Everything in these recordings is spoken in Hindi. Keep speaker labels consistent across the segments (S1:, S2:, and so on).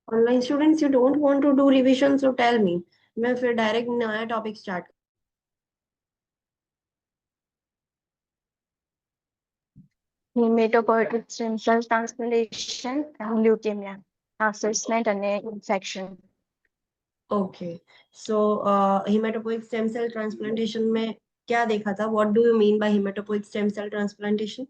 S1: Online students you don't want to do revision, so tell me, मैं फिर डायरेक्ट नया topic start.
S2: Hematopoietic stem cell transplantation and leukemia, assessment and infection.
S1: Okay, so hematopoietic stem cell transplantation में क्या देखा था? What do you mean by hematopoietic stem cell transplantation?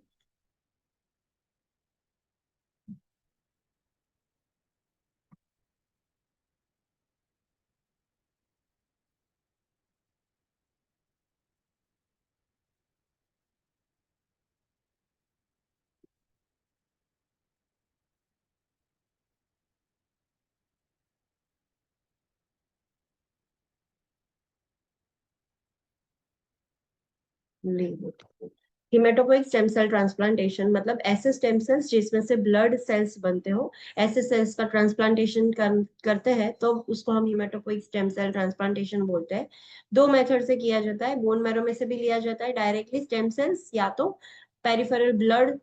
S1: Hematopoietic stem cell transplantation मतलब ऐसे स्टेम सेल्स जिसमें से ब्लड सेल्स बनते हो, ऐसे सेल्स का ट्रांसप्लांटेशन करते हैं तो उसको हम हिमेटोपोइक स्टेम सेल ट्रांसप्लांटेशन बोलते हैं। दो मेथड से किया जाता है, बोन मैरो में से भी लिया जाता है डायरेक्टली स्टेम सेल्स, या तो पेरिफेरल ब्लड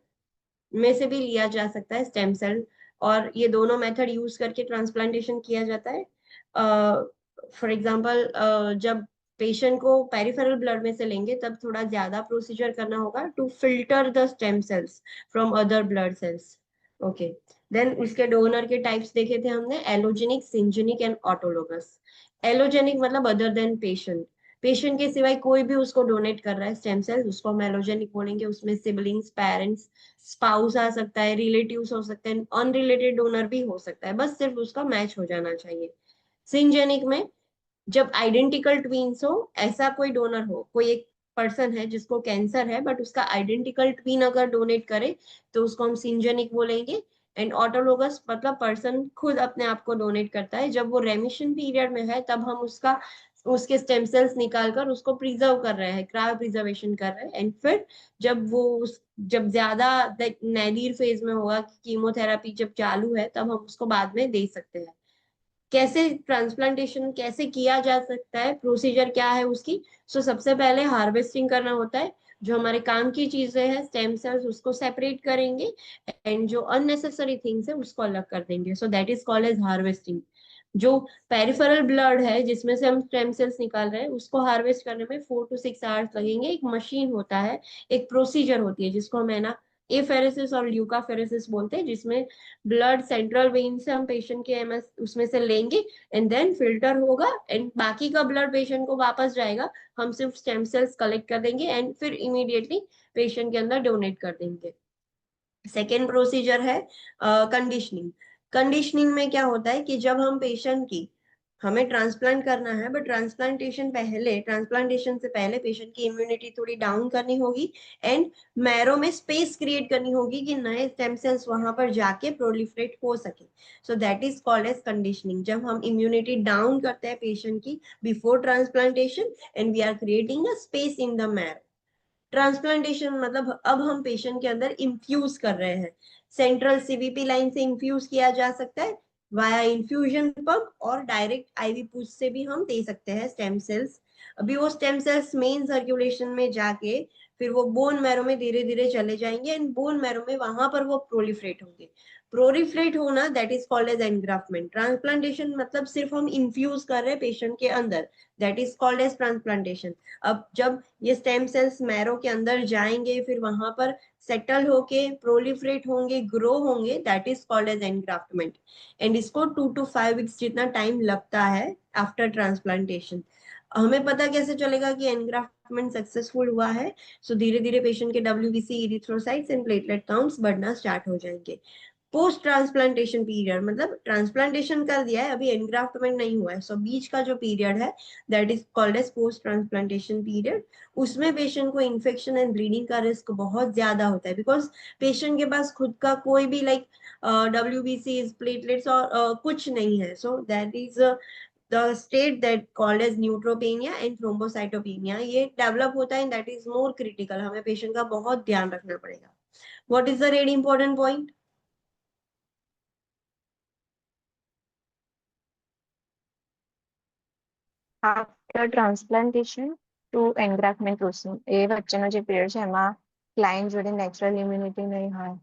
S1: में से भी लिया जा सकता है स्टेम सेल। और ये दोनों मेथड यूज करके ट्रांसप्लांटेशन किया जाता है। फॉर एग्जांपल, जब पेशेंट को पेरिफेरल ब्लड में से लेंगे तब थोड़ा ज्यादा प्रोसीजर करना होगा to filter the stem cells from other blood cells. Okay, then उसके डोनर के टाइप्स देखे थे हमने, allogenic, syngenic and autologous. Allogenic मतलब अदर देन पेशेंट, पेशेंट के सिवाय कोई भी उसको डोनेट कर रहा है स्टेम सेल्स, उसको हम एलोजेनिक बोलेंगे। उसमें सिबलिंग्स, पेरेंट्स, स्पाउस आ सकता है, रिलेटिव्स हो सकते हैं, अनरिलेटेड डोनर भी हो सकता है, बस सिर्फ उसका मैच हो जाना चाहिए। सिंजेनिक में जब आइडेंटिकल ट्वीन्स हो, ऐसा कोई डोनर हो, कोई एक पर्सन है जिसको कैंसर है बट उसका आइडेंटिकल ट्वीन अगर डोनेट करे तो उसको हम सिंजेनिक बोलेंगे। एंड ऑटोलोगस मतलब पर्सन खुद अपने आप को डोनेट करता है, जब वो रेमिशन पीरियड में है तब हम उसके स्टेम सेल्स निकाल कर उसको प्रिजर्व कर रहे हैं, क्रायो प्रिजर्वेशन कर रहे हैं। एंड फिर जब जब ज्यादा नादीर फेज में होगा, कीमोथेरापी जब चालू है, तब हम उसको बाद में दे सकते हैं। कैसे ट्रांसप्लांटेशन कैसे किया जा सकता है, प्रोसीजर क्या है उसकी? सबसे पहले हार्वेस्टिंग करना होता है। जो हमारे काम की चीजें हैं स्टेम सेल्स, उसको सेपरेट करेंगे एंड जो अननेसेसरी थिंग्स है उसको अलग कर देंगे। So that is called as harvesting. जो पेरिफेरल ब्लड है जिसमें से हम स्टेम सेल्स निकाल रहे हैं, उसको हार्वेस्ट करने में 4 to 6 आवर्स लगेंगे। एक मशीन होता है, एक प्रोसीजर होती है जिसको हम है ना एफेरेसिस और ल्यूकाफेरेसिस बोलते हैं, जिसमें ब्लड सेंट्रल वेन से हम पेशेंट के एमएस उसमें से लेंगे एंड देन फिल्टर होगा एंड बाकी का ब्लड पेशेंट को वापस जाएगा। हम सिर्फ स्टेम सेल्स कलेक्ट कर देंगे एंड फिर इमीडिएटली पेशेंट के अंदर डोनेट कर देंगे। सेकेंड प्रोसीजर है कंडीशनिंग। कंडीशनिंग में क्या होता है कि जब हम पेशेंट की, हमें ट्रांसप्लांट करना है बट ट्रांसप्लांटेशन से पहले पेशेंट की इम्यूनिटी थोड़ी डाउन करनी होगी एंड मैरो में स्पेस क्रिएट करनी होगी कि नए स्टेम सेल्स वहां पर जाके प्रोलिफरेट हो सके। So that is called as conditioning, जब हम इम्यूनिटी डाउन करते हैं पेशेंट की before transplantation and we are creating a space in the marrow. Transplantation मतलब अब हम पेशेंट के अंदर इंफ्यूज कर रहे हैं। सेंट्रल सीवीपी लाइन से इंफ्यूज किया जा सकता है, वाया इंफ्यूजन पंप, और डायरेक्ट आईवी पुश से भी हम दे सकते हैं स्टेम सेल्स। अभी वो स्टेम सेल्स मेन सर्कुलेशन में जाके फिर वो बोन मैरो में धीरे धीरे चले जाएंगे एंड बोन मैरो में वहां पर वो प्रोलिफरेट होंगे। प्रोलिफरेट होना that is called as engraftment. Transplantation मतलब सिर्फ हम इंफ्यूज कर रहे हैं पेशेंट के अंदर, that is called as transplantation. अब जब ये स्टेम सेल्स मैरो के अंदर जाएंगे, फिर वहां पर सेटल होके प्रोलिफरेट होंगे, ग्रो होंगे, that is called as engraftment. And इसको 2 to 5 weeks जितना टाइम लगता है आफ्टर ट्रांसप्लांटेशन। हमें पता कैसे चलेगा कि एनग्राफ्टमेंट सक्सेसफुल हुआ है? धीरे धीरे पेशेंट के WBC, erythrocytes and platelet counts बढ़ना स्टार्ट हो जाएंगे। पोस्ट ट्रांसप्लांटेशन पीरियड मतलब ट्रांसप्लांटेशन कर दिया है, अभी एनग्राफ्टमेंट नहीं हुआ है, बीच का जो पीरियड है that is called as post transplantation period. उसमें पेशेंट को इन्फेक्शन एंड ब्लीडिंग का रिस्क बहुत ज्यादा होता है, बिकॉज पेशेंट के पास खुद का कोई भी डब्ल्यूबीसी, प्लेटलेट्स और कुछ नहीं है। So that is the state that called as neutropenia and thrombocytopenia, ये डेवलप होता है, दैट इज मोर क्रिटिकल। हमें पेशेंट का बहुत ध्यान रखना पड़ेगा। What is the red important point?
S2: After transplantation to engraftment process, એ વચ્ચેનો જે પીરિયડ છે એમાં ક્લાયન્ટ જોડે નેચરલ ઇમ્યુનિટી નહીં હોય.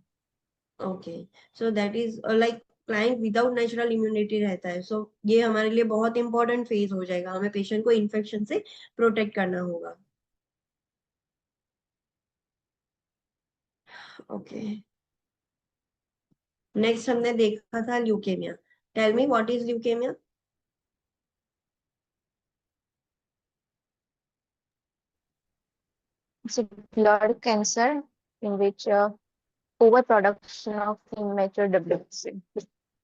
S1: Okay, so that is like client without natural immunity रहता है। सो ये हमारे लिए बहुत इंपॉर्टेंट फेज हो जाएगा, हमें पेशेंट को इन्फेक्शन से प्रोटेक्ट करना होगा। ओके, नेक्स्ट हमने देखा था leukaemia. Tell me what is leukaemia.
S2: It's a blood cancer in which overproduction of immature WBC.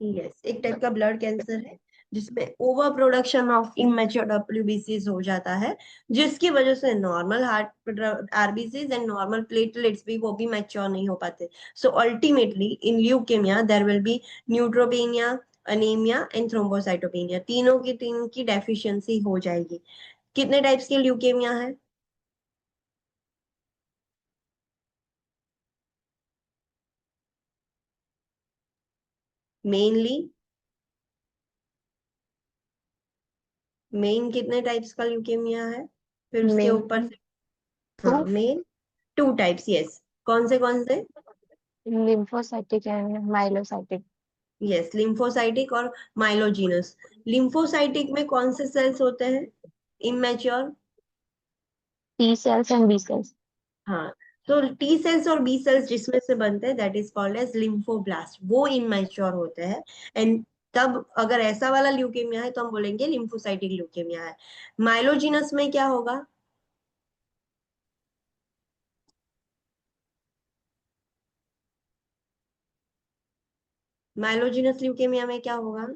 S1: Yes, एक टाइप का ब्लड कैंसर है जिसमें ओवर प्रोडक्शन ऑफ इमेच्योर डब्ल्यूबीसीज हो जाता है, जिसकी वजह से normal heart RBCs and normal platelets भी वो भी मैच्योर नहीं हो पाते। So ultimately in leukaemia there will be neutropenia, anaemia and thrombocytopenia, तीनों की तीन की डेफिशिएंसी हो जाएगी। कितने टाइप्स के ल्यूकेमिया है? मेनली मेन कितने टाइप्स का ल्यूकेमिया है? फिर उसके
S2: Main
S1: ऊपर से हाँ,
S2: two,
S1: main two types, yes. कौन से?
S2: lymphocytic and myelocytic.
S1: यस, लिम्फोसाइटिक और माइलोजीनस। लिम्फोसाइटिक में कौन से सेल्स होते हैं? Immature.
S2: T cells and B cells.
S1: हाँ, तो टी सेल्स और बी सेल्स जिसमें से बनते हैं that is called as lymphoblast, वो इमेच्योर होते हैं। एंड तब अगर ऐसा वाला ल्यूकेमिया है तो हम बोलेंगे लिम्फोसाइटिक ल्यूकेमिया है। माइलोजीनस में क्या होगा? माइलोजीनस ल्यूकेमिया में क्या होगा?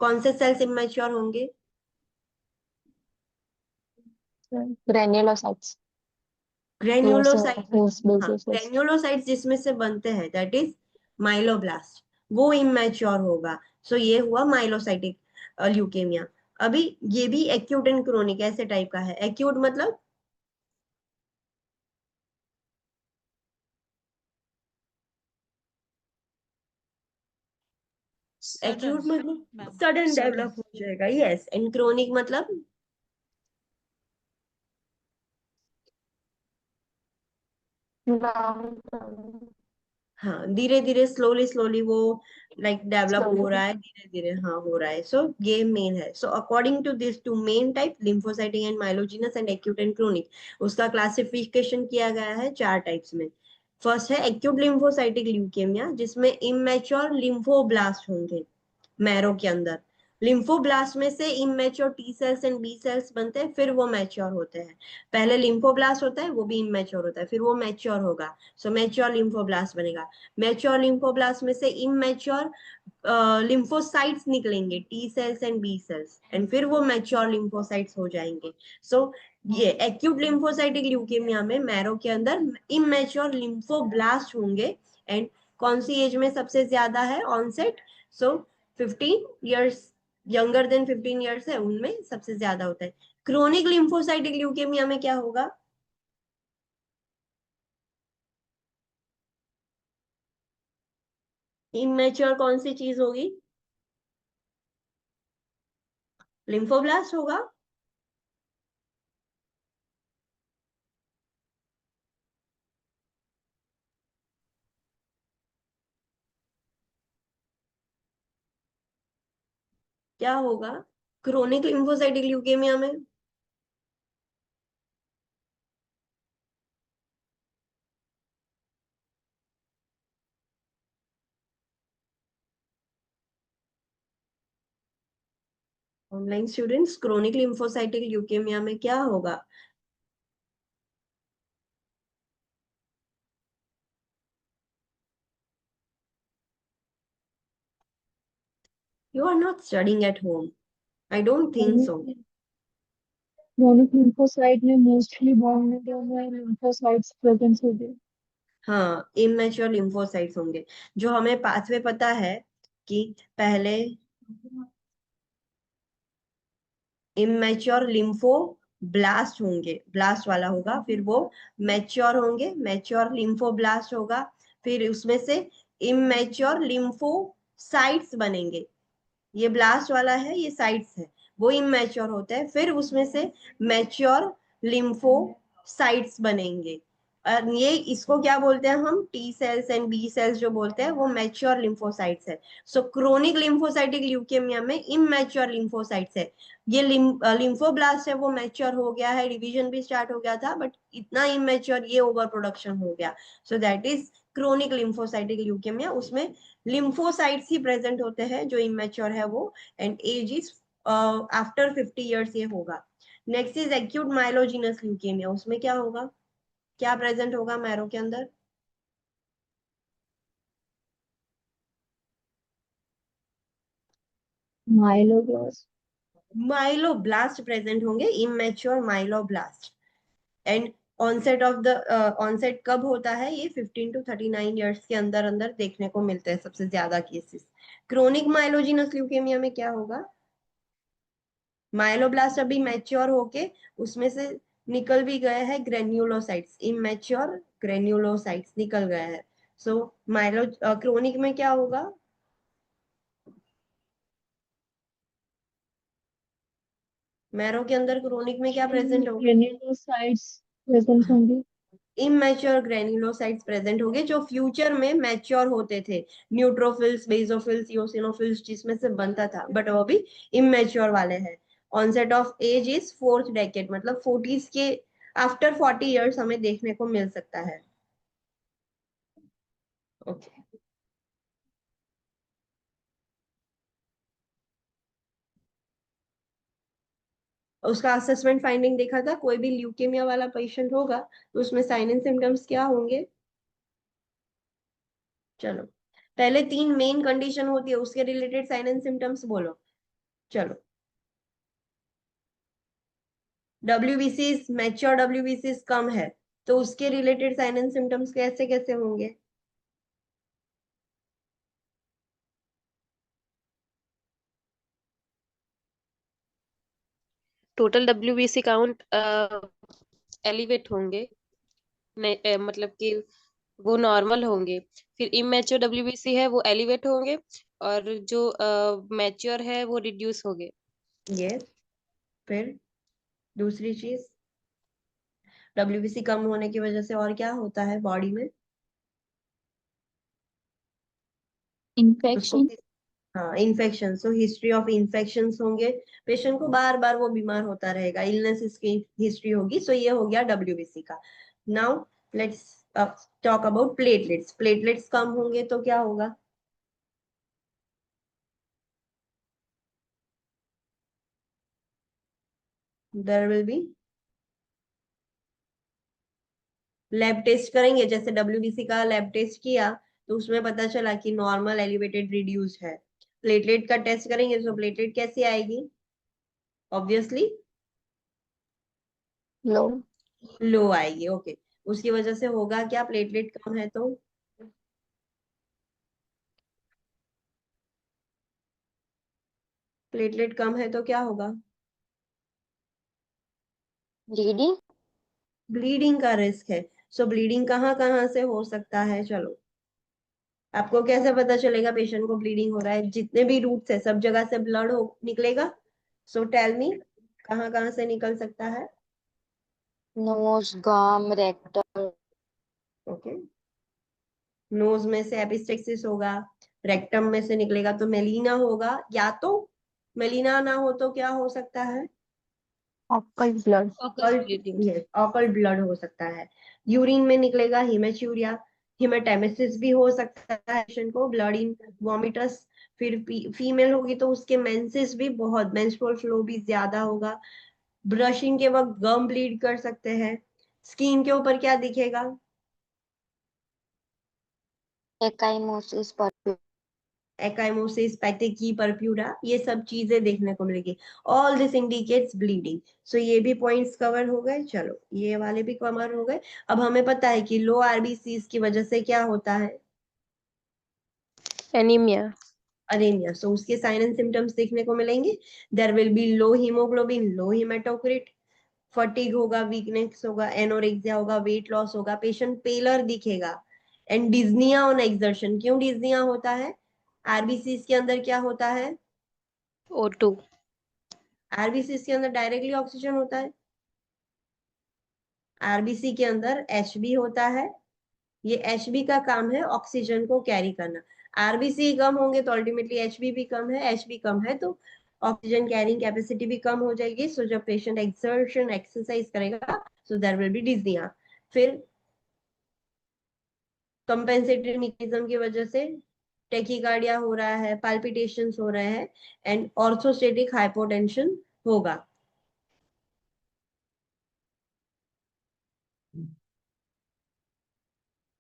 S1: कौन से सेल्स इमेच्योर होंगे?
S2: Granulocytes.
S1: ग्रेन्युलोसाइट। हाँ,
S2: Basis.
S1: ग्रेन्युलोसाइट्स जिसमें से बनते हैं दैट इज माइलोब्लास्ट, वो इमेच्योर होगा। सो ये हुआ माइलोसाइटिक ल्यूकेमिया। अभी ये भी एक्यूट एंड क्रोनिक ऐसे टाइप का है। एक्यूट मतलब
S3: सडन
S1: एक्यूट मतलब
S3: मैम,
S1: सडन
S3: सडन।
S1: डेवलप हो जाएगा, यस। एंड क्रोनिक मतलब
S2: Long term.
S1: हाँ, धीरे धीरे स्लोली स्लोली वो लाइक डेवलप हो रहा
S2: Slowly.
S1: है, धीरे धीरे हाँ हो रहा है। सो ये मेन है। So according to this two main type, lymphocytic and myelogenous and acute and chronic, उसका क्लासिफिकेशन किया गया है चार टाइप्स में। फर्स्ट है एक्यूट लिम्फोसाइटिक ल्यूकेमिया, जिसमें इमेच्योर लिम्फोब्लास्ट होंगे मैरो के अंदर। लिम्फोब्लास्ट में से immature T cells and B cells बनते हैं, फिर वो मैच्योर होते हैं। पहले लिम्फोब्लास्ट होता है, वो भी इमेच्योर होता है, फिर वो मैच्योर होगा। सो मैच्योर लिम्फोब्लास्ट बनेगा। मैच्योर लिम्फोब्लास्ट में से इमेच्योर लिम्फोसाइट्स निकलेंगे, T cells and B cells, and फिर वो मैच्योर लिम्फोसाइट्स हो जाएंगे। सो ये एक्यूट लिम्फोसाइटिक ल्यूकेमिया में मैरो के अंदर इमेच्योर लिम्फोब्लास्ट होंगे। एंड कौन सी एज में सबसे ज्यादा है ऑनसेट? सो 15 years, यंगर देन 15 years है उनमें सबसे ज्यादा होता है। क्रोनिक लिम्फोसाइटिक ल्यूकेमिया में क्या होगा? इमेच्योर कौन सी चीज होगी? लिम्फोब्लास्ट होगा। क्या होगा क्रोनिक लिम्फोसाइटिक ल्यूकेमिया में? Online students, chronic lymphocytic leukaemia में क्या होगा? You are not studying at home. I don't think
S4: chronic
S1: so.
S4: chronic lymphocyte में mostly bonded में lymphocytes present होते हैं।
S1: हाँ, इमेच्योर लिम्फोसाइट्स होंगे। जो हमें पाथवे पता है कि पहले इमेच्योर लिम्फो ब्लास्ट होंगे, ब्लास्ट वाला होगा, फिर वो मैच्योर होंगे, मैच्योर लिम्फोब्लास्ट होगा, फिर उसमें से इमेच्योर लिम्फोसाइट्स बनेंगे। ये ब्लास्ट वाला है, ये साइट्स है, वो इमेच्योर होता है, फिर उसमें से मैच्योर लिम्फोसाइट्स बनेंगे। और ये इसको क्या बोलते हैं हम, T cells and B cells जो बोलते हैं वो मैच्योर लिम्फोसाइट्स है। सो क्रोनिक लिम्फोसाइटिक ल्यूकेमिया में इमैच्योर लिम्फोसाइट्स है। ये लिम्फोब्लास्ट है वो मैच्योर हो गया है, डिवीजन भी स्टार्ट हो गया था, बट इतना इमैच्योर ये ओवर प्रोडक्शन हो गया। So that is chronic lymphocytic leukaemia. उसमें लिम्फोसाइट्स ही प्रेजेंट होते हैं जो इमैच्योर है वो, and age is after 50 years ये होगा। Next is acute myelogenous leukaemia. उसमें क्या होगा, क्या प्रेजेंट होगा मैरो के अंदर?
S4: माइलोब्लास्ट।
S1: माइलोब्लास्ट प्रेजेंट होंगे, immature myeloblast. And onset of the onset कब होता है? ये 15 to 39 ईयर्स के अंदर अंदर देखने को मिलते हैं सबसे ज्यादा केसेस। क्रोनिक माइलोजिनस ल्यूकेमिया में क्या होगा, माइलोब्लास्ट अभी मैच्योर होके उसमें से निकल भी गए हैं ग्रेन्युलोसाइट्स, इमेच्योर ग्रेन्युलोसाइट्स निकल गए हैं। सो माइलो क्रोनिक में क्या होगा, मैरो के अंदर क्रोनिक में क्या प्रेजेंट होगा?
S4: ग्रेन्युलोसाइट्स प्रेजेंट होंगे।
S1: इमेच्योर ग्रेन्युलोसाइट्स प्रेजेंट होंगे जो फ्यूचर में मैच्योर होते थे, न्यूट्रोफिल्स, बेसोफिल्स, इओसिनोफिल्स जिसमें से बनता था, बट वो भी इमेच्योर वाले हैं। Onset of age is fourth decade, मतलब 40s के आफ्टर 40 ईयर्स हमें देखने को मिल सकता है। ओके उसका असेसमेंट फाइंडिंग देखा था, कोई भी ल्यूकेमिया वाला पेशेंट होगा तो उसमें साइन एंड सिम्टम्स क्या होंगे? चलो पहले 3 मेन कंडीशन होती है उसके रिलेटेड साइन एंड सिम्टम्स बोलो। चलो, डब्ल्यूबीसी मैच्योर डब्ल्यूबीसी कम है तो उसके रिलेटेड साइन एंड सिम्टम्स कैसे कैसे होंगे?
S3: टोटल WBC काउंट एलिवेट होंगे, मतलब कि वो नॉर्मल होंगे। फिर इमेच्योर WBC है वो एलिवेट होंगे, और जो मैच्योर है वो रिड्यूस होंगे।
S1: यस, फिर दूसरी चीज, डब्ल्यूबीसी कम होने की वजह से और क्या होता है बॉडी में? उसको
S4: इन्फेक्शन।
S1: हाँ, infection. So history of infections होंगे, पेशेंट को बार बार वो बीमार होता रहेगा, इलनेस इसकी हिस्ट्री होगी। सो ये हो गया डब्ल्यूबीसी का। Now let's talk about platelets. Platelets कम होंगे तो क्या होगा? There will be lab test करेंगे, जैसे डब्ल्यूबीसी का लैब टेस्ट किया तो उसमें पता चला कि नॉर्मल, एलिवेटेड, रिड्यूस है। प्लेटलेट का टेस्ट करेंगे तो प्लेटलेट कैसी आएगी? ऑब्वियसली
S2: लो।
S1: लो आएगी। ओके, उसकी वजह से होगा क्या, प्लेटलेट कम है तो? प्लेटलेट कम है तो क्या होगा?
S2: ब्लीडिंग।
S1: ब्लीडिंग का रिस्क है। सो ब्लीडिंग कहाँ कहाँ से हो सकता है? चलो, आपको कैसे पता चलेगा पेशेंट को ब्लीडिंग हो रहा है? जितने भी रूट्स है सब जगह से ब्लड हो निकलेगा। सो टेल मी, कहाँ कहाँ से निकल सकता है?
S2: नोज, गम, रेक्टम।
S1: ओके, नोज में से एपिस्टेक्सिस होगा, रेक्टम में से निकलेगा तो मेलिना होगा, या तो मेलिना ना हो तो क्या हो सकता है?
S2: Occult blood.
S3: Occult bleeding.
S1: Occult blood हो सकता है। यूरिन में निकलेगा हिमेचूरिया, हिमेटेमेसिस भी हो सकता है पेशेंट को, ब्लड इन वॉमिटस। फिर फीमेल होगी तो उसके मेंसेस भी बहुत, मेंस्ट्रुअल फ्लो भी ज्यादा होगा। ब्रशिंग के वक्त गम ब्लीड कर सकते हैं। स्किन के ऊपर क्या दिखेगा?
S2: एकाइमोसिस पर।
S1: एकाइमोसिस, पैथिकी, परप्यूरा, ये सब चीजें देखने को मिलेगी। All this indicates bleeding. So ये भी पॉइंट्स कवर हो गए। चलो ये वाले भी कवर हो गए। अब हमें पता है कि लो आरबीसीज की वजह से क्या होता है?
S3: एनीमिया।
S1: अनीमिया। सो उसके साइन एंड सिम्टम्स देखने को मिलेंगे। There will be low haemoglobin, low haematocrit, fatigue होगा, वीकनेस होगा, एनोरेक्सिया होगा, वेट लॉस होगा, पेशेंट पेलर दिखेगा, एंड डिज्निया ऑन एक्सर्शन। क्यों डिज्निया होता है? आरबीसीज के अंदर क्या होता है?
S3: O2।
S1: आरबीसीज के अंदर डायरेक्टली ऑक्सीजन होता है। आरबीसी के अंदर एचबी होता है, ये एचबी का काम है ऑक्सीजन को कैरी करना। आरबीसी कम होंगे तो अल्टीमेटली एचबी भी कम है, एचबी कम है तो ऑक्सीजन कैरिंग कैपेसिटी भी कम हो जाएगी। सो जब पेशेंट एक्सर्शन एक्सरसाइज करेगा so there will be dyspnoea. फिर कंपेंसेटरी मैकेनिज्म की वजह से टेकिकार्डिया हो रहा है, पाल्पिटेशंस हो रहे हैं एंड ऑर्थोस्टेटिक हाइपोटेंशन होगा।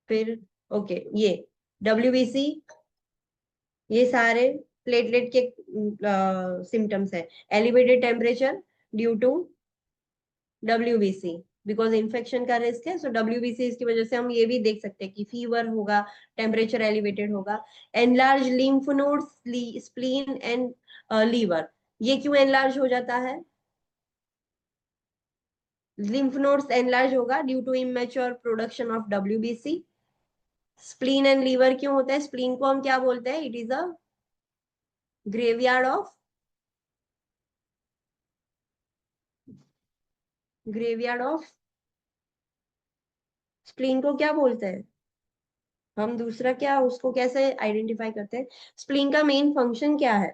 S1: फिर ओके, ये डब्ल्यूबीसी, ये सारे प्लेटलेट के सिम्टम्स है। Elevated temperature due to WBC, because infection का रिस्क है, सो डब्ल्यूबीसी इसकी वजह से हम ये भी देख सकते हैं कि फीवर होगा, टेम्परेचर एलिवेटेड होगा। Enlarge lymph nodes, spleen and liver, ये क्यों एनलार्ज हो जाता है? लिम्फ नोड्स एनलार्ज होगा due to immature production of WBC. Spleen and liver क्यों होता है? स्प्लीन को हम क्या बोलते हैं? It is a graveyard of spleen को क्या बोलते हैं हम? दूसरा क्या, उसको कैसे आइडेंटिफाई करते हैं? स्प्लीन का मेन फंक्शन क्या है?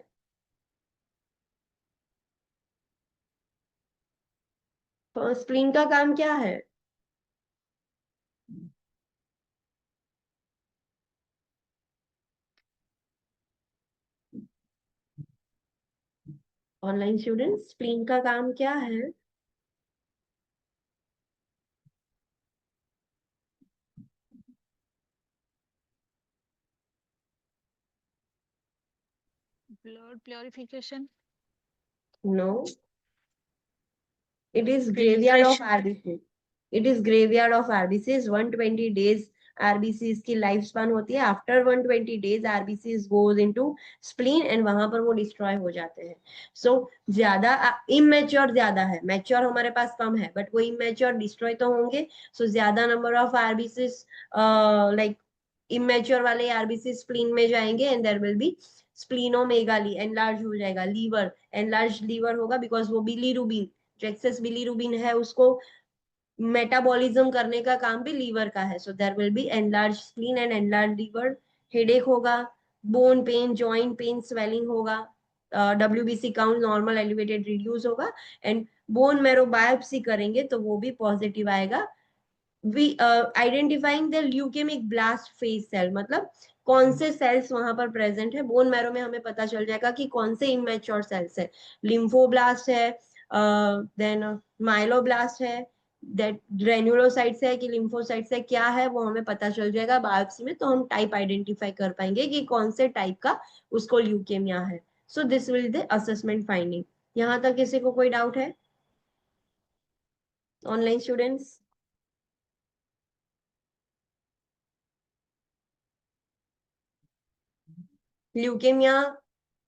S1: तो स्प्लीन का काम क्या है? ऑनलाइन स्टूडेंट्स, स्प्लीन का काम क्या है?
S4: Blood purification.
S1: No, it is graveyard of
S4: Filtration.
S1: RBC. It is graveyard of RBCs. 120 days RBCs की लाइफ स्पान होती है। After 120 days RBCs goes into spleen and वहां पर वो डिस्ट्रॉय हो जाते हैं। सो ज्यादा इमेच्योर ज्यादा है, मैच्योर हमारे पास कम है, बट वो इमेच्योर डिस्ट्रॉय तो होंगे। सो ज्यादा number of RBCs like immature वाले आरबीसी स्प्लीन में जाएंगे and there will be splenomegaly, enlarge हो जाएगा। लीवर, एनलार्ज लीवर होगा बिकॉज वो बिलीरुबिन, जो एक्सेस बिलीरुबिन है उसको मेटाबॉलिज्म करने का काम भी लीवर का है। So there will be enlarge spleen and enlarge liver. Headache होगा, bone pain, joint pain, swelling होगा, WBC count normal elevated reduce होगा एंड बोन मैरो बायोप्सी करेंगे तो वो भी पॉजिटिव आएगा। Identifying the leukaemic blast phase cell, मतलब कौन से सेल्स वहां पर प्रेजेंट है बोन मैरो में, हमें पता चल जाएगा कि कौन से इमेच्योर सेल्स है। लिम्फोब्लास्ट है, देन माइलोब्लास्ट है, दैट ग्रेन्युलोसाइट्स है कि लिम्फोसाइट्स है, क्या है वो हमें पता चल जाएगा बायोप्सी में। तो हम टाइप आइडेंटिफाई कर पाएंगे कि कौन से टाइप का उसको ल्यूकेमिया है। So this will the assessment finding. यहां तक किसी को कोई डाउट है ऑनलाइन स्टूडेंट्स? ल्यूकेमिया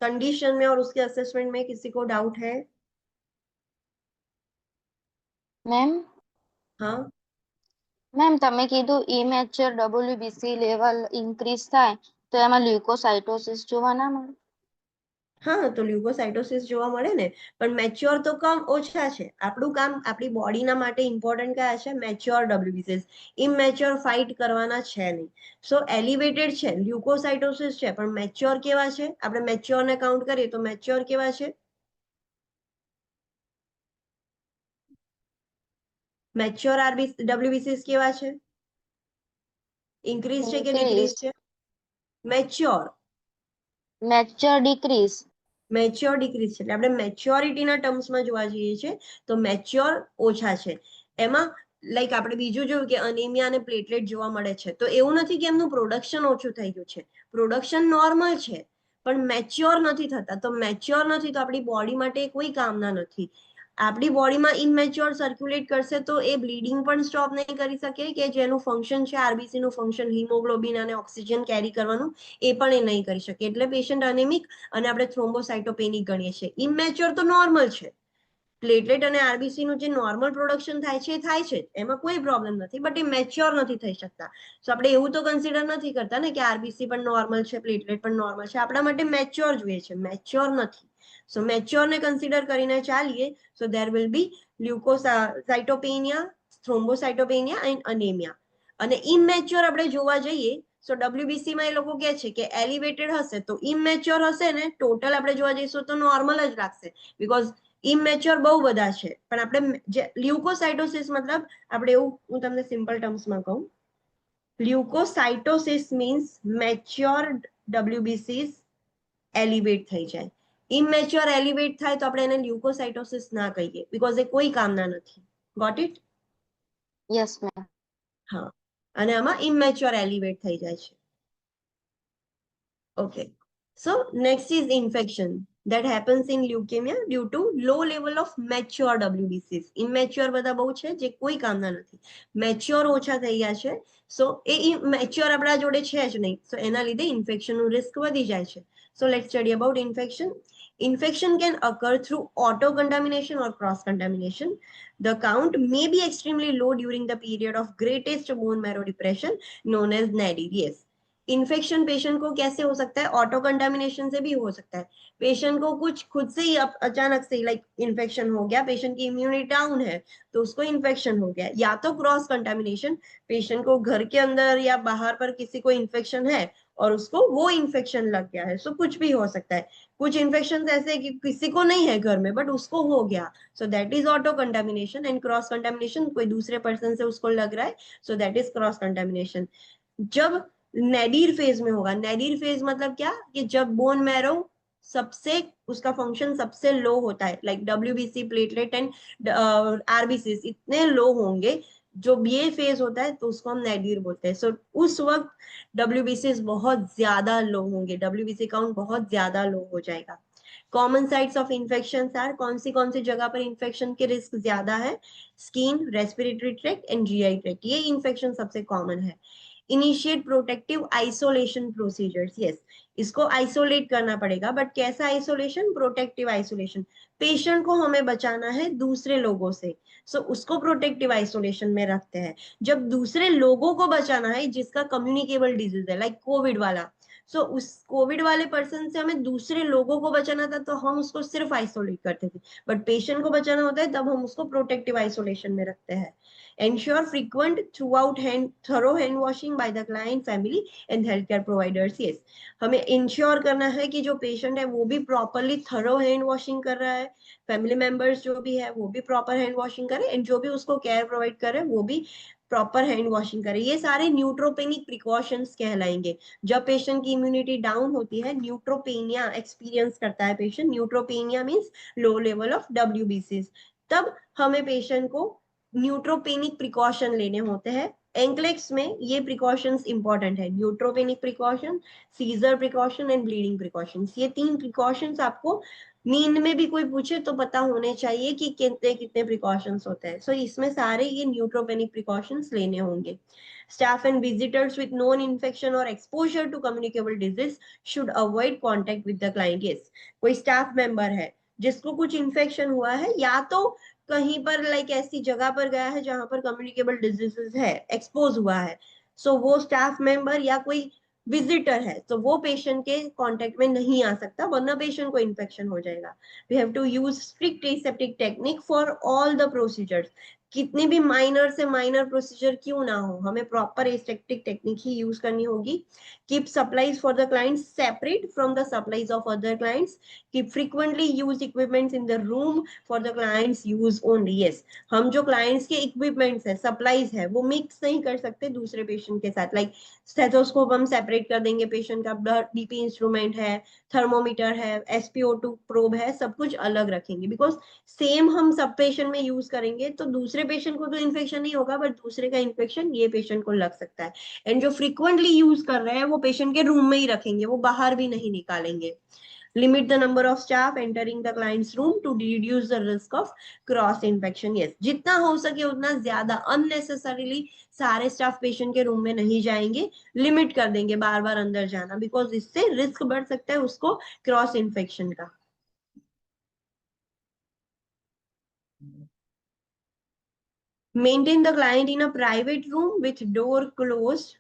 S1: कंडीशन में और उसके असेसमेंट में किसी को डाउट है?
S2: મેમ
S1: हाँ
S2: મેમ તમે કીધું ઇમેચ્યોર ડબ્લ્યુબીસી લેવલ ઇન્ક્રીઝ થાય તો એમાં લ્યુકોસાઇટોસિસ જોવા ના મળે?
S1: हाँ, तो લ્યુકોસાઇટોસિસ જોવા મળે ને, પણ મેચ્યોર તો કમ ઓછા છે। આપણું કામ આપણી બોડીના માટે ઇમ્પોર્ટન્ટ કયા છે? મેચ્યોર ડબ્લ્યુબીસીસ। ઇમેચ્યોર ફાઇટ કરવાના છે નહીં। સો એલિવેટેડ છે, લ્યુકોસાઇટોસિસ છે, પણ મેચ્યોર કેવા છે? આપણે મેચ્યોરને કાઉન્ટ કરીએ તો મેચ્યોર કેવા છે? મેચ્યોર ડબ્લ્યુબીસીસ કેવા છે? ઇન્ક્રીઝ છે કે ડિક્રીઝ
S2: ઇન્ક્રીઝ,
S1: છે? Mature,
S2: mature decrease,
S1: mature decrease છે એટલે આપણે મેચ્યોરિટીના ટર્મ્સમાં જોવા જઈએ છે તો મેચ્યોર ઓછા છે। એમાં લાઈક આપણે બીજું જોયું કે અનેમિયા અને પ્લેટલેટ જોવા મળે છે, તો એવું નથી કે એમનું પ્રોડક્શન ઓછું થઈ ગયું છે, પ્રોડક્શન નોર્મલ છે પણ મેચ્યોર નથી થતા। તો મેચ્યોર નથી તો આપણી બોડી માટે કોઈ કામના નથી। આપણી બોડીમાં ઇમેચ્યોર સર્ક્યુલેટ કરશે તો એ બ્લીડિંગ પણ સ્ટોપ નહીં કરી શકે, કે જેનું ફંક્શન છે આરબીસી નું ફંક્શન હિમોગ્લોબિન અને ઓક્સિજન કેરી કરવાનું એ પણ એ નહીં કરી શકે, એટલે પેશન્ટ અનેમિક અને આપણે થ્રોમ્બોસાઇટોપેનિક ગણીએ છીએ। ઇમેચ્યોર તો નોર્મલ છે, પ્લેટલેટ અને આરબીસી નું જે નોર્મલ પ્રોડક્શન થાય છે એ થાય છે, એમાં કોઈ પ્રોબ્લેમ નથી, બટ એ મેચ્યોર નથી થઈ શકતા। સો આપણે એવું તો કન્સિડર નથી કરતા ને કે આરબીસી પણ નોર્મલ છે, પ્લેટલેટ પણ નોર્મલ છે, આપણા માટે મેચ્યોર જોઈએ છે, મેચ્યોર નથી। સો મેચ્યોર ને કન્સિડર કરીને ચાલીએ, સો દેર વિલ બી લ્યુકોસાઇટોપેનિયા થ્રોમ્બોસાઇટોપેનિયા એન્ડ અનેમિયા. અને ઇમેચ્યોર આપણે જોવા જઈએ સો ડબ્લ્યુબીસી માં એ લોકો કહે છે કે એલિવેટેડ હશે તો ઇમેચ્યોર હશે ને ટોટલ આપણે જોવા જઈશું તો નોર્મલ જ રાખશે બીકોઝ ઇમેચ્યોર બહુ બધા છે પણ આપણે જે લ્યુકોસાઇટોસિસ મતલબ આપણે એવું હું તમને સિમ્પલ ટર્મ્સમાં કહું લ્યુકોસાઇટોસિસ મીન્સ મેચ્યોર ડબ્લ્યુબીસીસ એલિવેટ થઈ જાય ઇમેચ્યોર એલિવેટ થાય તો આપણે એને લ્યુકોસાઇટોસિસ ના કહીએ બીકોઝ એ કોઈ કામના નથી ગોટ ઇટ
S2: યસ મેમ.
S1: હા અને આમાં ઇમેચ્યોર એલિવેટ થઈ જાય છે okay so next is infection that happens in leukemia due to low level of mature WBCs immature બધા બહુ છે જે કોઈ કામના નથી મેચ્યોર ઓછા થઈ ગયા છે સો એ મેચ્યોર આપણા જોડે છે જ નહીં સો એના લીધે ઇન્ફેક્શન નું રિસ્ક વધી જાય છે so let's study about infection can occur through auto contamination or cross contamination the count may be extremely low during the period of greatest bone marrow depression known as nadir yes infection patient को कैसे हो सकता है ऑटो कंटामिनेशन से भी हो सकता है पेशेंट को कुछ खुद से ही अचानक से लाइक इन्फेक्शन हो गया पेशेंट की इम्यूनिटी डाउन है तो उसको इन्फेक्शन हो गया या तो क्रॉस कंटामिनेशन पेशेंट को घर के अंदर या बाहर पर किसी को इन्फेक्शन है और उसको वो इन्फेक्शन लग गया है सो कुछ भी हो सकता है कुछ इन्फेक्शन ऐसे कि किसी को नहीं है घर में बट उसको हो गया so that is auto contamination and cross contamination कोई दूसरे पर्सन से उसको लग रहा है so that is cross contamination जब नेडीर फेज में होगा नेडीर फेज मतलब क्या कि जब बोन मैरो सबसे उसका फंक्शन सबसे लो होता है like WBC platelet and RBC इतने लो होंगे जो ये फेज होता है तो उसको हम नेडीर बोलते हैं सो उस वक्त डब्ल्यूबीसी बहुत ज्यादा लो होंगे डब्ल्यूबीसी काउंट बहुत ज्यादा लो हो जाएगा common sites of infection are कौन सी जगह पर इन्फेक्शन के रिस्क ज्यादा है skin respiratory tract and GI tract ये इन्फेक्शन सबसे कॉमन है initiate protective isolation procedures yes इसको आइसोलेट करना पड़ेगा बट कैसा आइसोलेशन प्रोटेक्टिव आइसोलेशन पेशेंट को हमें बचाना है दूसरे लोगों से सो उसको प्रोटेक्टिव आइसोलेशन में रखते हैं जब दूसरे लोगों को बचाना है जिसका कम्युनिकेबल डिजीज है लाइक कोविड वाला सो उस कोविड वाले पर्सन से हमें दूसरे लोगों को बचाना था तो हम उसको सिर्फ आइसोलेट करते थे बट पेशेंट को बचाना होता है तब हम उसको प्रोटेक्टिव आइसोलेशन में रखते हैं ensure frequent throughout thorough hand washing by the client family and healthcare providers yes हमें इंश्योर करना है कि जो पेशेंट है वो भी प्रॉपरली थरो हैंड वॉशिंग कर रहा है फैमिली मेंबर्स जो भी है वो भी प्रॉपर हैंड वॉशिंग करे एंड जो भी उसको केयर प्रोवाइड करे वो भी प्रॉपर हैंड वॉशिंग करे ये सारे न्यूट्रोपेनिक प्रिकॉशंस कहलाएंगे जब पेशेंट की इम्यूनिटी डाउन होती है न्यूट्रोपेनिया एक्सपीरियंस करता है patient neutropenia means low level of WBCs तब हमें पेशेंट को न्यूट्रोपेनिक प्रिकॉशन लेने होते हैं एंक्लेक्स में ये प्रिकॉशंस इंपॉर्टेंट है neutropenic precaution seizure precaution and bleeding precautions ये 3 प्रिकॉशंस आपको नींद में भी कोई पूछे तो पता होने चाहिए कि कितने कितने प्रिकॉशंस होते हैं सो इसमें सारे ये न्यूट्रोपेनिक प्रिकॉशंस लेने होंगे staff and visitors with known infection or exposure to communicable disease should avoid contact with the client yes कोई स्टाफ मेंबर है जिसको कुछ इन्फेक्शन हुआ है या तो कहीं पर लाइक ऐसी जगह पर गया है जहां पर कम्युनिकेबल डिजीजेस है एक्सपोज हुआ है सो वो स्टाफ मेंबर या कोई विजिटर है तो वो पेशेंट के कांटेक्ट में नहीं आ सकता वरना पेशेंट को इन्फेक्शन हो जाएगा we have to use strict aseptic technique for all the procedures कितनी भी माइनर से माइनर प्रोसीजर क्यों ना हो हमें प्रॉपर एसेप्टिक टेक्निक ही यूज करनी होगी keep supplies for the clients separate from the supplies of other clients keep frequently use equipments in the room for the clients use only yes हम जो क्लाइंट्स के इक्विपमेंट्स है सप्लाईज है वो मिक्स नहीं कर सकते दूसरे पेशेंट के साथ लाइक स्टेथोस्कोप हम सेपरेट कर देंगे पेशेंट का ब्लड बीपी इंस्ट्रूमेंट है थर्मोमीटर है SpO2 प्रोब है सब कुछ अलग रखेंगे बिकॉज सेम हम सब पेशेंट में यूज करेंगे तो दूसरे पेशेंट को तो इन्फेक्शन नहीं होगा बट दूसरे का इन्फेक्शन ये पेशेंट को लग सकता है एंड जो फ्रीक्वेंटली यूज कर रहे हैं वो पेशेंट के रूम में ही रखेंगे वो बाहर भी नहीं निकालेंगे limit the number of staff entering the client's room to reduce the risk of cross infection yes जितना हो सके उतना ज्यादा unnecessarily सारे स्टाफ पेशेंट के रूम में नहीं जाएंगे लिमिट कर देंगे बार बार अंदर जाना बिकॉज इससे रिस्क बढ़ सकता है उसको क्रॉस इन्फेक्शन का maintain the client in a private room with door closed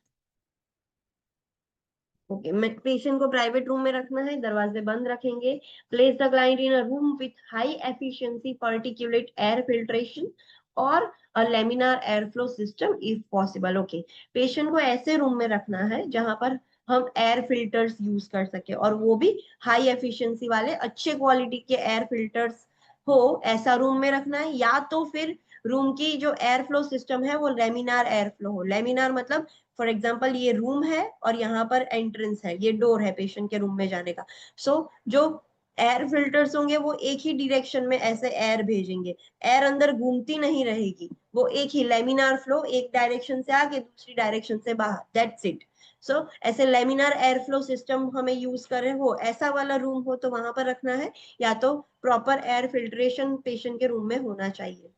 S1: okay patient को प्राइवेट रूम में रखना है दरवाजे बंद रखेंगे place the client in a room with high efficiency particulate air filtration और a laminar air flow system if possible. Okay, patient को ऐसे रूम में रखना है जहां पर हम एयर फिल्टर्स यूज कर सके, और वो भी हाई एफिशिएंसी वाले अच्छे क्वालिटी के एयर फिल्टर्स हो, ऐसा रूम में रखना है। या तो फिर रूम की जो एयर फ्लो सिस्टम है वो लेमिनार एयर फ्लो हो। लेमिनार मतलब फॉर एग्जांपल ये रूम है और यहाँ पर एंट्रेंस है, ये डोर है पेशेंट के रूम में जाने का। सो जो एयर फिल्टर्स होंगे वो एक ही डायरेक्शन में ऐसे एयर भेजेंगे, एयर अंदर घूमती नहीं रहेगी, वो एक ही लेमिनार फ्लो, एक डायरेक्शन से आगे दूसरी डायरेक्शन से बाहर, दैट्स इट। सो ऐसे लेमिनार एयर फ्लो सिस्टम हमें यूज करें, हो ऐसा वाला रूम हो तो वहां पर रखना है, या तो प्रॉपर एयर फिल्ट्रेशन पेशेंट के रूम में होना चाहिए।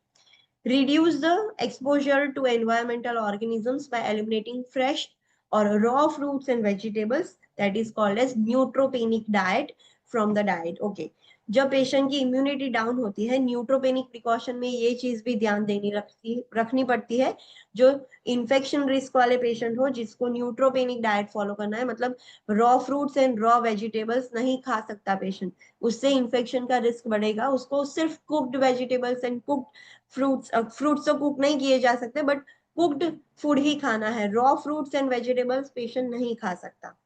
S1: Reduce the exposure to environmental organisms by eliminating fresh or raw fruits and vegetables, that is called as neutropenic diet from the diet. Okay, जब पेशेंट की इम्यूनिटी डाउन होती है, न्यूट्रोपेनिक प्रिकॉशन में ये चीज भी ध्यान रखनी पड़ती है। जो इन्फेक्शन रिस्क वाले पेशेंट हो जिसको न्यूट्रोपेनिक डाइट फॉलो करना है, मतलब raw fruits and raw vegetables नहीं खा सकता पेशेंट, उससे इन्फेक्शन का रिस्क बढ़ेगा। उसको सिर्फ cooked vegetables and cooked fruits तो कुक नहीं किए जा सकते, बट कुक्ड फूड ही खाना है। Raw fruits and vegetables patient नहीं खा सकता।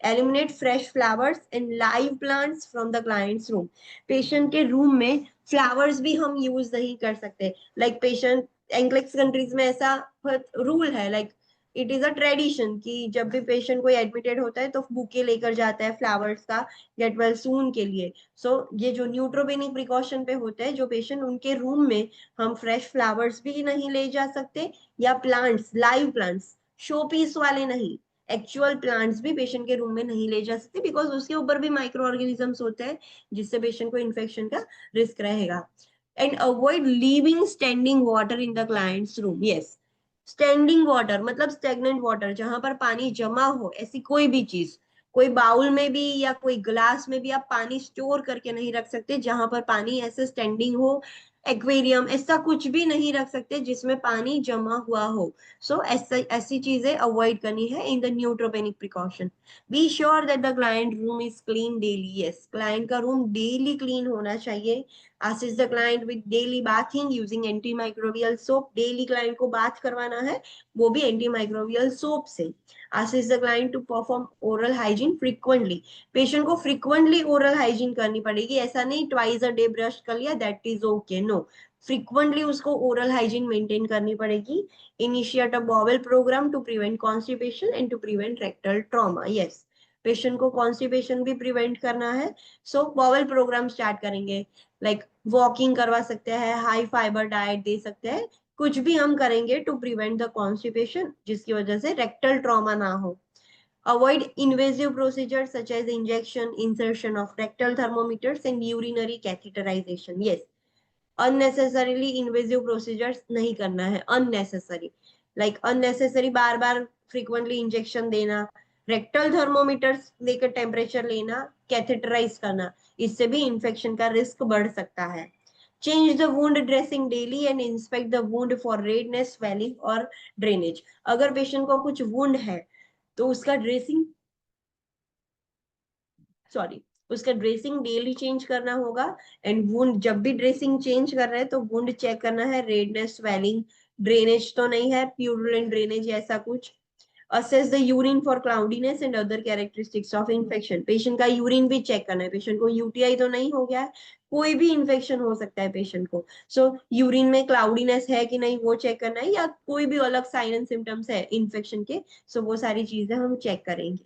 S1: Eliminate fresh flowers and live plants from the clients room. Patient के रूम में फ्लावर्स भी हम यूज नहीं कर सकते। लाइक पेशेंट, एंग्लिक्स कंट्रीज में ऐसा रूल है, like it is a tradition कि जब भी पेशेंट कोई एडमिटेड होता है तो बुके लेकर जाता है फ्लावर्स का, गेट वेल सून के लिए। सो ये जो न्यूट्रोपेनिक प्रिकॉशन पे होते हैं जो पेशेंट, उनके रूम में हम फ्रेश फ्लावर्स भी नहीं ले जा सकते, या plants, live plants, show piece वाले नहीं, एक्चुअल प्लांट्स भी पेशेंट के रूम में नहीं ले जा सकते, बिकॉज उसके ऊपर भी माइक्रो ऑर्गेनिजम्स होते हैं जिससे पेशेंट को इन्फेक्शन का रिस्क रहेगा। And avoid leaving standing water in the clients room. Yes, standing water मतलब स्टेगनेंट वाटर, जहां पर पानी जमा हो, ऐसी कोई भी चीज, कोई बाउल में भी या कोई ग्लास में भी आप पानी स्टोर करके नहीं रख सकते जहां पर पानी ऐसे स्टैंडिंग हो। एक्वेरियम ऐसा कुछ भी नहीं रख सकते जिसमें पानी जमा हुआ हो। सो ऐसी चीजें अवॉइड करनी है in the neutropenic precaution. B sure that the client room is clean daily. Yes, client का रूम डेली क्लीन होना चाहिए। assist the client with daily bathing using antimicrobial soap। Daily client को बाथ करवाना है, वो भी एंटीमाइक्रोबियल सोप से। assist the client to perform oral hygiene frequently। Patient को फ्रीक्वेंटली ओरल हाइजीन करनी पड़ेगी, ऐसा नहीं ट्वाइस अ डे ब्रश कर लिया that is okay, no, frequently उसको ओरल हाइजीन मेंटेन करनी पड़ेगी। Initiate a bowel programme to prevent constipation and to prevent rectal trauma. Yes, patient को कॉन्स्टिपेशन भी प्रिवेंट करना है, सो बॉवेल प्रोग्राम स्टार्ट करेंगे। लाइक वॉकिंग करवा सकते हैं, हाई फाइबर डाइट दे सकते हैं, कुछ भी हम करेंगे टू प्रिवेंट द कॉन्स्टिपेशन जिसकी वजह से रेक्टल ट्रॉमा ना हो। Avoid invasive procedures such as injection, insertion of rectal thermometers and urinary catheterization. Yes, unnecessarily invasive procedures नहीं करना है, unnecessary, like unnecessary बार बार frequently injection देना, rectal thermometers लेकर टेम्परेचर लेना, कैथेटराइज करना, इससे भी इन्फेक्शन का रिस्क बढ़ सकता है। Change the wound dressing daily and inspect the wound for redness, swelling और drainage। अगर पेशेंट को कुछ wound है तो उसका ड्रेसिंग, सॉरी, उसका ड्रेसिंग डेली चेंज करना होगा। एंड वुंड, जब भी ड्रेसिंग चेंज कर रहे हैं तो वुंड चेक करना है, रेडनेस, स्वेलिंग, ड्रेनेज तो नहीं है, प्यूरुलेंट ड्रेनेज ऐसा कुछ। Assess the urine for cloudiness and other characteristics of infection. Patient का यूरिन भी चेक करना है, पेशेंट को यूटीआई तो नहीं हो गया है, कोई भी इन्फेक्शन हो सकता है पेशेंट को। सो यूरिन में क्लाउडीनेस है कि नहीं वो चेक करना है, या कोई भी अलग साइन एंड सिम्टम्स है इन्फेक्शन के, सो वो सारी चीजें हम चेक करेंगे।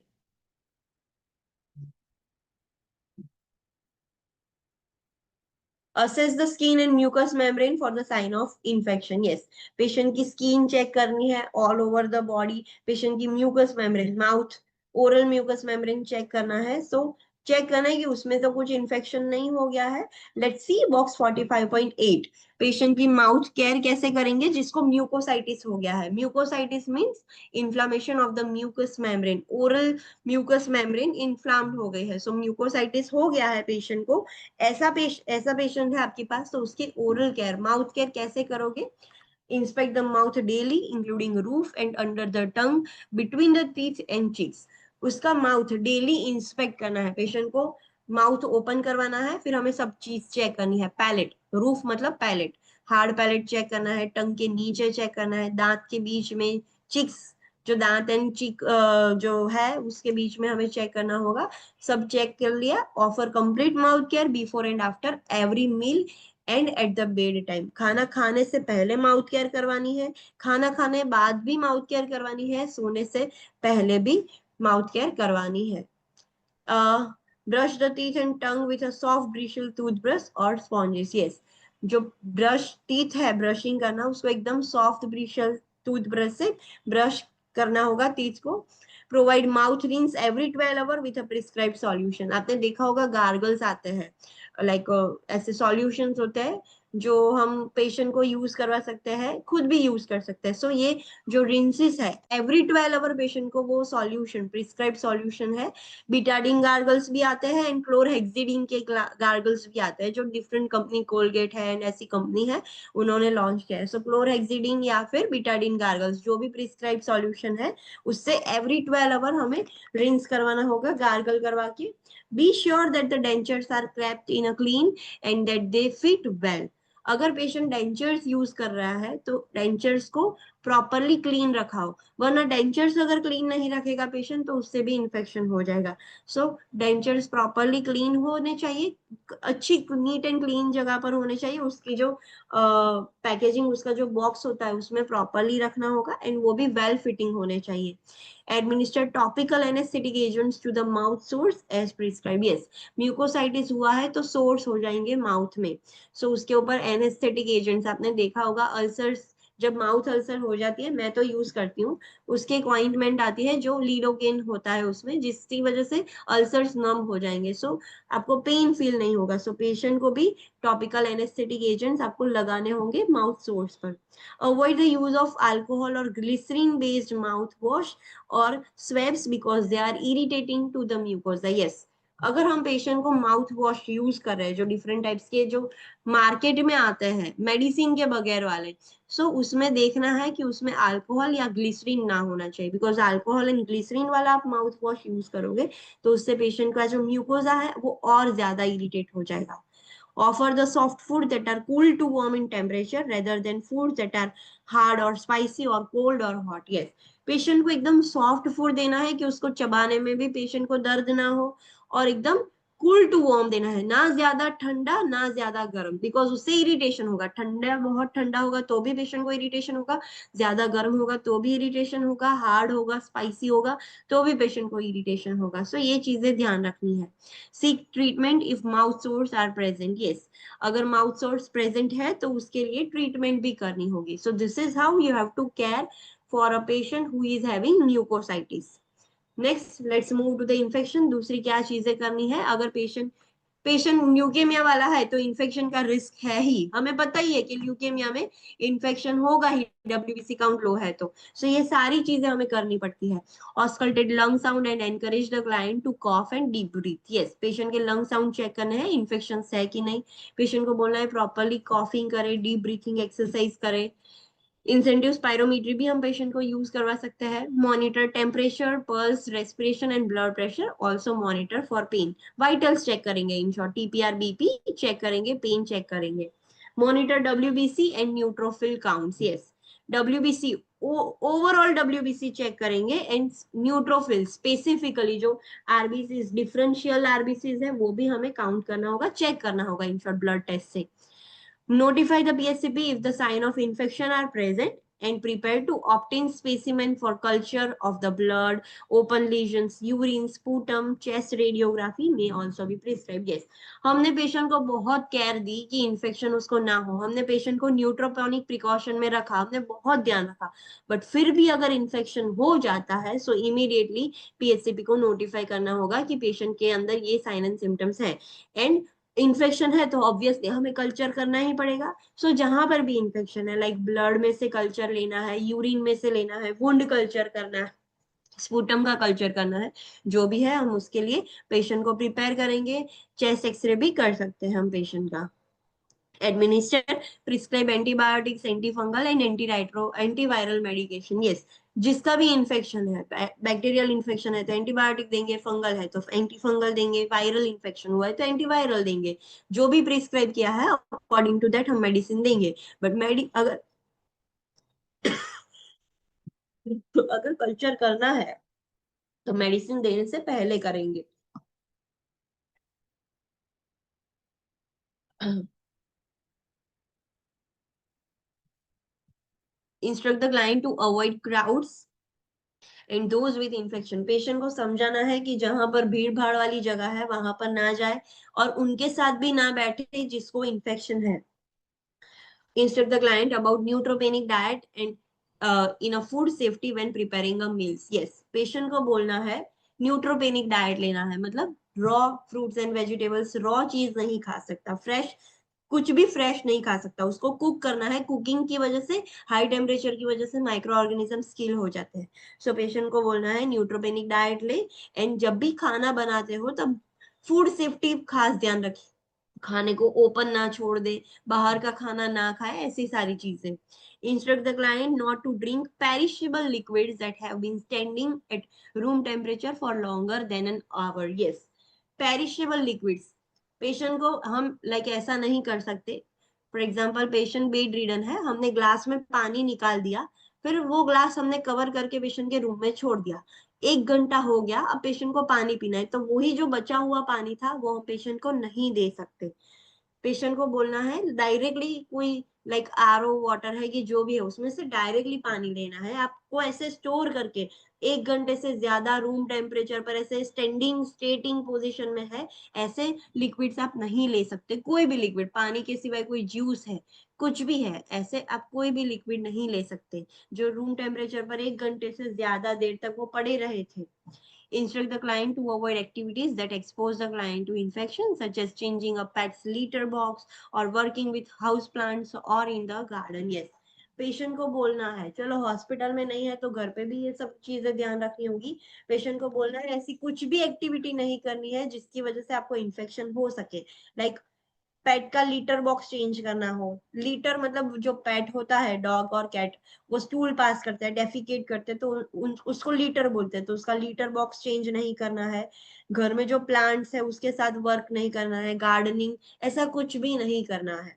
S1: Assess the skin and mucous membrane for the sign of infection. Yes, patient की skin check करनी है all over the body, patient की mucous membrane, mouth, oral mucous membrane check करना है। So चेक करना है कि उसमें तो कुछ इन्फेक्शन नहीं हो गया है। लेट्स सी बॉक्स 45.8, पेशेंट की माउथ केयर कैसे करेंगे जिसको म्यूकोसाइटिस हो गया है। Mucositis means inflammation of the mucous membrane, oral mucous membrane inflamed हो गई है। सो म्यूकोसाइटिस हो गया है पेशेंट को, ऐसा पेशेंट है आपके पास, तो उसके ओरल केयर, माउथ केयर कैसे करोगे? Inspect the mouth daily including roof and under the tongue, between the teeth and cheeks. उसका माउथ डेली इंस्पेक्ट करना है, पेशेंट को माउथ ओपन करवाना है, फिर हमें सब चीज चेक करनी है। पैलेट, रूफ मतलब पैलेट, हार्ड पैलेट चेक करना है, टंग के नीचे चेक करना है, दांत के बीच में चिक्स, जो दांत एंड चिक जो है उसके बीच में हमें चेक करना होगा। सब चेक कर लिया। Offer complete mouth care before and after every meal and at the bed time. खाना खाने से पहले माउथ केयर करवानी है, खाना खाने बाद भी माउथ केयर करवानी है, सोने से पहले भी माउथ केयर करवानी है। Brush the teeth and tongue with a soft bristle toothbrush और स्पॉन्जेस। यस, जो ब्रश टीथ है, ब्रशिंग करना, उसको एकदम सॉफ्ट ब्रिशल टूथब्रश से ब्रश करना होगा टीथ को। Provide mouth rinse every 12 hour with a prescribe solution. आपने देखा होगा गार्गल्स आते हैं, लाइक ऐसे सॉल्यूशंस होते हैं जो हम पेशेंट को यूज करवा सकते हैं, खुद भी यूज कर सकते हैं। सो ये जो रिंसेस है एवरी 12 आवर पेशेंट को वो सॉल्यूशन, प्रिस्क्राइब सॉल्यूशन है। बीटाडीन गार्गल्स भी आते हैं एंड क्लोरहेक्सिडीन के गार्गल्स भी आते हैं, जो डिफरेंट कंपनी, कोलगेट है एंड ऐसी कंपनी है, उन्होंने लॉन्च किया है। सो क्लोरहेक्सिडीन या फिर बीटाडीन गार्गल्स, जो भी प्रिस्क्राइब सॉल्यूशन है, उससे एवरी 12 आवर हमें रिंस करवाना होगा, गार्गल करवा के। Be sure that the dentures are kept in a clean and that they fit well. अगर पेशेंट डेंचर्स यूज कर रहा है तो डेंचर्स को प्रॉपरली क्लीन रखाओ, वरना डेंचर्स अगर क्लीन नहीं रखेगा पेशेंट तो उससे भी इन्फेक्शन हो जाएगा। सो डेंचर्स प्रॉपरली क्लीन होने चाहिए, अच्छी नीट एंड क्लीन जगह पर होने चाहिए। उसकी जो पैकेजिंग, उसका जो बॉक्स होता है उसमें प्रॉपरली रखना होगा एंड वो भी वेल फिटिंग होने चाहिए। Administer topical anaesthetic agents to the mouth sores as prescribe. Yes, mucositis हुआ है तो सोर्स हो जाएंगे माउथ में, सो उसके ऊपर एनेस्थेटिक एजेंट्स, आपने देखा होगा अल्सर्स, जब माउथ अल्सर हो जाती है, मैं तो यूज करती हूँ, उसके एक ऑइंटमेंट आती है जो लीडोकेन होता है उसमें, जिसकी वजह से अल्सर्स नम हो जाएंगे, सो आपको पेन फील नहीं होगा। सो पेशेंट को भी टॉपिकल एनेस्थेटिक एजेंट्स आपको लगाने होंगे माउथ सोर्स पर। Avoid the use of alcohol और ग्लिसरीन बेस्ड माउथ वॉश और swabs because they are irritating to the mucosa. Yes, अगर हम पेशेंट को माउथ वॉश यूज कर रहे हैं, जो डिफरेंट टाइप्स के जो मार्केट में आते हैं मेडिसिन के बगैर वाले, सो उसमें देखना है कि उसमें अल्कोहल या ग्लिसरीन ना होना चाहिए, बिकॉज अल्कोहल एंड ग्लिसरीन वाला आप माउथ वॉश यूज करोगे तो उससे पेशेंट का जो म्यूकोसा है वो और ज्यादा इरिटेट हो जाएगा। Offer the soft food that are cool to warm in temperature rather than foods that are hard or spicy or cold or hot. Yes, patient को एकदम सॉफ्ट फूड देना है कि उसको चबाने में भी पेशेंट को दर्द ना हो, और एकदम कूल टू वार्म देना है, ना ज्यादा ठंडा ना ज्यादा गर्म, बिकॉज उससे इरिटेशन होगा। ठंडा, बहुत ठंडा होगा तो भी पेशेंट को इरिटेशन होगा, ज्यादा गर्म होगा तो भी इरिटेशन होगा, हार्ड होगा, स्पाइसी होगा तो भी पेशेंट को इरिटेशन होगा। सो ये चीजें ध्यान रखनी है। Seek treatment if mouth sores are present. Yes, अगर माउथ सोर्स प्रेजेंट है तो उसके लिए ट्रीटमेंट भी करनी होगी। So this is how you have to care for a patient who is having mucositis. Next let's move to the infection. दूसरी क्या चीजें करनी है, अगर पेशेंट ल्यूकेमिया वाला है तो इन्फेक्शन का रिस्क है ही, हमें पता ही है कि ल्यूकेमिया में इन्फेक्शन होगा ही, डब्ल्यूबीसी काउंट लो है तो। सो ये सारी चीजें हमें करनी पड़ती है। Auscultated lung sound and encourage the client to cough and deep breath. Yes, patient के लंग साउंड चेक करने हैं, इन्फेक्शन है कि नहीं। पेशेंट को बोलना है प्रॉपरली कॉफिंग करे, डीप ब्रीथिंग एक्सरसाइज करे। इंसेंटिव स्पायरोमीट्री भी हम पेशेंट को यूज करवा सकते हैं। Monitor temperature, pulse, respiration and blood pressure. Also monitor for pain. Vitals check करेंगे, in short TPR, BP check करेंगे, पेन चेक करेंगे। Monitor WBC and neutrophil counts. Yes, WBC overall WBC check करेंगे एंड न्यूट्रोफिल स्पेसिफिकली जो आरबीसीज, डिफरेंशियल आरबीसीज है, वो भी हमें काउंट करना होगा, चेक करना होगा इन शॉर्ट ब्लड टेस्ट से। Notify the PSCP if the sign of infection are present and prepare to obtain specimen for culture of the blood, open lesions, urine, sputum, chest radiography may also be prescribed. Yes, हमने पेशेंट को बहुत केयर दी कि इन्फेक्शन उसको ना हो, हमने पेशेंट को न्यूट्रोपोनिक प्रिकॉशन में रखा, हमने बहुत ध्यान रखा, बट फिर भी अगर इन्फेक्शन हो जाता है सो इमीडिएटली पीएचसीपी को नोटिफाई करना होगा कि पेशेंट के अंदर ये साइन एंड सिम्टम्स है एंड इन्फेक्शन है तो ऑब्वियसली हमें कल्चर करना ही पड़ेगा। सो जहां पर भी इन्फेक्शन है, लाइक ब्लड में से कल्चर लेना है, यूरिन में से लेना है, वुंड कल्चर करना है, स्पूटम का कल्चर करना है, जो भी है हम उसके लिए पेशेंट को प्रिपेयर करेंगे। चेस्ट एक्सरे भी कर सकते हैं हम पेशेंट का। administer prescribe antibiotics, antifungal and antiviral medication. Yes, जिसका भी इन्फेक्शन है, बैक्टीरियल इन्फेक्शन है तो एंटीबायोटिक देंगे, फंगल है तो एंटीफंगल देंगे, वायरल इन्फेक्शन हुआ है तो एंटीवायरल देंगे, जो भी प्रिस्क्राइब किया है अकॉर्डिंग टू दैट हम मेडिसिन देंगे। बट अगर अगर कल्चर करना है तो मेडिसिन देने से पहले करेंगे। Instruct the client to avoid crowds and those with infection. Patient को समझाना है कि जहां पर भीड़ भाड़ वाली जगह है वहां पर ना जाए और उनके साथ भी ना बैठे जिसको इन्फेक्शन है। Instruct the client about neutropenic diet and enough food safety when preparing a meals. Yes, patient को बोलना है न्यूट्रोपेनिक डाइट लेना है, मतलब raw fruits and vegetables, raw चीज नहीं खा सकता, फ्रेश कुछ भी फ्रेश नहीं खा सकता, उसको कुक करना है। कुकिंग की वजह से, हाई टेम्परेचर की वजह से माइक्रो ऑर्गेनिज्म किल हो जाते हैं। सो पेशेंट को बोलना है न्यूट्रोपेनिक डाइट ले, एंड जब भी खाना बनाते हो तब फूड सेफ्टी खास ध्यान रखिए, खाने को ओपन ना छोड़ दे, बाहर का खाना ना खाए, ऐसी सारी चीजें। Instruct the client not to drink perishable liquids that have been standing at room temperature for longer than an hour. Yes, perishable liquids, patient को हम ऐसा नहीं कर सकते। For example patient bedridden है, हमने ग्लास में पानी निकाल दिया, फिर वो ग्लास हमने कवर करके पेशेंट के रूम में छोड़ दिया, 1 घंटा हो गया, अब पेशेंट को पानी पीना है, तो वही जो बचा हुआ पानी था वो हम पेशेंट को नहीं दे सकते। पेशेंट को बोलना है डायरेक्टली, कोई आरओ वाटर है कि जो भी है उसमें से डायरेक्टली पानी लेना है। आपको ऐसे स्टोर करके 1 घंटे से ज्यादा रूम टेम्परेचर पर ऐसे स्टैंडिंग स्टेटिंग पोजीशन में है, ऐसे लिक्विड्स आप नहीं ले सकते। कोई भी लिक्विड, पानी के सिवाय कोई जूस है, कुछ भी है, ऐसे आप कोई भी लिक्विड नहीं ले सकते जो रूम टेम्परेचर पर 1 घंटे से ज्यादा देर तक वो पड़े रहे थे। Instruct the client to avoid activities that expose the client to infection, such as changing a pet's litter box or working with house plants or in the garden. Yes, patient को बोलना है, चलो हॉस्पिटल में नहीं है तो घर पे भी ये सब चीजें ध्यान रखनी होगी। पेशेंट को बोलना है ऐसी कुछ भी एक्टिविटी नहीं करनी है जिसकी वजह से आपको इन्फेक्शन हो सके। लाइक पेट का लीटर बॉक्स चेंज करना हो, लीटर मतलब जो पेट होता है डॉग और कैट, वो स्टूल पास करते हैं, डेफिकेट करते हैं, तो उसको लीटर बोलते हैं, तो उसका लीटर बॉक्स चेंज नहीं करना है। घर में जो प्लांट्स है उसके साथ वर्क नहीं करना है, गार्डनिंग, ऐसा कुछ भी नहीं करना है।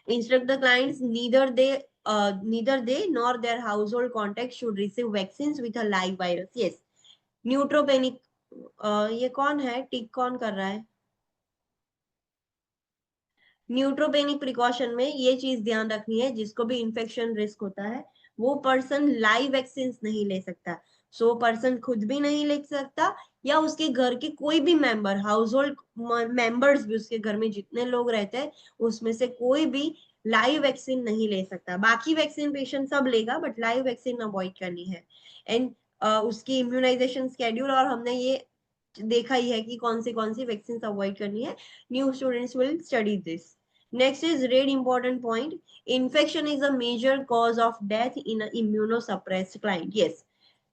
S1: Instruct the clients neither they nor their household contacts should receive vaccines with a live virus. Yes, neutropenic, ये कौन है, टिक कौन कर रहा है? न्यूट्रोपेनिक प्रिकॉशन में ये चीज ध्यान रखनी है, जिसको भी इन्फेक्शन रिस्क होता है वो पर्सन लाइव वैक्सीन नहीं ले सकता। सो पर्सन खुद भी नहीं ले सकता, या उसके घर के कोई भी मेंबर, हाउस होल्ड मेंबर्स भी, उसके घर में जितने लोग रहते हैं उसमें से कोई भी लाइव वैक्सीन नहीं ले सकता। बाकी वैक्सीन पेशेंट सब लेगा, बट लाइव वैक्सीन अवॉइड करनी है। एंड उसकी इम्यूनाइजेशन स्केड्यूल, और हमने ये देखा ही है कि कौन सी वैक्सीन अवॉइड करनी है। New students will study this. Next is very important point. Infection is a major cause of death in an immunosuppressed client. Yes,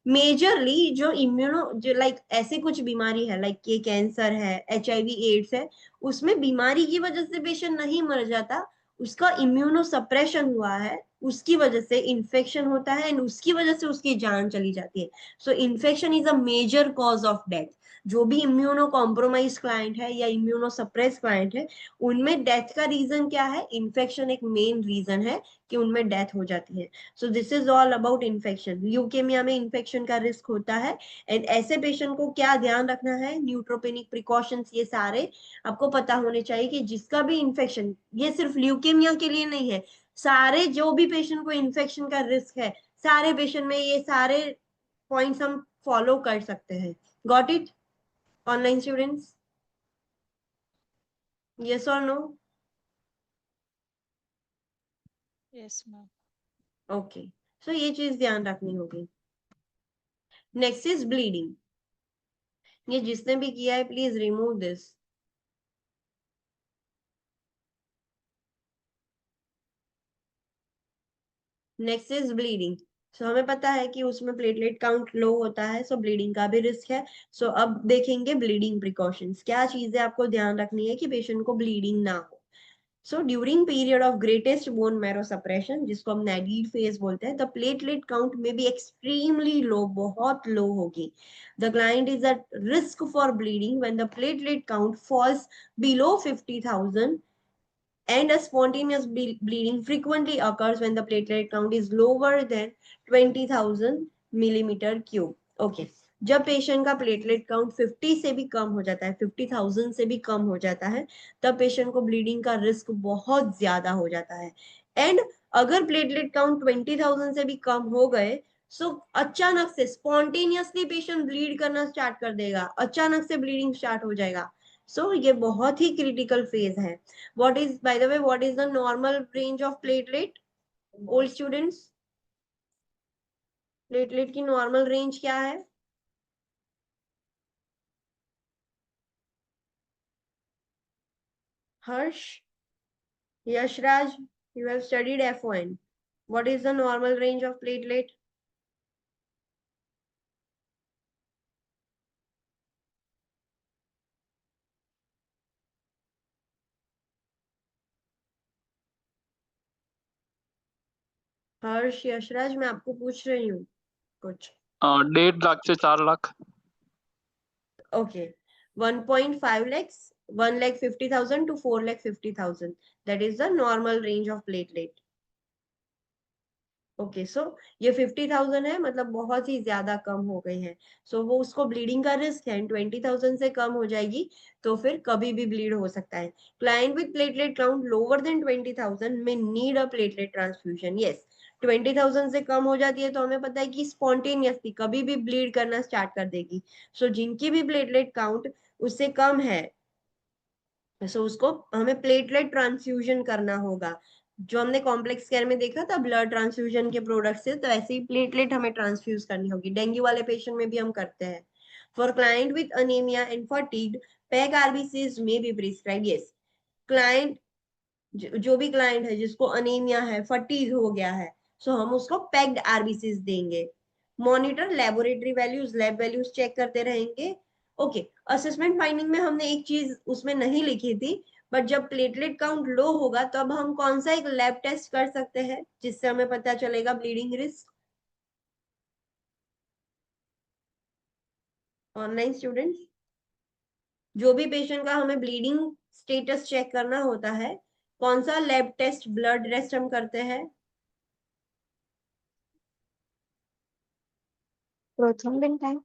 S1: majorly जो इम्यूनो जो ऐसे कुछ बीमारी है, ये कैंसर है, HIV एड्स है, उसमें बीमारी की वजह से पेशेंट नहीं मर जाता, उसका इम्यूनो सप्रेशन हुआ है, उसकी वजह से इन्फेक्शन होता है एंड उसकी वजह से उसकी जान चली जाती है। So infection is a major cause of death. जो भी इम्यूनो कॉम्प्रोमाइज क्लाइंट है या इम्यूनो सप्रेस क्लाइंट है, उनमें डेथ का रीजन क्या है? इन्फेक्शन एक मेन रीजन है कि उनमें डेथ हो जाती है। So this is all about infection. Leukaemia में इन्फेक्शन का रिस्क होता है, एंड ऐसे पेशेंट को क्या ध्यान रखना है, न्यूट्रोपेनिक प्रिकॉशंस ये सारे आपको पता होने चाहिए कि जिसका भी इन्फेक्शन, ये सिर्फ ल्यूकेमिया के लिए नहीं है, सारे जो भी पेशेंट को इन्फेक्शन का रिस्क है, सारे पेशेंट में ये सारे पॉइंट्स हम फॉलो कर सकते हैं। Got it online students? Yes और no?
S5: Yes ma'am.
S1: Okay, so ये चीज ध्यान रखनी होगी। Next is bleeding. ये जिसने भी किया है please remove this. Next is bleeding. So हमें पता है कि उसमें प्लेटलेट काउंट लो होता है, सो ब्लीडिंग का भी रिस्क है। सो अब देखेंगे ब्लीडिंग प्रिकॉशंस, क्या चीजें आपको ध्यान रखनी है कि पेशेंट को ब्लीडिंग ना हो। So during period of greatest bone marrow suppression, जिसको हम नैडीड फेज बोलते हैं, द प्लेटलेट काउंट में बी एक्सट्रीमली लो, बहुत लो होगी. The client is at risk for bleeding when the platelet count falls below 50,000, and a spontaneous bleeding frequently occurs when the platelet count is lower than 20,000 millimeter cube. Okay. जब पेशेंट का प्लेटलेट काउंट 50 से भी कम हो जाता है, 50,000 से भी कम हो जाता है, तब पेशेंट को ब्लीडिंग का रिस्क बहुत ज्यादा हो जाता है. एंड अगर प्लेटलेट काउंट 20,000 से भी कम हो गए, सो अचानक से स्पॉन्टेनियसली पेशेंट ब्लीड करना स्टार्ट कर देगा, अचानक से ब्लीडिंग स्टार्ट हो जाएगा. सो ये बहुत ही क्रिटिकल फेज है. What is, by the way, what is the normal range of platelet? Old students, platelet की normal range क्या है? Harsh, Yashraj, you have studied F1. What is the normal range of platelet? हर्ष, यशराज, मैं आपको पूछ रही हूँ कुछ.
S6: 1.5 लाख से 4 lakh.
S1: Okay, 1.5 lakhs, 1,50,000 to 4,50,000. That is the normal range of platelet. Okay, so ये 50,000 है, मतलब बहुत ही ज्यादा कम हो गई है. सो वो उसको ब्लीडिंग का रिस्क है. 20,000 से कम हो जाएगी तो फिर कभी भी ब्लीड हो सकता है. Client with platelet count lower than 20,000 में need a platelet transfusion. Yes, 20,000 से कम हो जाती है तो हमें पता है कि स्पॉन्टेनियसली कभी भी ब्लीड करना स्टार्ट कर देगी. सो जिनकी भी प्लेटलेट काउंट उससे कम है, सो उसको हमें प्लेटलेट ट्रांसफ्यूजन करना होगा. जो हमने कॉम्प्लेक्स केयर में देखा था ब्लड ट्रांसफ्यूजन के प्रोडक्ट से, तो ऐसे ही प्लेटलेट हमें ट्रांसफ्यूज करनी होगी. डेंगू वाले पेशेंट में भी हम करते हैं. For client with anaemia and fatigued, pack RBCs में बी प्रिस्क्राइब. यस, क्लाइंट, जो भी क्लाइंट है जिसको अनीमिया है, फटीग हो गया है, सो हम उसको पैक्ड आरबीसीज देंगे. Monitor laboratory values, lab values check करते रहेंगे. ओके, असेसमेंट फाइंडिंग में हमने एक चीज उसमें नहीं लिखी थी, बट जब प्लेटलेट काउंट लो होगा तब हम कौन सा एक लैब टेस्ट कर सकते हैं जिससे हमें पता चलेगा ब्लीडिंग रिस्क? ऑनलाइन स्टूडेंट्स, जो भी पेशेंट का हमें ब्लीडिंग स्टेटस चेक करना होता है, कौन सा लैब टेस्ट, ब्लड टेस्ट हम करते हैं?
S2: Prothrombin type.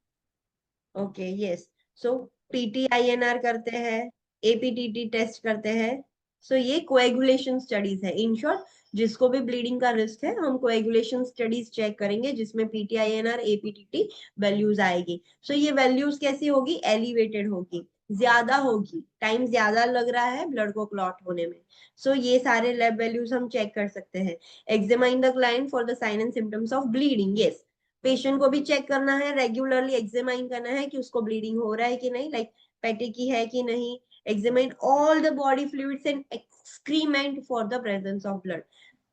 S1: Okay, yes. So PT INR करते हैं, एपीटीटी टेस्ट करते हैं. सो ये कोएगुलेशन स्टडीज है. इन शॉर्ट, जिसको भी ब्लीडिंग का रिस्क है, हम कोएगुलेशन स्टडीज चेक करेंगे जिसमें पीटीआईएनआर, एपीटीटी वैल्यूज आएगी. सो ये वैल्यूज कैसी होगी? एलिवेटेड होगी, ज्यादा होगी, टाइम ज्यादा लग रहा है ब्लड को क्लॉट होने में. सो ये सारे लैब वैल्यूज हम चेक कर सकते हैं. Examine the client for the sign and symptoms of bleeding. Yes, patient को भी चेक करना है, रेगुलरली एग्जामाइन करना है कि उसको ब्लीडिंग हो रहा है कि नहीं, लाइक पेटिकी है कि नहीं. Examine all the body fluids and excrement for the presence of blood.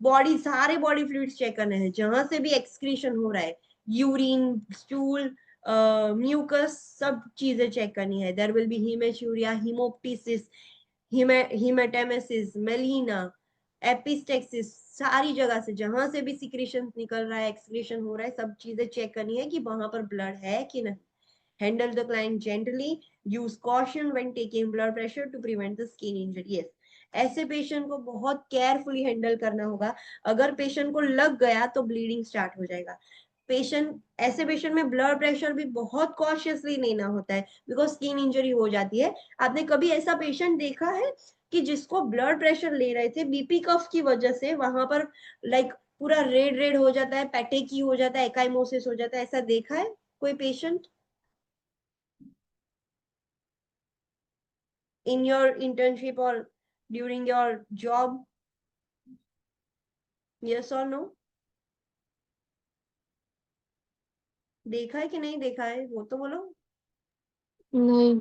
S1: Body, सारे बॉडी फ्लूइड्स चेक करने हैं जहां से भी एक्सक्रीशन हो रहा है, यूरिन, स्टूल, म्यूकस, सब चीजें चेक करनी है. There will be haematuria, haemoptysis, haematemesis, melaena, epistaxis, सारी जगह से जहां से भी सिक्रीशन निकल रहा है, एक्सक्रीशन हो रहा है, सब चीजें चेक करनी है कि वहां पर ब्लड है कि नहीं. Handle the client gently, use caution when taking blood pressure to prevent the skin injury. Yes, ऐसे पेशेंट को बहुत केयरफुली हैंडल करना होगा. अगर पेशेंट को लग गया तो ब्लीडिंग स्टार्ट हो जाएगा. पेशेंट, ऐसे पेशेंट में ब्लड प्रेशर भी बहुत कॉशियसली लेना होता है, बिकॉज स्किन इंजरी हो जाती है. आपने कभी ऐसा पेशेंट देखा है कि जिसको ब्लड प्रेशर ले रहे थे, बीपी कफ की वजह से वहां पर लाइक पूरा रेड रेड हो जाता है, पैटेकी हो जाता है, एकाइमोसिस हो जाता है? ऐसा देखा है कोई पेशेंट इन योर इंटर्नशिप और ड्यूरिंग योर जॉब? यस और नो? देखा है कि नहीं देखा है, वो तो बोलो.
S2: नहीं.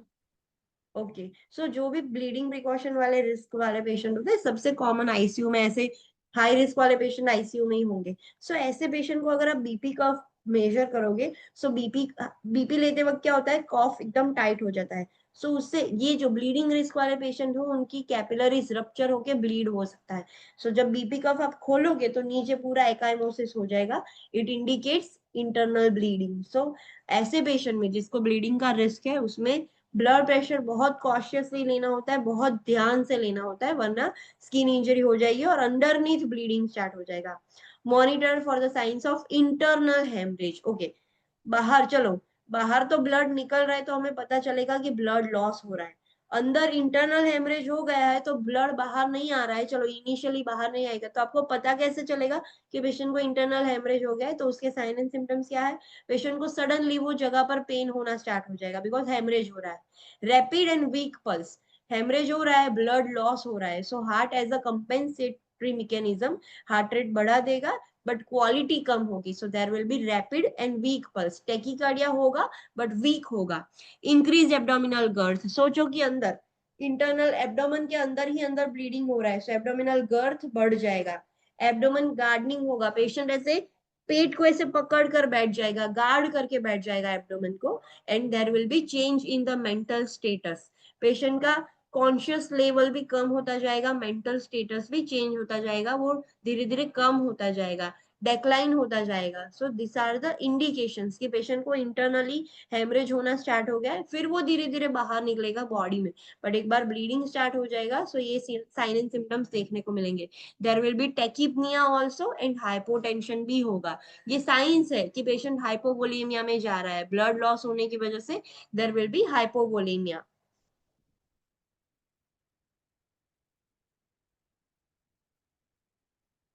S1: ओके, सो जो भी ब्लीडिंग प्रिकॉशन वाले रिस्क वाले पेशेंट होते हैं, सबसे कॉमन आईसीयू में, ऐसे हाई रिस्क वाले पेशेंट आईसीयू में ही होंगे. सो ऐसे पेशेंट को अगर आप बीपी कफ मेजर करोगे, सो बीपी लेते वक्त क्या होता है, कॉफ एकदम टाइट हो जाता है, सो उससे ये जो ब्लीडिंग रिस्क वाले पेशेंट हो उनकी कैपिलरीज रप्चर होके ब्लीड हो सकता है। सो जब बीपी कफ आप खोलोगे तो नीचे पूरा एकाइमोसिस हो जाएगा, इट इंडिकेट्स इंटरनल ब्लीडिंग। सो ऐसे पेशेंट में जिसको ब्लीडिंग का रिस्क है उसमें ब्लड प्रेशर बहुत कॉशियसली लेना होता है, बहुत ध्यान से लेना होता है, वरना स्किन इंजरी हो जाएगी और अंडरनीथ ब्लीडिंग स्टार्ट हो जाएगा। Monitor for the signs of internal haemorrhage. Okay, बाहर चलो, बाहर तो ब्लड निकल रहा है तो हमें पता चलेगा कि ब्लड लॉस हो रहा है। अंदर इंटरनल हेमरेज हो गया है तो ब्लड बाहर नहीं आ रहा है, चलो इनिशियली बाहर नहीं आएगा, तो आपको पता कैसे चलेगा कि पेशेंट को इंटरनल हेमरेज हो गया है? तो उसके साइन एंड सिम्टम्स क्या है? पेशेंट को सडनली वो जगह पर पेन होना स्टार्ट हो जाएगा बिकॉज हेमरेज हो रहा है। Rapid and weak pulse, haemorrhage हो रहा है, ब्लड लॉस हो रहा है, so heart as a compensatory mechanism heart rate बढ़ा देगा बट क्वालिटी कम होगी, so there will be rapid and weak pulse. Tachycardia होगा बट वीक होगा। इंक्रीज एब्डोमिनल गर्थ, सोचो कि अंदर इंटरनल एब्डोमेन के अंदर ही अंदर ब्लीडिंग हो रहा है, सो एब्डोमिनल गर्थ बढ़ जाएगा। एब्डोमेन गार्डनिंग होगा, पेशेंट ऐसे पेट को ऐसे पकड़ कर बैठ जाएगा, गार्ड करके बैठ जाएगा एब्डोमेन को। And there will be change in the mental status, patient का कॉन्शियस लेवल भी कम होता जाएगा, मेंटल स्टेटस भी चेंज होता जाएगा, वो धीरे धीरे कम होता जाएगा, डेक्लाइन होता जाएगा। So this are the indications कि पेशेंट को इंटरनली हेमरेज होना स्टार्ट हो गया है, फिर वो धीरे धीरे बाहर निकलेगा बॉडी में, बट एक बार ब्लीडिंग स्टार्ट हो जाएगा सो ये साइन एंड सिम्टम्स देखने को मिलेंगे। There will be tachypnoea also and hypotension भी होगा। ये साइंस है कि पेशेंट हाइपोवोलेमिया में जा रहा है, ब्लड लॉस होने की वजह से there will be hypovolaemia.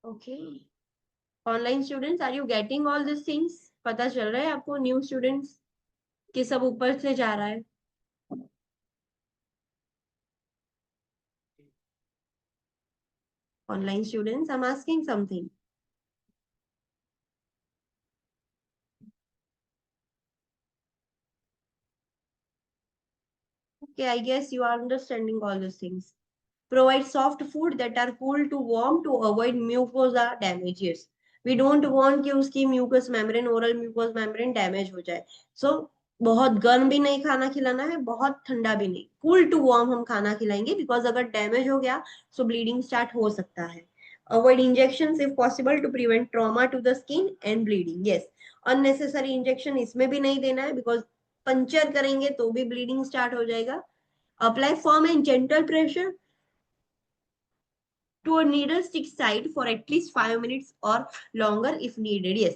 S1: Okay, online students, are you getting all this things? पता चल रहा है आपको न्यू स्टूडेंट्स कि सब ऊपर से जा रहा है? Online students, I'm asking something. Okay, I guess you are understanding all these things. Provide soft food that are cool to warm to avoid mucosa damages. We don't want कि उसकी mucous membrane, oral mucous membrane damage हो जाए. So बहुत गर्म भी नहीं खाना खिलाना है, बहुत ठंडा भी नहीं, cool to warm हम खाना खिलाएंगे because अगर damage हो गया so bleeding start हो सकता है. Avoid injections if possible to prevent trauma to the skin and bleeding. Yes, unnecessary injection इसमें भी नहीं देना है because पंचर करेंगे तो भी bleeding start हो जाएगा. Apply firm and gentle pressure to a needle stick site for at least 5 minutes or longer if needed. Yes,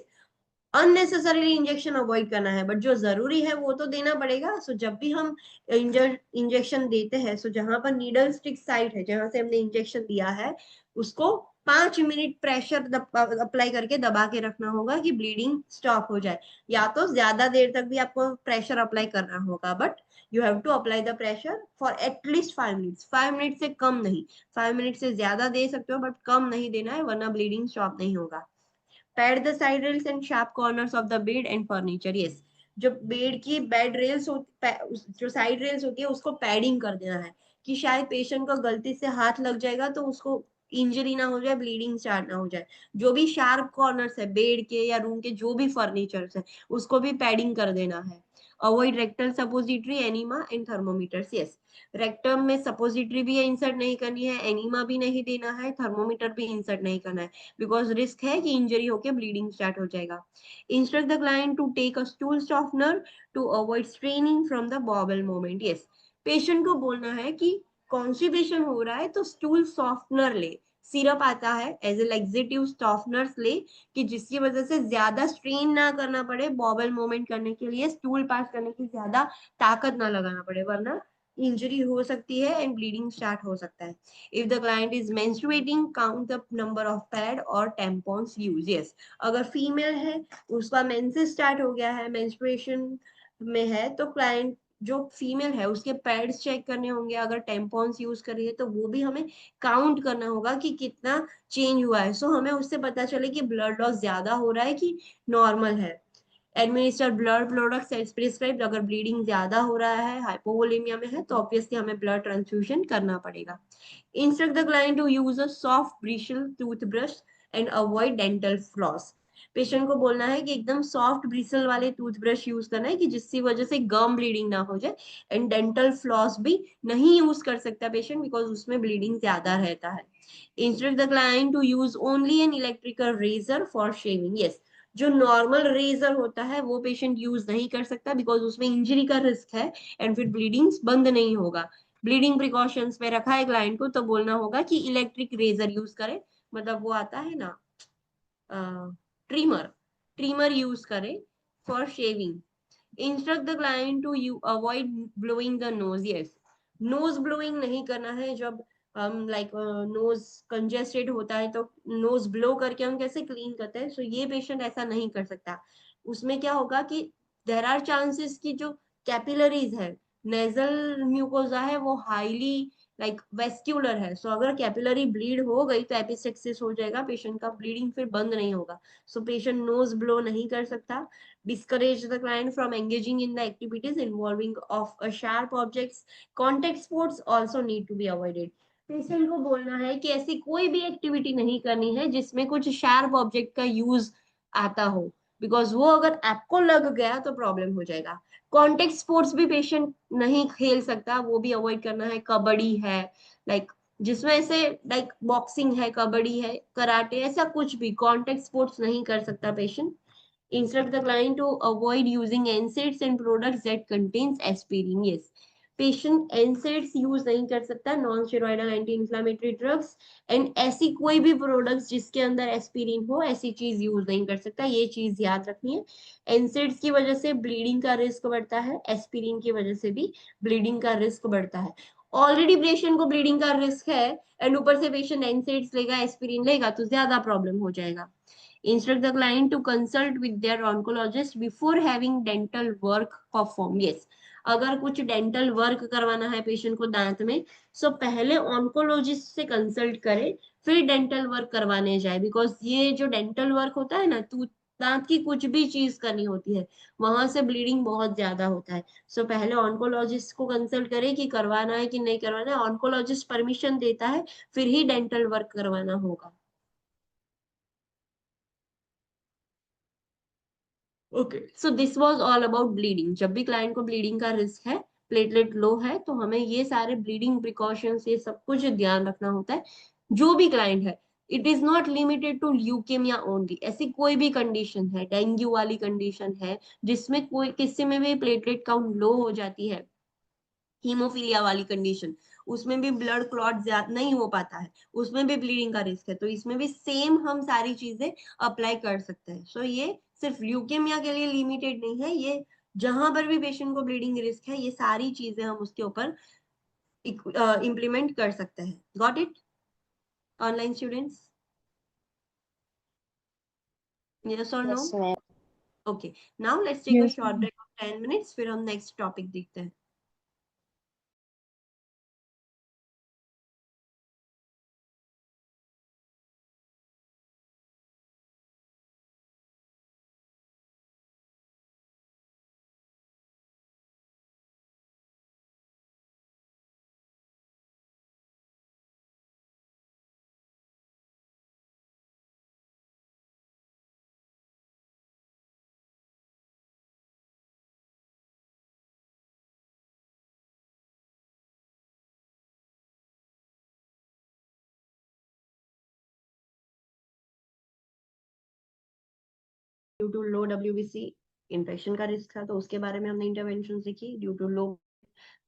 S1: unnecessarily injection avoid करना है, बट जो जरूरी है वो तो देना पड़ेगा। सो जब भी हम इंजेक्शन देते हैं, सो जहां पर नीडल स्टिक साइट है, जहां से हमने इंजेक्शन दिया है, उसको 5 मिनट प्रेशर अप्लाई करके दबा के रखना होगा कि ब्लीडिंग स्टॉप हो जाए। या तो ज्यादा देर तक भी आपको प्रेशर अप्लाई करना होगा, but you have to apply the pressure for at least 5 minutes. 5 minute से कम नहीं, 5 मिनट से ज्यादा दे सकते हो बट कम नहीं देना है, वरना ब्लीडिंग स्टॉप नहीं होगा। Pad the side rails and sharp corners of the bed and furniture. Yes, जो बेड की बेड रेल्स जो साइड रेल्स होती है उसको पैडिंग कर देना है कि शायद पेशेंट को गलती से हाथ लग जाएगा तो उसको इंजरी ना हो जाए, ब्लीडिंग स्टार्ट ना हो जाए। जो भी शार्प कॉर्नर्स है बेड के या रूम के, जो भी फर्नीचर्स है, उसको भी पैडिंग कर देना है। Avoid rectal suppository, enema and thermometers. Yes, rectum में सपोजिटरी भी इंसर्ट नहीं करनी है, एनीमा भी नहीं देना है, थर्मोमीटर भी इंसर्ट नहीं करना है, बिकॉज रिस्क है कि इंजरी होके ब्लीडिंग स्टार्ट हो जाएगा। Instruct the client to take a stool softener to avoid straining from the bowel movement. Yes, patient को बोलना है कि कॉन्स्टिपेशन हो रहा है तो स्टूल सॉफ्टनर ले, सिरप आता है एज ए लैक्सेटिव सॉफ्टनर्स ले, कि जिसकी वजह से ज्यादा स्ट्रेन ना करना पड़े, बॉबल मूवमेंट करने के लिए स्टूल पास करने की ज्यादा ताकत ना लगाना पड़े, वरना इंजरी हो सकती है एंड ब्लीडिंग स्टार्ट हो सकता है। If the client is menstruating, count the number of pad or tampons used. Yes, अगर फीमेल है, उसका मेंसेस स्टार्ट हो गया है, मेंस्ट्रुएशन में है, तो क्लाइंट जो फीमेल है उसके पैड्स चेक करने होंगे। अगर टेम्पॉन्स यूज कर रही है तो वो भी हमें काउंट करना होगा कि कितना चेंज हुआ है, सो हमें उससे पता चले कि ब्लड लॉस ज्यादा हो रहा है कि नॉर्मल है। Administer blood products as prescribed, अगर ब्लीडिंग ज्यादा हो रहा है, हाइपोवोलेमिया में है, तो ऑब्वियसली हमें ब्लड ट्रांसफ्यूजन करना पड़ेगा। Instruct the client to use a soft bristle toothbrush and avoid dental floss. Patient को बोलना है कि एकदम सॉफ्ट ब्रिसल वाले टूथब्रश यूज करना है कि जिसकी वजह से गम ब्लीडिंग ना हो जाए, एंड डेंटल फ्लॉस भी नहीं यूज कर सकता पेशेंट बिकॉज उसमें ब्लीडिंग ज्यादा रहता है। Instruct the client to use only an electrical razor for shaving. Yes, जो नॉर्मल रेजर होता है वो पेशेंट यूज नहीं कर सकता बिकॉज उसमें इंजरी का रिस्क है एंड फिर ब्लीडिंग बंद नहीं होगा। ब्लीडिंग प्रिकॉशंस पे रखा है क्लाइंट को तो बोलना होगा कि इलेक्ट्रिक रेजर यूज करे, मतलब वो आता है ना ट्रिमर, ट्रिमर यूज करे for shaving. Instruct the client to you avoid blowing the nose. Yes, nose blowing नहीं करना है। जब हम लाइक नोज कंजेस्टेड होता है तो नोज ब्लो करके हम कैसे क्लीन करते हैं, सो ये पेशेंट ऐसा नहीं कर सकता। उसमें क्या होगा कि देर आर चांसेस कि जो कैपिलरीज है, नेजल म्यूकोजा है, वो हाईली लाइक वेस्क्यूलर है। सो अगर कैपिलरी ब्लीड हो गई तो एपिसेक्सिस हो जाएगा पेशेंट का, ब्लीडिंग फिर बंद नहीं होगा। सो पेशेंट नोज ब्लो नहीं कर सकता। Discourage the client from engaging in the activities involving of a sharp objects. Contact sports also need to be avoided. Patient को बोलना है कि ऐसी कोई भी एक्टिविटी नहीं करनी है जिसमें कुछ शार्प ऑब्जेक्ट का यूज आता हो, बिकॉज वो अगर आपको लग गया तो प्रॉब्लम हो जाएगा। कॉन्टेक्ट स्पोर्ट्स भी पेशेंट नहीं खेल सकता, वो भी अवॉइड करना है। कबड्डी है लाइक जिसमें ऐसे लाइक बॉक्सिंग है, कबड्डी है, कराटे, ऐसा कुछ भी कॉन्टेक्ट स्पोर्ट्स नहीं कर सकता patient. Instruct the client to avoid using NSAIDs and products that contains aspirin. Yes, patient NSAIDs use नहीं कर सकता, non steroidal anti inflammatory drugs, and ऐसी कोई भी प्रोडक्ट्स जिसके अंदर एस्पिरिन हो ऐसी चीज यूज नहीं कर सकता। ये चीज याद रखनी है। एनसेड्स की वजह से ब्लीडिंग का रिस्क बढ़ता है, एस्पिरिन की वजह से भी ब्लीडिंग का रिस्क बढ़ता है। ऑलरेडी पेशेंट को ब्लीडिंग का रिस्क है एंड ऊपर से पेशेंट एनसेड्स लेगा, एस्पिरिन लेगा तो ज्यादा प्रॉब्लम हो जाएगा। Instruct the client to consult with their oncologist before having dental work performed. Yes, अगर कुछ डेंटल वर्क करवाना है पेशेंट को दांत में, सो पहले ऑन्कोलॉजिस्ट से कंसल्ट करे फिर डेंटल वर्क करवाने जाए, बिकॉज ये जो डेंटल वर्क होता है ना, तो दांत की कुछ भी चीज करनी होती है वहां से ब्लीडिंग बहुत ज्यादा होता है। सो पहले ऑन्कोलॉजिस्ट को कंसल्ट करे कि करवाना है कि नहीं करवाना है, ऑन्कोलॉजिस्ट परमिशन देता है फिर ही डेंटल वर्क करवाना होगा। Okay, so this was all about bleeding. जब भी क्लाइंट को ब्लीडिंग का रिस्क है, प्लेटलेट लो है, तो हमें ये सारे ब्लीडिंग प्रिकॉशंस ये सब कुछ ध्यान रखना होता है। जो भी क्लाइंट है, it is not limited to leukaemia only. ऐसी कोई भी कंडीशन है, डेंगू वाली कंडीशन है जिसमें कोई किसी में भी प्लेटलेट काउंट लो हो जाती है, हीमोफीलिया वाली कंडीशन, उसमें भी ब्लड क्लॉट ज्यादा नहीं हो पाता है, उसमें भी ब्लीडिंग का रिस्क है, तो इसमें भी सेम हम सारी चीजें अप्लाई कर सकते हैं। सो ये सिर्फ ल्यूकेमिया के लिए लिमिटेड नहीं है, ये जहां पर भी पेशेंट को ब्लीडिंग रिस्क है ये सारी चीजें हम उसके ऊपर इम्प्लीमेंट कर सकते हैं। Got it online students? Yes और no?
S2: Yes ma'am.
S1: Okay, now let's take a
S4: Yes,
S1: short
S4: ma'am.
S1: Break of 10 minutes, फिर हम नेक्स्ट टॉपिक देखते हैं। Due to low WBC infection का रिस्क था तो उसके बारे में हमने इंटरवेंशन सीखी। ड्यू टू लो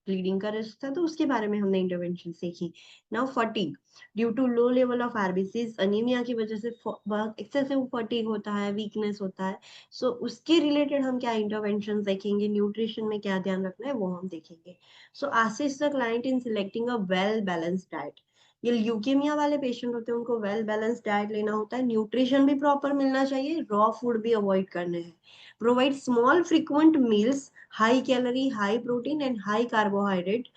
S1: ब्लीडिंग का रिस्क था तो उसके बारे में हमने इंटरवेंशन सीखी। Now fatigue, due to low level of RBCs, anaemia की वजह से बहुत एक्सेसिव फटीग होता है, वीकनेस होता है। सो उसके रिलेटेड हम क्या इंटरवेंशन देखेंगे, न्यूट्रिशन में क्या ध्यान रखना है वो हम देखेंगे। So assist the client in selecting a well balanced diet. ये ल्यूकेमिया वाले पेशेंट होते हैं, उनको वेल बैलेंस्ड डाइट लेना होता है, न्यूट्रिशन भी प्रॉपर मिलना चाहिए, रॉ फूड भी अवॉइड करने हैं। Provide small frequent meals, high calorie, high protein and high carbohydrate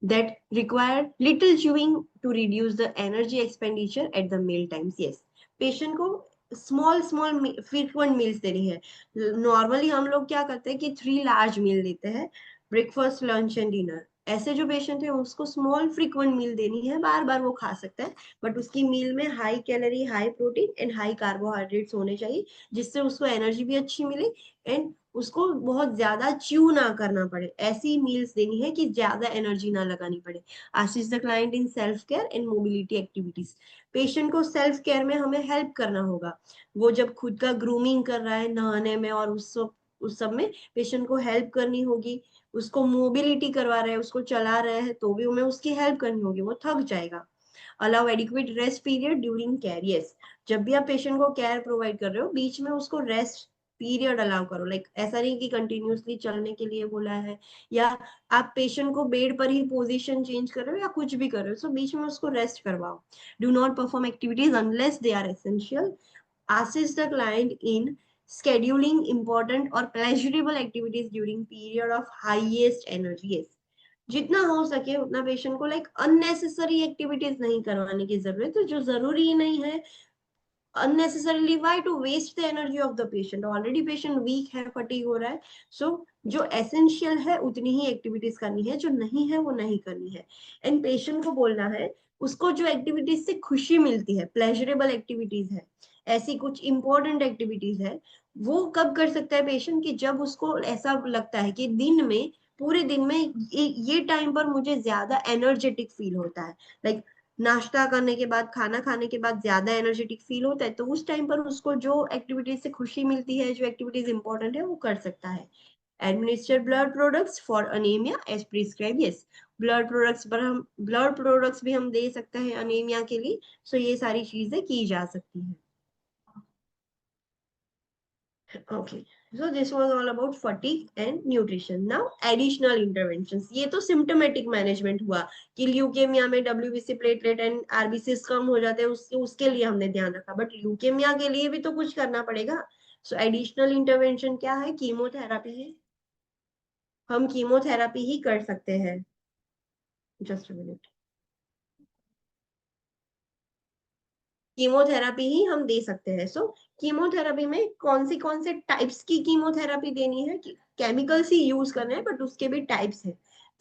S1: that require little chewing to reduce the energy expenditure at the meal times. Yes, patient को स्मॉल फ्रीक्वेंट मील्स देनी है। नॉर्मली हम लोग क्या करते हैं कि 3 लार्ज मील देते हैं, ब्रेकफास्ट, लंच एंड डिनर। ऐसे जो पेशेंट है उसको स्मॉल फ्रीक्वेंट मील देनी है, बार बार वो खा सकता है, बट उसकी मील में high calorie, high protein and high carbohydrates होने चाहिए, जिससे उसको एनर्जी भी अच्छी मिले एंड उसको बहुत ज्यादा च्यू ना करना पड़े। ऐसी मील्स देनी है कि ज्यादा एनर्जी ना लगानी पड़े। Assist the client in self care and mobility activities. Patient को सेल्फ केयर में हमें हेल्प करना होगा। वो जब खुद का ग्रूमिंग कर रहा है नहाने में और उस सब में पेशेंट को हेल्प करनी होगी। उसको मोबिलिटी करवा रहे हैं, उसको चला रहे हैं, तो भी हमें उसकी हेल्प करनी होगी, वो थक जाएगा। Allow adequate rest period during care. Yes, जब भी आप पेशेंट को केयर प्रोवाइड कर रहे हो बीच में उसको रेस्ट पीरियड अलाउ करो। लाइक ऐसा नहीं कि कंटिन्यूअसली चलने के लिए बोला है या आप पेशेंट को बेड पर ही पोजीशन चेंज कर रहे हो या कुछ भी कर रहे हो, सो बीच में उसको रेस्ट करवाओ। Do not perform activities unless they are essential. assist the client in scheduling important or pleasurable activities during period of highest energy. Yes, जितना हो सके उतना पेशेंट को लाइक अननेसेसरी एक्टिविटीज नहीं करवाने की जरूरत है, जो जरूरी ही नहीं है। unnecessarily why to waste the energy of the patient? Already patient weak है, फटीग हो रहा है। सो जो एसेंशियल है उतनी ही एक्टिविटीज करनी है, जो नहीं है वो नहीं करनी है। एंड पेशेंट को बोलना है उसको जो एक्टिविटीज से खुशी मिलती है, प्लेजरेबल एक्टिविटीज है, ऐसी कुछ इंपॉर्टेंट एक्टिविटीज है, वो कब कर सकता है पेशेंट? कि जब उसको ऐसा लगता है कि दिन में, पूरे दिन में ये टाइम पर मुझे ज्यादा एनर्जेटिक फील होता है। लाइक नाश्ता करने के बाद, खाना खाने के बाद ज्यादा एनर्जेटिक फील होता है, तो उस टाइम पर उसको जो एक्टिविटीज से खुशी मिलती है, जो एक्टिविटीज इंपॉर्टेंट है, वो कर सकता है। Administer blood products for anaemia as prescribe. Yes, blood products भी हम दे सकते हैं अनीमिया के लिए। सो ये सारी चीजें की जा सकती है। Okay, so this was all about fatigue and nutrition. Now additional interventions. ये तो symptomatic management हुआ कि ल्यूकेमिया में WBC प्लेटलेट एंड आरबीसीज कम हो जाते हैं, उसके लिए हमने ध्यान रखा, बट ल्यूकेमिया के लिए भी तो कुछ करना पड़ेगा। सो एडिशनल इंटरवेंशन क्या है? कीमोथेरापी है, हम कीमोथेरापी ही कर सकते हैं। Just a minute. कीमोथेरापी ही हम दे सकते हैं। सो कीमोथेरापी में कौन से टाइप्स की कीमोथेरापी देनी है? केमिकल्स ही यूज करना है, बट उसके भी टाइप्स है।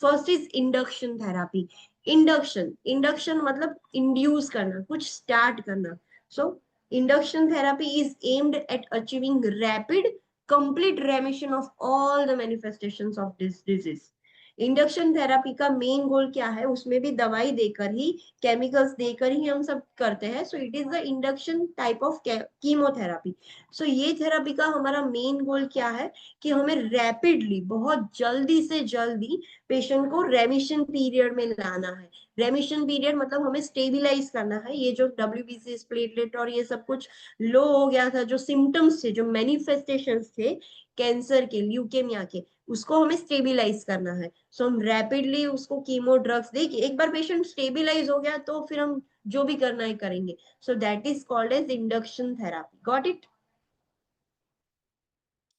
S1: First is induction therapy. Induction मतलब इंड्यूस करना, कुछ स्टार्ट करना। So induction therapy is aimed at achieving rapid complete remission of all the manifestations of this disease. Induction therapy का मेन गोल क्या है? उसमें भी दवाई देकर ही, केमिकल्स देकर ही हम सब करते हैं। So it is the induction type of chemotherapy. So ये थेरापी का हमारा मेन गोल क्या है? कि हमें रैपिडली, बहुत जल्दी से जल्दी पेशेंट को रेमिशन पीरियड में लाना है। रेमिशन पीरियड मतलब हमें स्टेबिलाईज करना है। ये जो WBC प्लेटलेट और ये सब कुछ लो हो गया था, जो सिम्टम्स थे, जो मैनिफेस्टेशंस थे कैंसर के, ल्यूकेमिया के, उसको हमें स्टेबिलाईज करना है। सो हम रैपिडली उसको कीमो ड्रग्स दे, एक बार पेशेंट स्टेबिलाईज हो गया तो फिर हम जो भी करना है करेंगे। So that is called as induction therapy. Got it?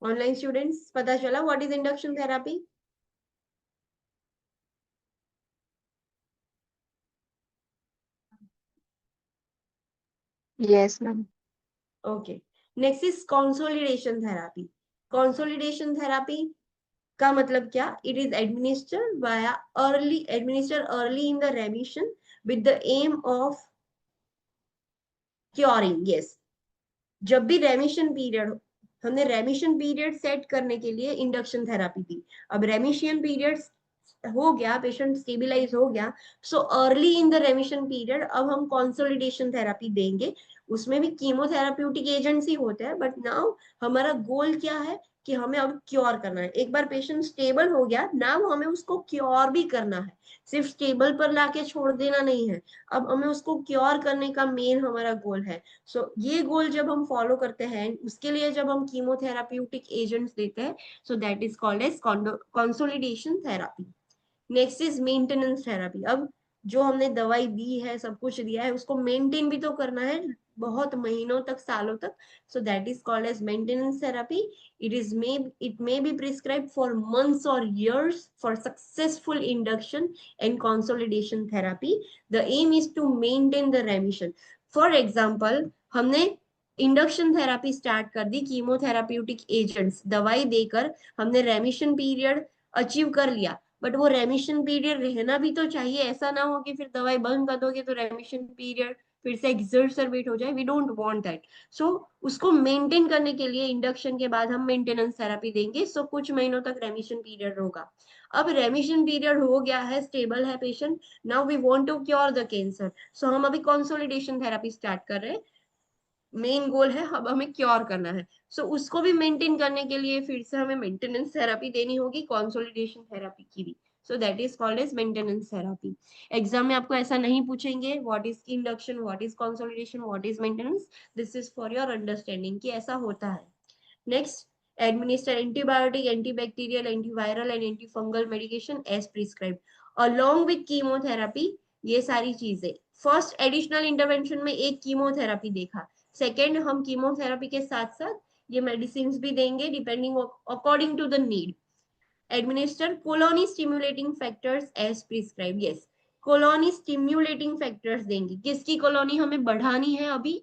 S1: Online students, पता चला what is induction therapy?
S2: yes ma'am.
S1: Okay, next is consolidation therapy. Consolidation therapy का मतलब क्या? It is administer early in the remission with the aim of curing. Yes, जब भी रेमिशन पीरियड, हमने रेमिशन पीरियड सेट करने के लिए इंडक्शन थेरापी दी। अब रेमिशन पीरियड हो गया, पेशेंट स्टेबिलाईज हो गया, so early in the रेमिशन period अब हम कंसोलिडेशन थेरापी देंगे। उसमें भी कीमोथेराप्यूटिक एजेंट्स ही होते हैं, बट नाउ हमारा गोल क्या है? कि हमें अब क्योर करना है। एक बार पेशेंट स्टेबल हो गया, नाउ हमें उसको क्योर भी करना है, सिर्फ स्टेबल पर लाके छोड़ देना नहीं है। अब हमें उसको क्योर करने का मेन हमारा गोल है। सो ये गोल जब हम फॉलो करते हैं, उसके लिए जब हम कीमोथेराप्यूटिक एजेंट्स देते हैं, so that is called as consolidation therapy. Next is maintenance therapy. अब जो हमने दवाई दी है, सब कुछ दिया है, उसको मेंटेन भी तो करना है बहुत महीनों तक, सालों तक। So that is called as maintenance therapy. It may be prescribe for months और years for successful induction and consolidation therapy. The aim is to maintain the remission. For example, हमने इंडक्शन थेरापी स्टार्ट कर दी, कीमोथेराप्यूटिक एजेंट्स दवाई देकर हमने रेमिशन पीरियड अचीव कर लिया, बट वो रेमिशन पीरियड रहना भी तो चाहिए, ऐसा ना हो कि फिर दवाई बंद कर दोगे तो रेमिशन पीरियड फिर से एक्सर्सरबेट हो जाए, वी डोंट वांट दैट। सो उसको मेंटेन करने के लिए इंडक्शन के बाद हम मेंटेनेंस थेरेपी देंगे, सो कुछ महीनों तक रेमिशन पीरियड होगा। अब रेमिशन पीरियड हो गया है, स्टेबल है patient, now we want to cure the cancer, so हम अभी कंसोलिडेशन थेरेपी स्टार्ट कर रहे हैं। मेन गोल है अब हमें क्योर करना है, सो उसको भी मेंटेन करने के लिए फिर से हमें मेंटेनेंस थेरेपी देनी होगी, कंसोलिडेशन थेरेपी की भी। So that is called as maintenance therapy. Exam में आपको ऐसा नहीं पूछेंगे what is induction, what is consolidation, what is maintenance, this is for your understanding कि ऐसा होता है। Next, administer antibiotic, antibacterial, antiviral and antifungal medication as prescribed along with chemotherapy। ये सारी चीजें फर्स्ट एडिशनल इंटरवेंशन में एक कीमोथेरेपी देखा, सेकेंड हम कीमोथेरेपी के साथ साथ ये मेडिसिन भी देंगे depending according to the need. Administer colony stimulating factors as prescribe. Yes, colony stimulating factors देंगे, किसकी कॉलोनी हमें बढ़ानी है अभी,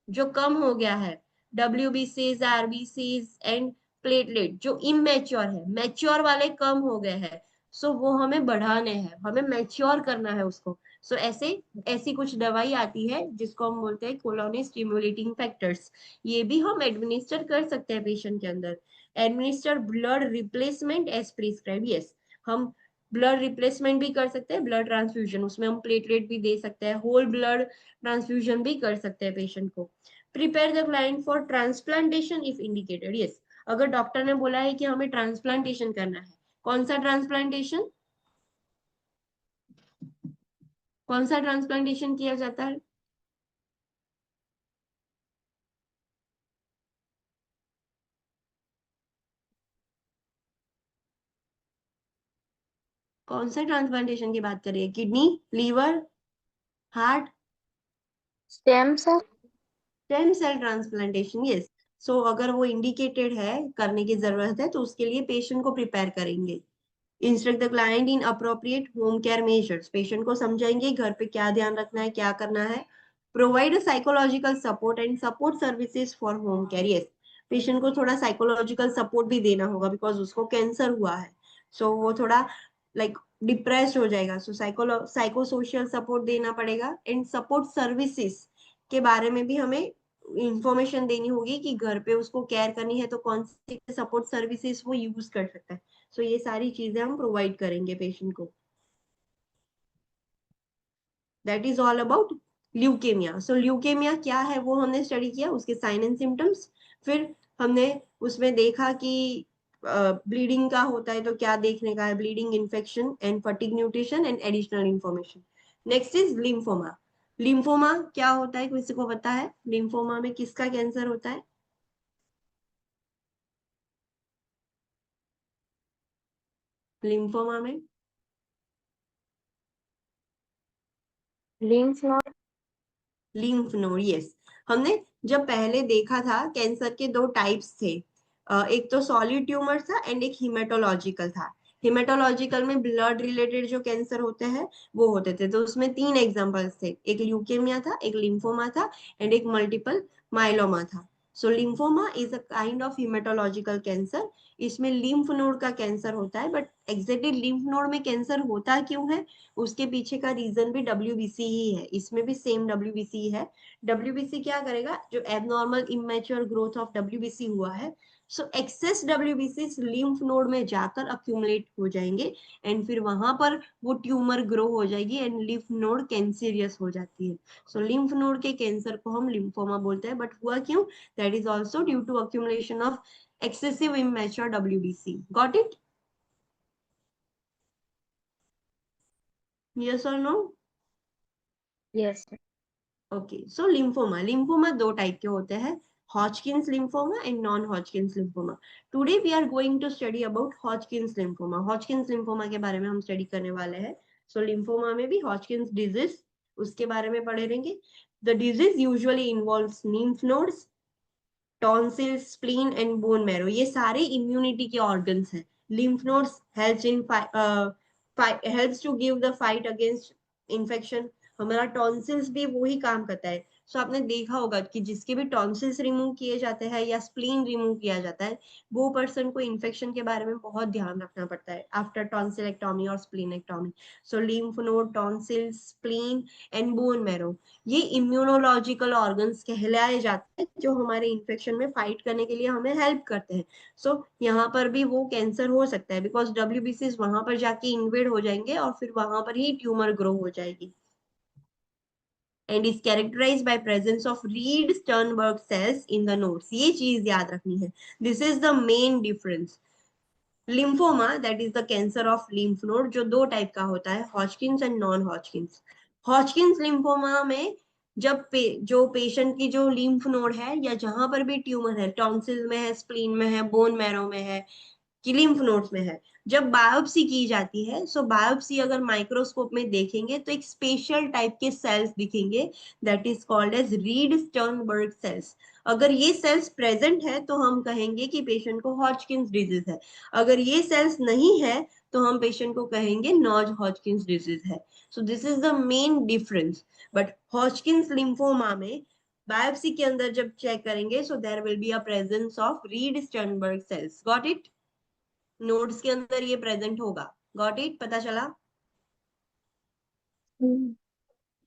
S1: जो कम हो गया है, WBCs, RBCs एंड प्लेटलेट जो इमेच्योर है, मैच्योर वाले कम हो गए हैं, सो वो हमें बढ़ाने हैं, हमें मैच्योर करना है उसको। सो ऐसी कुछ दवाई आती है जिसको हम बोलते हैं कोलोनी स्टिमुलेटिंग फैक्टर्स, ये भी हम एडमिनिस्टर कर सकते हैं पेशेंट के अंदर। Administer blood replacement as prescribe. Yes, हम ब्लड रिप्लेसमेंट भी कर सकते हैं, ब्लड ट्रांसफ्यूजन, उसमें हम प्लेटलेट भी दे सकते हैं, होल ब्लड ट्रांसफ्यूजन भी कर सकते हैं पेशेंट को। Prepare the client for transplantation if indicated. Yes, अगर डॉक्टर ने बोला है कि हमें ट्रांसप्लांटेशन करना है, कौन सा ट्रांसप्लांटेशन, कौन सा ट्रांसप्लांटेशन किया जाता है, कौन सा ट्रांसप्लांटेशन की बात कर रही है, kidney, liver, heart,
S2: stem cell.
S1: Stem cell transplantation. Yes, so अगर वो इंडिकेटेड है, करने की जरूरत है, तो उसके लिए पेशेंट को प्रिपेयर करेंगे। Instruct the client in appropriate home care measures, patient को समझाएंगे घर पे क्या ध्यान रखना है, क्या करना है। Provide psychological support and support services for home care. Yes, patient को थोड़ा साइकोलॉजिकल सपोर्ट भी देना होगा बिकॉज उसको कैंसर हुआ है, सो वो थोड़ा लाइक डिप्रेस्ड हो जाएगा, सो साइको सोशल सपोर्ट देना पड़ेगा। एंड सपोर्ट सर्विसेज के बारे में भी हमें इंफॉर्मेशन देनी होगी कि घर पे उसको केयर करनी है तो कौन सी सपोर्ट सर्विसेज वो यूज कर सकता है। सो ये सारी चीजें हम प्रोवाइड करेंगे पेशेंट को। That is all about leukaemia. So leukaemia क्या है वो हमने स्टडी किया, उसके साइन एंड सिम्टम्स, फिर हमने उसमें देखा कि ब्लीडिंग का होता है तो क्या देखने का है, bleeding, infection and fatigue, nutrition and additional information. Next is lymphoma. Lymphoma क्या होता है, किसी को पता है लिम्फोमा में किसका कैंसर होता है, लिम्फोमा में
S2: lymph node.
S1: Lymph node. Yes, हमने जब पहले देखा था कैंसर के दो टाइप्स थे, एक तो सॉलिड ट्यूमर था एंड एक हिमेटोलॉजिकल था। हिमेटोलॉजिकल में ब्लड रिलेटेड जो कैंसर होते हैं वो होते थे, तो उसमें तीन एग्जांपल्स थे, एक ल्यूकेमिया था, एक लिम्फोमा था एंड एक मल्टीपल माइलोमा था। So lymphoma is a kind of haematological cancer, इसमें लिम्फ नोड का कैंसर होता है, बट एग्जैक्टली लिम्फ नोड में कैंसर होता क्यों है, उसके पीछे का रीजन भी WBC ही है, इसमें भी सेम WBC है। WBC क्या करेगा, जो abnormal immature growth of WBC हुआ है, सो एक्सेस WBC लिम्फ नोड में जाकर अक्यूमुलेट हो जाएंगे एंड फिर वहां पर वो ट्यूमर ग्रो हो जाएगी एंड लिम्फ नोड कैंसरियस हो जाती है। सो लिम्फ नोड के कैंसर को हम लिम्फोमा बोलते हैं, बट हुआ क्यों, that is also due to accumulation of excessive immature WBC. Got it? Yes or no?
S2: Yes.
S1: Okay, so lymphoma, lymphoma दो टाइप के होते हैं, Hodgkin's lymphoma and non Hodgkin's lymphoma. Today we are going to study about Hodgkin's lymphoma. Hodgkin's lymphoma के बारे में हम स्टडी करने वाले हैं। सो लिम्फोमा में भी हॉजकिंस डिजीज, उसके बारे में पढ़े रहेंगे। The disease usually involves lymph nodes, tonsil, spleen and bone marrow, ये सारे इम्यूनिटी के ऑर्गन्स हैं। lymph nodes helps in helps to give the fight against infection। हमारा टॉन्सिल्स भी वही काम करता है, सो आपने देखा होगा कि जिसके भी टॉन्सिल्स रिमूव किए जाते हैं या स्प्लीन रिमूव किया जाता है, वो पर्सन को इन्फेक्शन के बारे में बहुत ध्यान रखना पड़ता है आफ्टर टॉन्सिलेक्टोमी और splenectomy. So lymph node, tonsil, spleen and bone marrow, ये इम्यूनोलॉजिकल ऑर्गन्स कहलाए जाते हैं जो हमारे इन्फेक्शन में फाइट करने के लिए हमें हेल्प करते हैं। सो यहाँ पर भी वो कैंसर हो सकता है बिकॉज WBCs वहां पर जाके इन्वेड हो जाएंगे और फिर वहां पर ही ट्यूमर ग्रो हो जाएगी। and is characterized by presence of Reed-Sternberg cells in the nodes. ये चीज याद रखनी है. This is the main difference. Lymphoma, that is the cancer of lymph node, जो दो टाइप का होता है, हॉजकिंस एंड नॉन हॉजकिंस। हॉजकिंस लिम्फोमा में जब जो पेशेंट की जो लिम्फ नोड है या जहां पर भी ट्यूमर है, टॉन्सिल में है, स्प्लीन में है, बोन मैरो में है, कि लिम्फ नोड्स में है, जब बायोप्सी की जाती है, सो बायोप्सी अगर माइक्रोस्कोप में देखेंगे तो एक स्पेशल टाइप के सेल्स दिखेंगे, that is called as Reed Sternberg cells. अगर ये सेल्स प्रेजेंट है तो हम कहेंगे कि पेशेंट को हॉजकिंस डिजीज है। अगर ये सेल्स नहीं है तो हम पेशेंट को कहेंगे नॉन हॉजकिंस डिजीज है। So this is the main difference. But Hodgkin's lymphoma में बायोप्सी के अंदर जब चेक करेंगे, so there will be a presence of Reed Sternberg cells. Got it? Nodes के अंदर ये प्रेजेंट होगा। Got it? पता चला?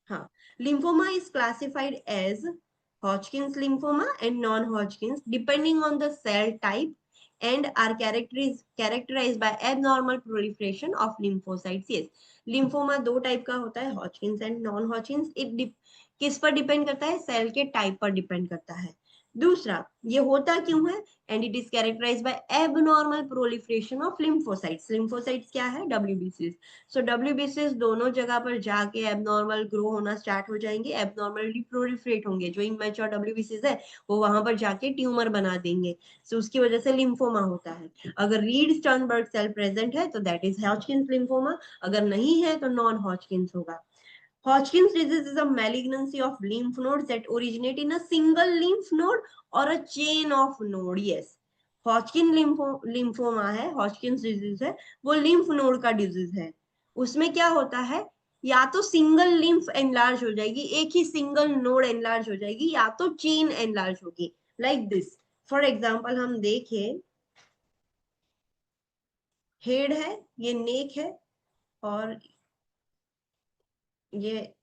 S1: हाँ। Lymphoma is classified as Hodgkin's lymphoma and non-Hodgkin's depending on the cell type and are characterized by abnormal proliferation of lymphocytes. Yes, lymphoma दो टाइप का होता है, Hodgkin's and non-Hodgkin's. किस पर डिपेंड करता है? सेल के टाइप पर डिपेंड करता है। दूसरा, ये होता क्यों है? And it is characterize by abnormal proliferation of lymphocytes. Lymphocytes क्या है? WBCs। सो WBCs दोनों जगह पर जाके एबनॉर्मल ग्रो होना स्टार्ट हो जाएंगे, एबनॉर्मली प्रोलिफरेट होंगे। जो इमेच्योर WBCs है वो वहां पर जाके ट्यूमर बना देंगे, सो उसकी वजह से लिम्फोमा होता है। अगर रीड स्टर्नबर्ग सेल प्रेजेंट है तो दैट इज हॉजकिंस लिम्फोमा, अगर नहीं है तो नॉन हॉजकिंस होगा। Hodgkin's disease is a malignancy of lymph nodes that originate in a single lymph node or a chain of node. Yes, Hodgkin lymphoma है, Hodgkin's disease है, वो lymph node का disease है। उसमें क्या होता है? या तो सिंगल लिम्फ एनलार्ज हो जाएगी, एक ही सिंगल नोड एनलार्ज हो जाएगी, या तो चेन एनलार्ज होगी, लाइक दिस। फॉर एग्जाम्पल हम देखें, हेड है, ये नेक है, और ये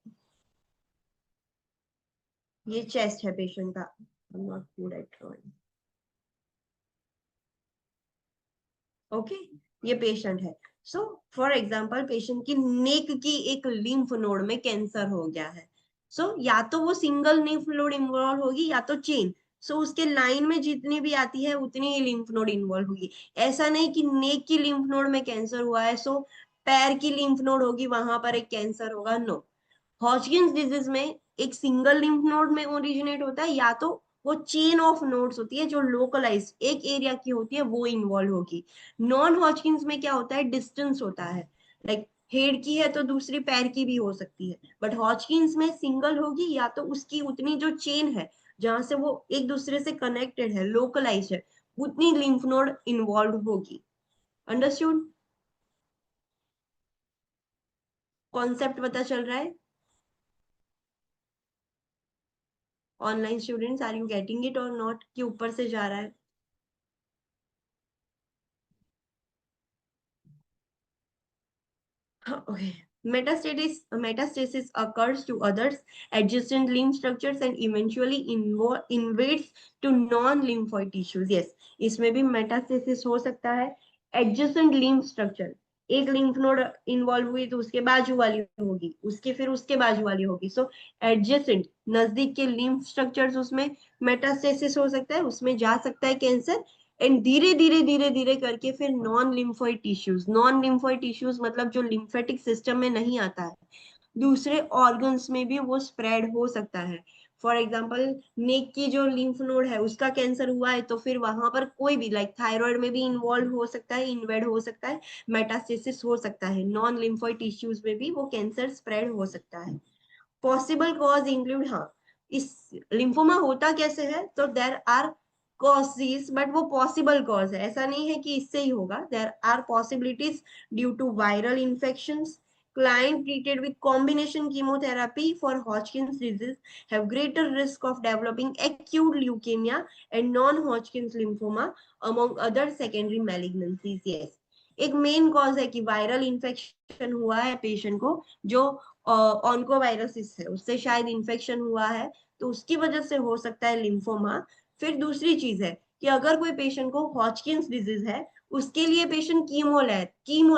S1: चेस्ट है पेशेंट का। I'm not good at drawing. Okay, ये पेशेंट है। सो फॉर एग्जांपल पेशेंट की नेक की एक लिम्फ नोड में कैंसर हो गया है। सो या तो वो सिंगल लिम्फ नोड इन्वॉल्व होगी या तो चेन। सो उसके लाइन में जितनी भी आती है उतनी ही लिम्फ नोड इन्वॉल्व होगी। ऐसा नहीं कि नेक की लिम्फ नोड में कैंसर हुआ है सो पैर की लिम्फ नोड होगी वहां पर एक कैंसर होगा, नो। हॉजकिंस डिजीज में एक सिंगल लिम्फ नोड में ओरिजिनेट होता है, या तो वो चेन ऑफ नोड्स होती है जो लोकलाइज एक एरिया की होती है, वो इन्वॉल्व होगी। नॉन हॉजकिंस में क्या होता है? डिस्टेंस होता है, लाइक हेड की है तो दूसरी पैर की भी हो सकती है, बट हॉजकिंस में सिंगल होगी या तो उसकी उतनी जो चेन है जहां से वो एक दूसरे से कनेक्टेड है, लोकलाइज है, उतनी लिम्फ नोड इन्वॉल्व होगी। अंडरस्टूड? कॉन्सेप्ट पता चल रहा है? Online students, are you getting it और नॉट, कि ऊपर से जा रहा है? Okay. Metastasis occurs to others adjacent lymph structures and eventually invades to non-lymphoid tissues. Yes, इसमें भी metastasis हो सकता है। Adjacent lymph structure, एक lymph node involve हुई तो उसके बाजू वाली होगी, उसके फिर उसके बाजू वाली होगी। So adjacent, नजदीक के lymph structures, उसमें metastasis हो सकता है, उसमें जा सकता है कैंसर। एंड धीरे धीरे धीरे धीरे करके फिर non lymphoid tissues, non lymphoid tissues मतलब जो लिम्फेटिक सिस्टम में नहीं आता है, दूसरे ऑर्गन्स में भी वो स्प्रेड हो सकता है। फॉर एग्जाम्पल नेक की जो लिम्फ नोड है उसका कैंसर हुआ है तो फिर वहां पर कोई भी लाइक थायराइड में भी इन्वॉल्व हो सकता है, इन्वेड हो सकता है, मेटास्टेसिस हो सकता है, नॉन लिम्फोइड टिश्यूज में भी वो कैंसर स्प्रेड हो सकता है। पॉसिबल कॉज इंक्लूड, हाँ, इस लिम्फोमा होता कैसे है? तो देर आर कॉजेस, बट वो पॉसिबल कॉज है, ऐसा नहीं है कि इससे ही होगा। There are possibilities due to viral infections, Client treated with combination chemotherapy for Hodgkin's disease have greater risk of developing acute leukemia and non-Hodgkin's lymphoma among other secondary malignancies. Yes, एक मेन कॉज है कि वायरल इन्फेक्शन हुआ है पेशेंट को, जो ऑन्कोवायरसिस है उससे शायद इन्फेक्शन हुआ है, तो उसकी वजह से हो सकता है लिम्फोमा। फिर दूसरी चीज है कि अगर कोई पेशेंट को हॉचकिंस डिजीज है, उसके लिए पेशेंट कीमो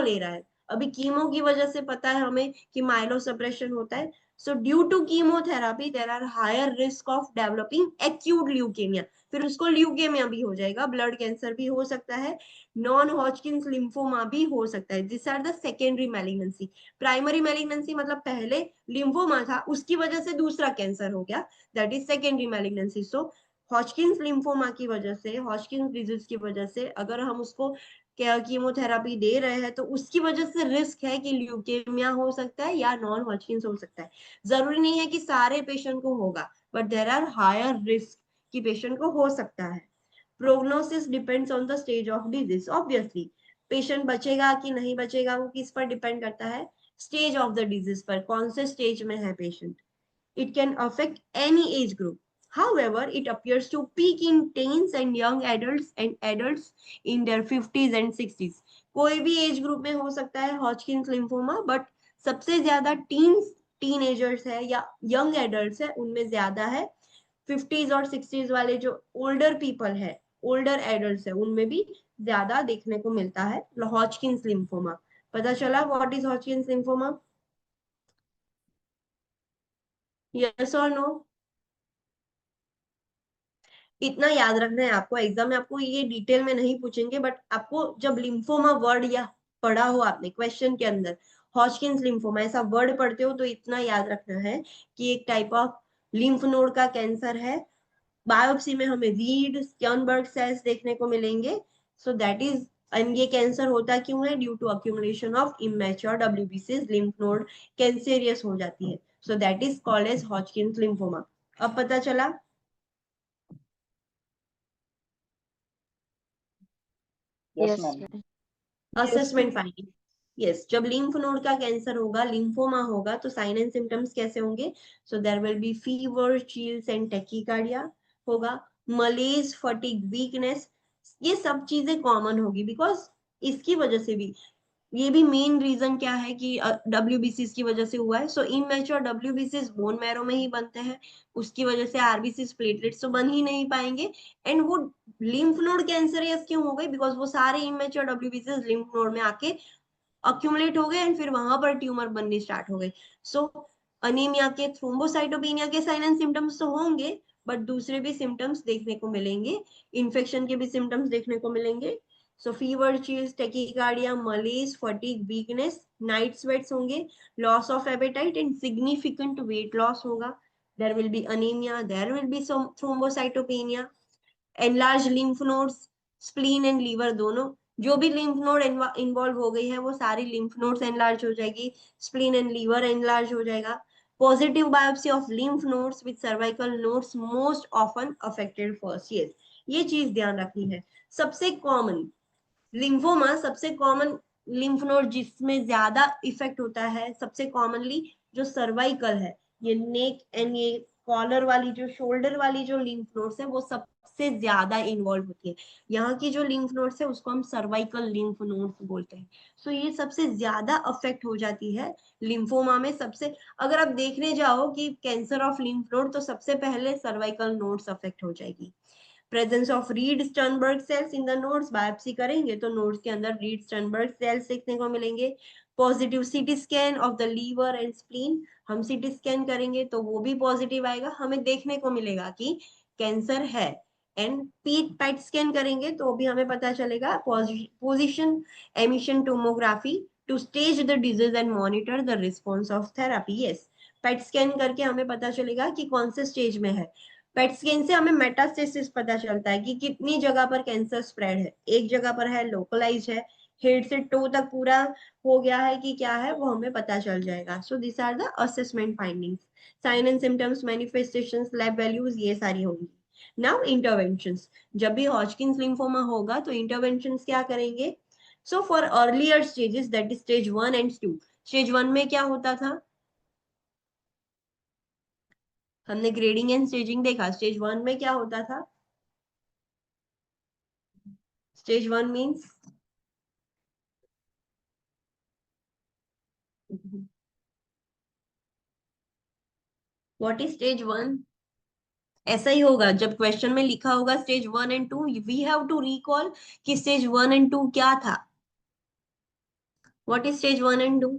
S1: ले रहा है, अभी कीमो की वजह से पता है हमें कि माइलो सप्रेशन होता है, so due to chemotherapy there are higher risk of developing acute leukaemia, फिर उसको ल्यूकेमिया भी हो जाएगा, ब्लड कैंसर भी हो सकता है, नॉन हॉचकिंस लिम्फोमा भी हो सकता है। This are the secondary malignancy. Primary malignancy मतलब पहले लिम्फोमा था, उसकी वजह से दूसरा कैंसर हो गया, that is secondary malignancy. So Hodgkin's lymphoma की वजह से, हॉचकिंस डिजीज की वजह से अगर हम उसको कीमोथेरापी दे रहे हैं तो उसकी वजह से रिस्क है कि ल्यूकेमिया हो सकता है या नॉन हॉचकिंस हो सकता है। जरूरी नहीं है कि सारे पेशेंट को होगा, but there are higher risk कि पेशेंट को हो सकता है। Prognosis depends on the stage of disease. Obviously patient बचेगा कि नहीं बचेगा वो किस पर डिपेंड करता है, स्टेज ऑफ द डिजीज पर, कौन से स्टेज में है patient. It can affect any age group. However, it appears to peak in teens and young adults and adults in their 50s and 60s. कोई भी एज ग्रुप में हो सकता है हॉचकिंस लिम्फोमा, बट सबसे ज्यादा टीनेजर्स है या यंग एडल्ट्स है, उनमें ज्यादा है। 50s और 60s वाले जो ओल्डर पीपल है, ओल्डर एडल्ट्स है, उनमें भी ज्यादा देखने को मिलता है हॉचकिंस लिम्फोमा। पता चला what is Hodgkin's lymphoma? Yes और नो? इतना याद रखना है आपको, एग्जाम में आपको ये डिटेल में नहीं पूछेंगे, बट आपको जब लिम्फोमा वर्ड या पढ़ा हो आपने क्वेश्चन के अंदर हॉचकिंस लिम्फोमा ऐसा वर्ड पढ़ते हो, तो इतना याद रखना है कि एक टाइप ऑफ लिम्फ नोड का कैंसर है। बायोप्सी में हमें रीड स्टर्नबर्ग सेल्स देखने को मिलेंगे, सो दैट इज, एंड ये कैंसर होता क्यों है? Due to accumulation of immature डब्ल्यूबीसीज, लिम्फ नोड कैंसेरियस हो जाती है, so that is called as Hodgkin's lymphoma. अब पता चला?
S2: Yes
S1: assessment finding. यस, जब लिम्फ नोड का कैंसर होगा, लिम्फोमा होगा, तो साइन एंड सिम्टम्स कैसे होंगे? So there will be fever, chills and tachycardia होगा, मलेज, फटीग, वीकनेस, ये सब चीजें कॉमन होगी, बिकॉज इसकी वजह से भी, ये भी मेन रीजन क्या है कि डब्ल्यूबीसीज की वजह से हुआ है। सो इमेच्योर डब्ल्यूबीसीज बोन मैरो में ही बनते हैं, उसकी वजह से आरबीसीज प्लेटलेट्स तो बन ही नहीं पाएंगे, एंड वो लिम्फ नोड कैंसरियस क्यों हो गई? बिकॉज वो सारे इमेच्योर डब्ल्यूबीसीज लिम्फ नोड में आके अक्यूमुलेट हो गए एंड फिर वहां पर ट्यूमर बननी स्टार्ट हो गई। सो अनीमिया के, थ्रोम्बोसाइटोपेनिया के साइन एंड सिम्टम्स तो होंगे, बट दूसरे भी सिम्टम्स देखने को मिलेंगे, इन्फेक्शन के भी सिम्टम्स देखने को मिलेंगे। So fever, chills, tachycardia, malaise, fatigue, weakness, night sweats होंगे, loss of appetite and significant weight loss होगा। There will be anaemia, there will be thrombocytopenia, enlarge lymph nodes, spleen and liver दोनों, जो भी लिम्फ नोड इन्वॉल्व हो गई है वो सारी लिम्फ नोड्स एनलार्ज हो जाएगी, स्प्लीन एंड लीवर एनलार्ज हो जाएगा। Positive biopsy of lymph nodes with cervical nodes most often affected first. Yes, ये चीज ध्यान रखनी है। सबसे कॉमन लिम्फोमा, सबसे कॉमन लिम्फ नोड जिसमें ज्यादा इफेक्ट होता है सबसे कॉमनली जो सर्वाइकल है, ये नेक एंड ये कॉलर वाली जो शोल्डर वाली जो लिम्फ नोड्स है वो सबसे ज्यादा इन्वॉल्व होती है। यहाँ की जो लिम्फ नोड्स है उसको हम सर्वाइकल लिम्फ नोड्स बोलते हैं। सो ये सबसे ज्यादा अफेक्ट हो जाती है लिम्फोमा में। सबसे, अगर आप देखने जाओ कि कैंसर ऑफ लिम्फ नोड, तो सबसे पहले सर्वाइकल नोड्स अफेक्ट हो जाएगी। Presence of Reed Sternberg cells in the nodes, biopsy करेंगे तो नोड्स के अंदर रीड स्टर्नबर्ग सेल्स देखने को मिलेंगे। Positive CT scan of the liver and spleen, हम सीटी स्कैन करेंगे तो वो भी पॉजिटिव आएगा, हमें देखने को मिलेगा कि कैंसर है। एंड पेट स्कैन करेंगे तो भी हमें पता चलेगा, position emission tomography to stage the disease and monitor the response of therapy. Yes, PET scan करके हमें पता चलेगा कि कौन से स्टेज में है। पेट स्कैन से हमें मेटास्टेसिस पता चलता है कि कितनी जगह पर कैंसर स्प्रेड है, एक जगह पर है, लोकलाइज है, हेड से टो तक पूरा हो गया है कि क्या है, वो हमें पता चल जाएगा। So this are the assessment findings. Sign and symptoms, manifestations, lab values, ये सारी होंगी। नाउ इंटरवेंशंस, जब भी हॉचकिंस लिम्फोमा होगा तो इंटरवेंशंस क्या करेंगे? So for earlier stages, that is stage 1 and 2, stage 1 में क्या होता था? हमने ग्रेडिंग एंड स्टेजिंग देखा। स्टेज 1 में क्या होता था? Stage 1 means what is stage 1? ऐसा ही होगा जब क्वेश्चन में लिखा होगा stage 1 and 2, we have to recall कि स्टेज 1 एंड 2 क्या था। What is stage 1 and 2?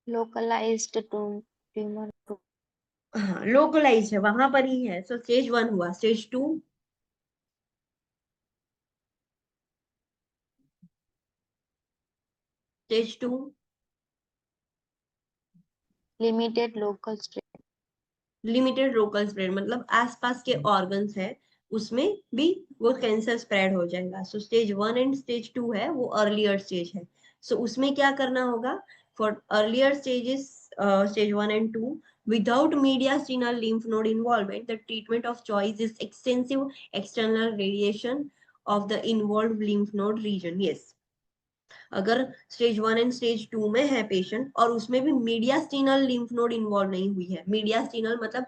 S2: localized tumor to
S1: हाँ, लोकलाइज है, वहां पर ही है। सो स्टेज 1 हुआ। Stage 2? Stage 2?
S2: limited local spread
S1: limited local spread, मतलब आसपास के ऑर्गन्स है उसमें भी वो कैंसर स्प्रेड हो जाएगा। सो स्टेज 1 एंड स्टेज 2 है वो अर्लियर स्टेज है। सो उसमें क्या करना होगा? For earlier stages, stage 1 and 2, without mediastinal lymph node involvement, the treatment of choice is extensive external radiation of the involved lymph node region. Yes, अगर स्टेज 1 एंड स्टेज 2 में है पेशेंट और उसमें भी मीडियास्टिनल लिम्फ नोड इन्वॉल्व नहीं हुई है, मीडियास्टिनल मतलब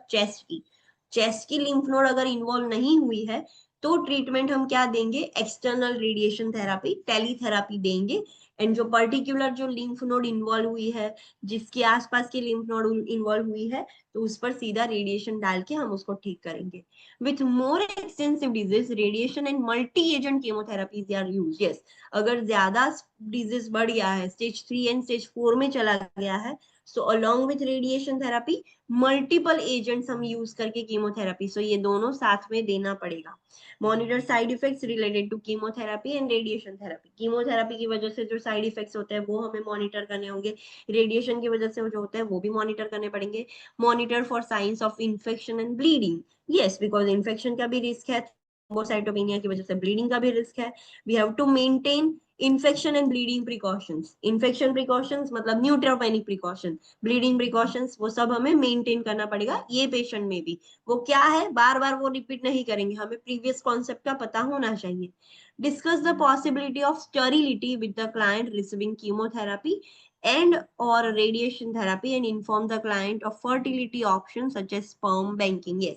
S1: चेस्ट की लिम्फ नोड अगर इन्वॉल्व नहीं हुई है, तो ट्रीटमेंट हम क्या देंगे? एक्सटर्नल रेडिएशन थेरापी, टेलीथेरापी देंगे। एंड जो पर्टिकुलर जो लिम्फ नोड इन्वॉल्व हुई है, जिसके आसपास की लिम्फ नोड इन्वॉल्व हुई है, तो उस पर सीधा रेडिएशन डाल के हम उसको ठीक करेंगे। With more extensive disease, radiation and multi agent chemotherapies are use. Yes, अगर ज्यादा डिजीज बढ़ गया है, स्टेज 3 एंड स्टेज 4 में चला गया है, so along with radiation therapy multiple agents हम यूज करके कीमोथेरापी, सो ये दोनों साथ में देना पड़ेगा। Monitor side effects related to chemotherapy and radiation therapy. Chemotherapy की वजह से जो साइड इफेक्ट्स होते हैं वो हमें मॉनिटर करने होंगे, रेडिएशन की वजह से जो होता है वो भी मॉनिटर करने पड़ेंगे। Monitor for science of infection and bleeding. Yes, because infection का भी रिस्क है, थ्रोम्बोसाइटोपेनिया की वजह से ब्लीडिंग का भी रिस्क है। We have to maintain infection and bleeding precautions. Infection precautions मतलब न्यूट्रोपेनिक प्रिकॉशन, ब्लीडिंग प्रिकॉशंस, वो सब हमें मेंटेन करना पड़ेगा ये पेशेंट में भी। वो क्या है, बार बार वो रिपीट नहीं करेंगे, हमें प्रीवियस कॉन्सेप्ट का पता होना चाहिए। Discuss the possibility of sterility with the client receiving chemotherapy and or radiation therapy and inform the client of fertility options such as sperm banking. Yes,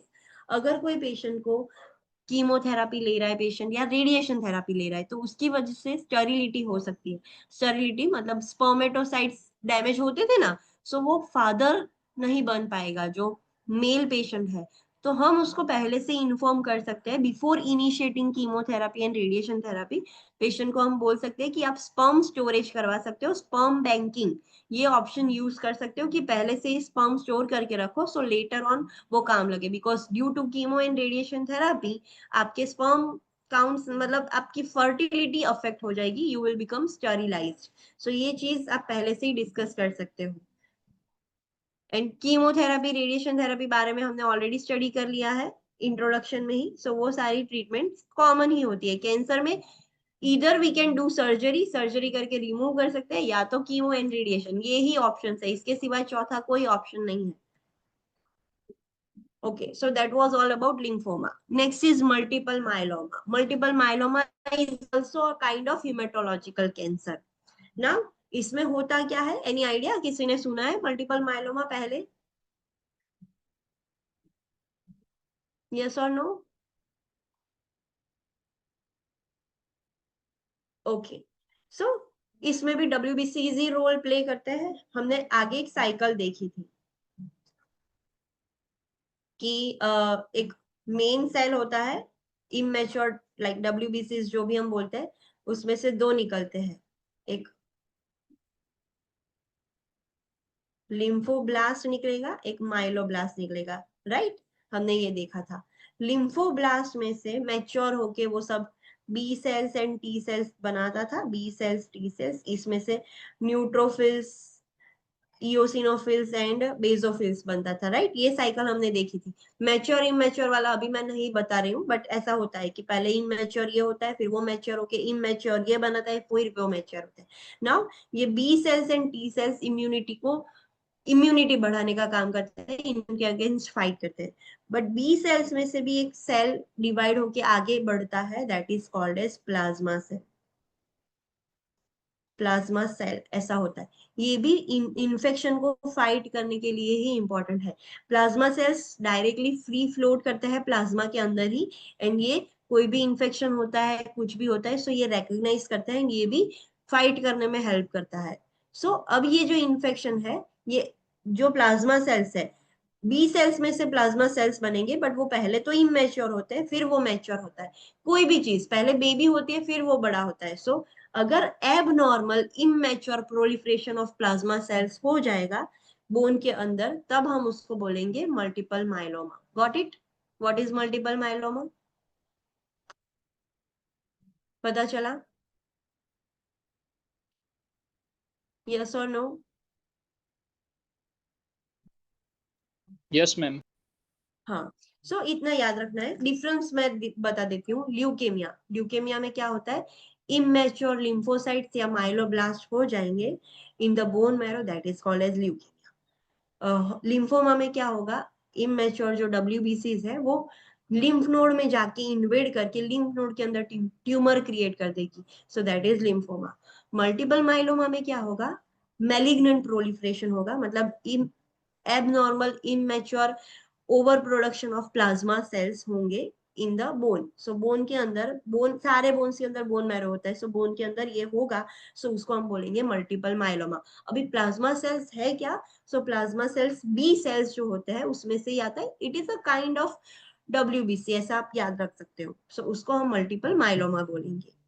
S1: अगर कोई पेशेंट को कीमोथेरापी ले रहा है पेशेंट या रेडिएशन थेरापी ले रहा है, तो उसकी वजह से स्टरिलिटी हो सकती है। स्टरिलिटी मतलब स्पर्मेटोसाइट्स डैमेज होते थे ना, सो वो फादर नहीं बन पाएगा जो मेल पेशेंट है। तो हम उसको पहले से इन्फॉर्म कर सकते हैं before initiating chemotherapy and radiation therapy. Patient को हम बोल सकते हैं कि आप स्पर्म स्टोरेज करवा सकते हो, स्पर्म बैंकिंग ये ऑप्शन यूज कर सकते हो कि पहले से ही स्पर्म स्टोर करके रखो, सो लेटर ऑन वो काम लगे। Because due to chemo and radiation therapy आपके स्पर्म काउंट्स मतलब आपकी फर्टिलिटी अफेक्ट हो जाएगी, you will become sterilised. So ये चीज आप पहले से ही डिस्कस कर सकते हो। एंड कीमोथेरापी रेडिएशन थेरापी बारे में हमने ऑलरेडी स्टडी कर लिया है इंट्रोडक्शन में ही। सो वो सारी ट्रीटमेंट कॉमन ही होती है कैंसर में। इधर we can do surgery, surgery करके रिमूव कर सकते हैं, या तो कीमो एंड रेडिएशन, ये ही ऑप्शन है, इसके सिवाय चौथा कोई ऑप्शन नहीं है। Okay, so that was all about lymphoma. Next is multiple myeloma. Multiple myeloma is also a kind of hematological cancer. Now, इसमें होता क्या है? Any idea? किसी ने सुना है multiple myeloma पहले? Yes or no? Okay. So, इसमें भी WBC इजी रोल प्ले करते हैं। हमने आगे एक साइकिल देखी थी कि एक मेन सेल होता है, इमेच्योर लाइक WBC जो भी हम बोलते हैं, उसमें से दो निकलते हैं, एक लिम्फोब्लास्ट निकलेगा, एक माइलोब्लास्ट निकलेगा, राइट? हमने ये देखा था। लिम्फोब्लास्ट में से मैच्योर होके वो सब B cells and T cells बनाता था, बी सेल्स टी सेल्स, इसमें से न्यूट्रोफिल्स, इओसिनोफिल्स एंड बेसोफिल्स बनता था, राइट? ये साइकिल हमने देखी थी। मैच्योर इमेच्योर वाला अभी मैं नहीं बता रही हूँ, बट ऐसा होता है कि पहले इमेच्योर ये होता है, फिर वो मैच्योर होके इमेच्योर ये बनाता है, फिर वो मैच्योर होता है। नाउ ये B cells and T cells immunity बढ़ाने का काम करते हैं, इनके अगेंस्ट फाइट करते हैं। बट बी सेल्स में से भी एक सेल डिवाइड होके आगे बढ़ता है, that is called as plasma cell. Plasma cell ऐसा होता है। ये भी इन्फेक्शन को फाइट करने के लिए ही इंपॉर्टेंट है। Plasma cells directly free float करते हैं प्लाज्मा के अंदर ही, एंड ये कोई भी इंफेक्शन होता है, कुछ भी होता है, सो ये रिकॉग्नाइज करते हैं, ये भी फाइट करने में हेल्प करता है। सो अब ये जो इन्फेक्शन है, ये जो प्लाज्मा सेल्स है, बी सेल्स में से प्लाज्मा सेल्स बनेंगे, बट वो पहले तो इमेच्योर होते हैं, फिर वो मैच्योर होता है। कोई भी चीज पहले बेबी होती है, फिर वो बड़ा होता है। सो अगर abnormal immature proliferation of plasma sales हो जाएगा बोन के अंदर, तब हम उसको बोलेंगे multiple myeloma. Got it? What is multiple myeloma? पता चला? यस और नो?
S6: Yes ma'am.
S1: हाँ। सो इतना याद रखना है। डिफरेंस मैं बता देती हूँ। ल्यूकेमिया, ल्यूकेमिया में क्या होता है, इमेच्योर लिम्फोसाइट्स या माइलोब्लास्ट हो जाएंगे in the bone marrow, that is called as leukaemia. Lymphoma में क्या होगा, इमेच्योर जो डब्ल्यूबीसीज है वो लिम्फ नोड में जाके इन्वेड करके लिम्फ नोड के अंदर ट्यूमर क्रिएट कर देगी, so that is lymphoma. Multiple myeloma में क्या होगा, मैलिग्नेंट प्रोलिफरेशन होगा, मतलब abnormal immature over production of plasma cells होंगे in the bone. So bone के अंदर, बोन सारे बोन्स के अंदर बोन मैरो होता है, सो बोन के अंदर ये होगा, सो उसको हम बोलेंगे मल्टीपल माइलोमा। अभी प्लाज्मा सेल्स है क्या, so plasma cells B cells जो होते हैं उसमें से ही आता है। It is a kind of WBC, ऐसा आप याद रख सकते हो। सो उसको हम मल्टीपल माइलोमा बोलेंगे।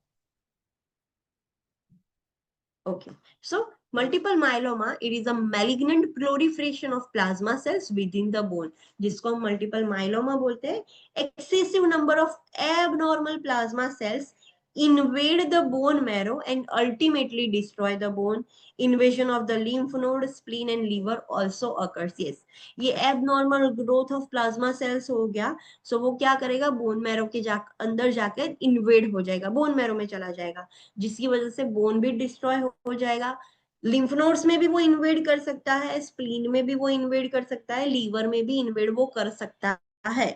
S1: Okay, so multiple myeloma, it is a malignant proliferation of plasma cells within the bone, जिसको हम multiple myeloma बोलते हैं। Excessive number of abnormal plasma cells invade the bone marrow and ultimately destroy the bone. Invasion of the lymph node, spleen and liver also occurs. Yes, ये abnormal growth of plasma cells हो गया, so वो क्या करेगा, बोन मैरो के अंदर जाकर इन्वेड हो जाएगा, बोन मैरो में चला जाएगा, जिसकी वजह से बोन भी डिस्ट्रॉय हो जाएगा। लिम्फ नोड्स में भी वो इन्वेड कर सकता है, स्प्लीन में भी वो इन्वेड कर सकता है, लीवर में भी इन्वेड वो कर सकता है।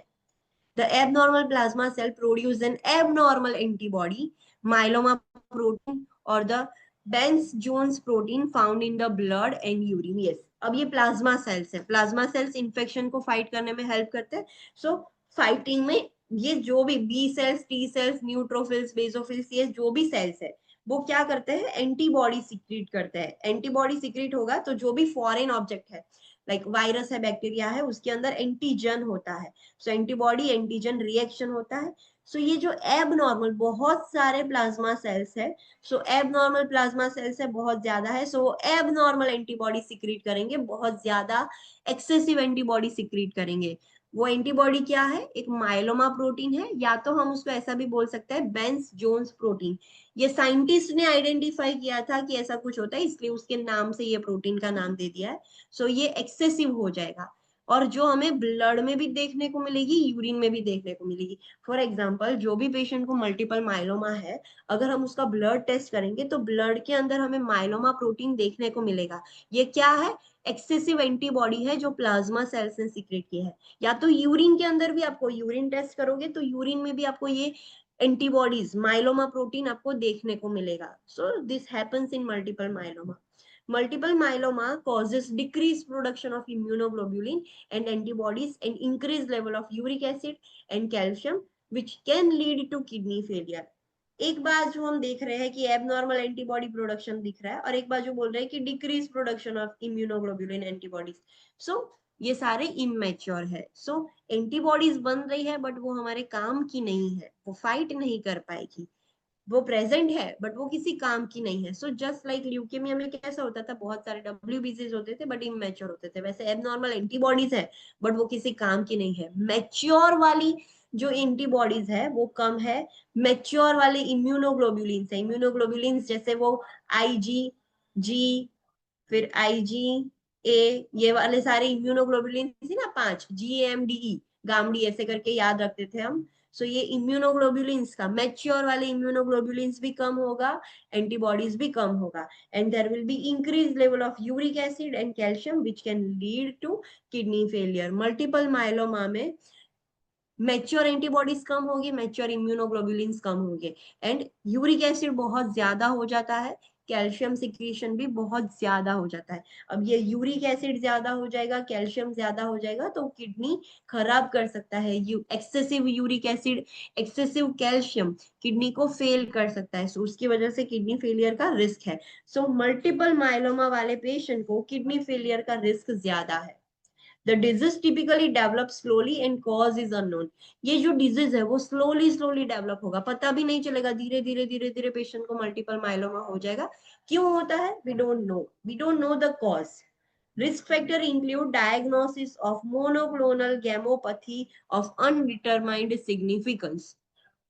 S1: The abnormal plasma cell produce an abnormal antibody, myeloma protein or the Bence-Jones protein found in the blood and urine. Yes, अब ये प्लाज्मा सेल्स है। प्लाज्मा सेल्स इन्फेक्शन को फाइट करने में हेल्प करते हैं। सो फाइटिंग में ये जो भी B cells, T cells, neutrophils, basophils, ये जो भी सेल्स है वो क्या करते हैं, एंटीबॉडी सिक्रीट करते हैं। एंटीबॉडी सिक्रीट होगा तो जो भी फॉरेन ऑब्जेक्ट है, लाइक वायरस है, बैक्टीरिया है, उसके अंदर एंटीजन होता है, सो एंटीबॉडी एंटीजन रिएक्शन होता है। सो ये जो एबनॉर्मल बहुत सारे प्लाज्मा सेल्स है, सो एबनॉर्मल प्लाज्मा सेल्स है, बहुत ज्यादा है, सो वो एबनॉर्मल एंटीबॉडी सिक्रीट करेंगे, बहुत ज्यादा एक्सेसिव एंटीबॉडी सिक्रीट करेंगे। वो एंटीबॉडी क्या है, एक माइलोमा प्रोटीन है, या तो हम उसको ऐसा भी बोल सकते हैं बेंस जोन्स प्रोटीन। ये साइंटिस्ट ने आइडेंटिफाई किया था कि ऐसा कुछ होता है, इसलिए उसके नाम से ये प्रोटीन का नाम दे दिया है। सो ये एक्सेसिव हो जाएगा, और जो हमें ब्लड में भी देखने को मिलेगी, यूरिन में भी देखने को मिलेगी। फॉर एग्जाम्पल, जो भी पेशेंट को मल्टीपल माइलोमा है, अगर हम उसका ब्लड टेस्ट करेंगे तो ब्लड के अंदर हमें माइलोमा प्रोटीन देखने को मिलेगा। ये क्या है, एक्सेसिव एंटीबॉडी है जो प्लाज्मा सेल्स ने सीक्रेट की है। या तो यूरिन के अंदर भी, आपको यूरिन टेस्ट करोगे तो यूरिन में भी आपको ये एंटीबॉडीज, माइलोमा प्रोटीन आपको देखने को मिलेगा। So this happens in multiple myeloma. Multiple myeloma causes decreased production of immunoglobulin and antibodies and increased level of uric acid and calcium, which can lead to kidney failure. एक बार जो हम देख रहे हैं कि एबनॉर्मल एंटीबॉडी प्रोडक्शन दिख रहा है, और एक बार जो बोल रहे हैं कि decrease production of immunoglobulin antibodies. So ये सारे इमेच्योर है। सो एंटीबॉडीज बन रही है, बट वो हमारे काम की नहीं है, वो फाइट नहीं कर पाएगी। वो प्रेजेंट है बट वो किसी काम की नहीं है। सो जस्ट लाइक ल्यूकेमिया में कैसा होता था, बहुत सारे डब्ल्यूबीसीज होते थे बट इमेच्योर होते थे, वैसे एबनॉर्मल एंटीबॉडीज है बट वो किसी काम की नहीं है। मैच्योर वाली जो एंटीबॉडीज है वो कम है। मैच्योर वाले इम्यूनोग्लोबुलिन्स है, इम्यूनोग्लोबुलिन्स जैसे वो आईजी जी, फिर आईजी ए, ये वाले सारे इम्यूनोग्लोबुलिन्स थी ना, 5 GAMDE, गामडी ऐसे करके याद रखते थे हम। सो ये इम्यूनोग्लोबुलिन्स का, मैच्योर वाले इम्यूनोग्लोबुलिन्स भी कम होगा, एंटीबॉडीज भी कम होगा, and there will be increase level of uric acid and calcium which can lead to kidney failure. Multiple myeloma में मैच्योर एंटीबॉडीज कम होगी, मैच्योर इम्यूनोग्लोबुलिन्स कम होंगे, एंड यूरिक एसिड बहुत ज्यादा हो जाता है, कैल्शियम सिक्रीशन भी बहुत ज्यादा हो जाता है। अब ये यूरिक एसिड ज्यादा हो जाएगा, कैल्शियम ज्यादा हो जाएगा तो किडनी खराब कर सकता है। Excessive uric acid, excessive calcium kidney को फेल कर सकता है, सो उसकी वजह से किडनी फेलियर का रिस्क है। सो मल्टीपल माइलोमा वाले पेशेंट को किडनी फेलियर का रिस्क ज्यादा है। The disease typically develops slowly and cause is unknown. ये जो डिजीज है वो स्लोली डेवलप होगा, पता भी नहीं चलेगा, धीरे धीरे पेशेंट को मल्टीपल माइलोमा हो जाएगा। क्यों होता है? We don't know the cause. Risk factor include diagnosis of monoclonal gammopathy of undetermined significance.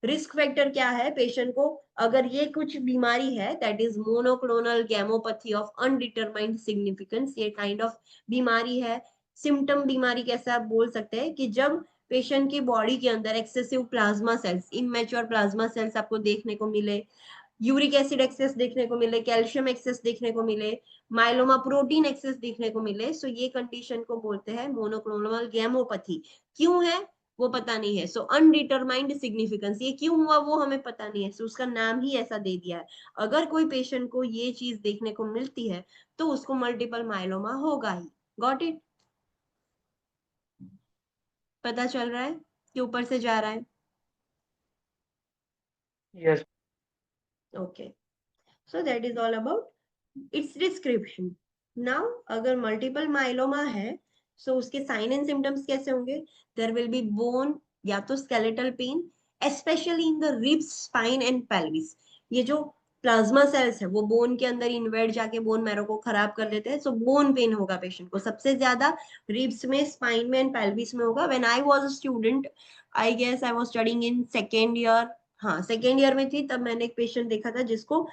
S1: Risk factor क्या है? पेशेंट को अगर ये कुछ बीमारी है, that is monoclonal gammopathy of undetermined significance, ये काइंड ऑफ बीमारी है। सिम्टम बीमारी कैसे आप बोल सकते हैं कि जब पेशेंट की बॉडी के अंदर excessive plasma cells, immature plasma sales आपको देखने को मिले, यूरिक एसिड एक्सेस देखने को मिले, कैल्शियम एक्सेस देखने को मिले, माइलोमा प्रोटीन एक्सेस देखने को मिले, सो ये कंडीशन को बोलते हैं मोनोक्लोनल गैमोपैथी। क्यों है वो पता नहीं है, सो अनडिटरमाइंड सिग्निफिकेंस, ये क्यों हुआ वो हमें पता नहीं है, सो उसका नाम ही ऐसा दे दिया है। अगर कोई पेशेंट को ये चीज देखने को मिलती है तो उसको मल्टीपल माइलोमा होगा ही। Got it? पता चल रहा है कि ऊपर से जा रहा है?
S7: Yes.
S1: Okay, so that is all about it's description. Now अगर मल्टीपल माइलोमा है सो उसके साइन एंड सिम्टम्स कैसे होंगे? देयर विल बी बोन या तो skeletal pain, especially in the ribs, spine and pelvis. ये जो प्लाज्मा सेल्स है वो बोन के अंदर इन्वेड जाके बोन मैरो को खराब कर देते हैं, सो बोन पेन होगा पेशेंट को सबसे ज्यादा रिब्स में, स्पाइन में एंड पेल्विस में होगा। When I was a student, I guess I was studying in second year, हाँ सेकेंड ईयर में थी, तब मैंने एक पेशेंट देखा था जिसको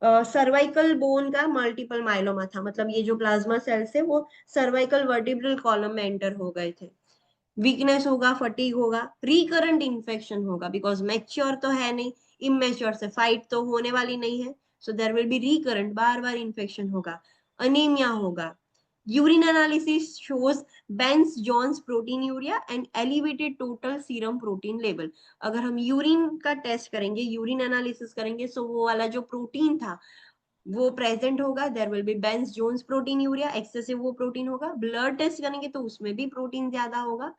S1: सर्वाइकल बोन का मल्टीपल माइलोमा था। मतलब ये जो प्लाज्मा सेल्स है वो सर्वाइकल वर्टिब्रल कॉलम में एंटर हो गए थे। वीकनेस होगा, फटीग होगा, रिकरेंट इन्फेक्शन होगा, बिकॉज मैच्योर तो है नहीं, इमेच्योर से फाइट तो होने वाली नहीं है, so there will be recurrent, बार बार इन्फेक्शन होगा, अनीमिया होगा। Urine analysis shows Bence Jones proteinuria and elevated total serum protein level. अगर हम यूरिन का टेस्ट करेंगे, यूरिन एनालिसिस करेंगे, सो वो वाला जो प्रोटीन था वो प्रेजेंट होगा, there will be Bence Jones proteinuria, excessive वो प्रोटीन होगा। ब्लड टेस्ट करेंगे तो उसमें भी प्रोटीन ज्यादा होगा।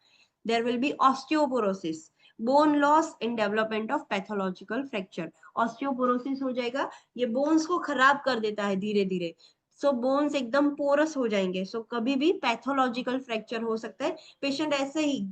S1: There will be osteoporosis, bone loss and development of pathological fracture. Osteoporosis हो जाएगा, ये बोन्स को खराब कर देता है धीरे धीरे, सो बोन्स एकदम पोरस हो जाएंगे, सो कभी भी पैथोलॉजिकल फ्रैक्चर हो सकता है। पेशेंट ऐसे ही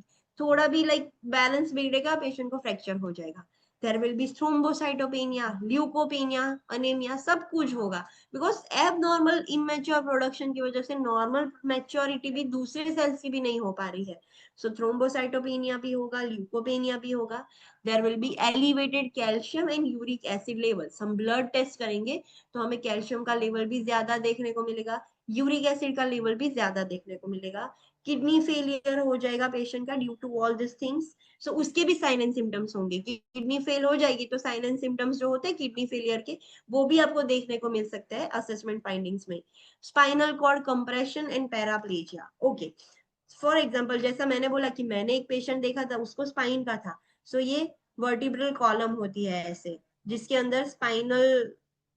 S1: थोड़ा भी लाइक बैलेंस बिगड़ेगा, पेशेंट को फ्रैक्चर हो जाएगा। There will be thrombocytopenia, leukopenia, anaemia, सब कुछ होगा, बिकॉज एबनॉर्मल इमेच्योर प्रोडक्शन की वजह से नॉर्मल मैच्योरिटी भी दूसरे सेल्स की भी नहीं हो पा रही है, सो थ्रोम्बोसाइटोपेनिया भी होगा, ल्यूकोपेनिया भी होगा। There will be elevated calcium and uric acid levels. हम ब्लड टेस्ट करेंगे तो हमें कैल्शियम का लेवल भी ज्यादा देखने को मिलेगा, यूरिक एसिड का लेवल भी ज्यादा देखने को मिलेगा। किडनी फेलियर हो जाएगा पेशेंट का due to all this things, so उसके भी साइन एंड सिम्टम्स होंगे। किडनी फेल हो जाएगी तो साइन एंड सिम्टम्स जो होते हैं किडनी फेलियर के वो भी आपको देखने को मिल सकता है असेसमेंट फाइंडिंग्स में। Spinal cord compression and paraplegia. Okay, for example जैसा मैंने बोला कि मैंने एक पेशेंट देखा था, उसको स्पाइन का था, सो ये वर्टिब्रल कॉलम होती है ऐसे, जिसके अंदर स्पाइनल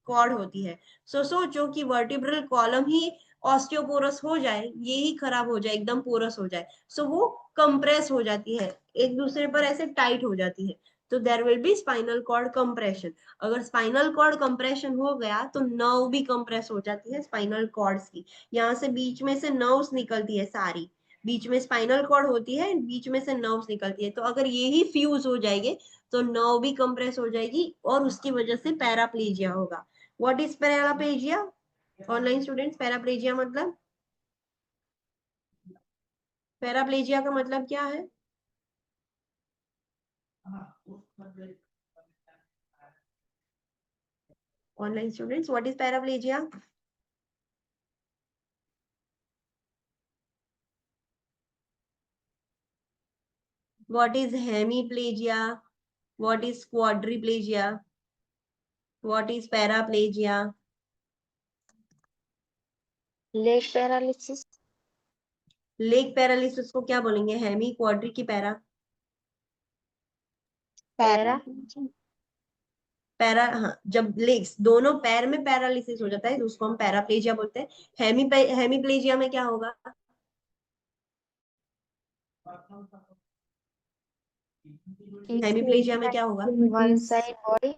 S1: कॉर्ड होती है। सो सोचो कि वर्टिब्रल कॉलम ही ऑस्टियोपोरस हो जाए, ये ही खराब हो जाए, एकदम पोरस हो जाए, सो वो कंप्रेस हो जाती है, एक दूसरे पर ऐसे टाइट हो जाती है, तो there will be spinal cord compression. अगर स्पाइनल कॉर्ड कंप्रेशन हो गया तो नर्व भी कंप्रेस हो जाती है स्पाइनल कॉर्ड्स की, यहाँ से बीच में से नर्व्स निकलती है सारी, बीच में स्पाइनल कॉर्ड होती है, बीच में से नर्व्स निकलती है, तो अगर ये ही फ्यूज हो जाएंगे तो नर्व भी कंप्रेस हो जाएगी और उसकी वजह से पैराप्लेजिया होगा। What is paraplegia? Online students, paraplegia मतलब, पैराप्लेजिया का मतलब क्या है? Online students, what is paraplegia? What is hemiplegia? What is quadriplegia? What is paraplegia?
S2: Leg paralysis.
S1: Leg paralysis को क्या बोलेंगे? हेमी, क्वाड्री की पैरा?
S2: पैरा।
S1: पैरा, हाँ, जब लेग्स दोनों पैर में पैरालिसिस हो जाता है तो उसको हम पैराप्लेजिया बोलते हैं। हेमीप्लेजिया में क्या होगा? हेमीप्लेजिया में क्या होगा?
S2: One side body,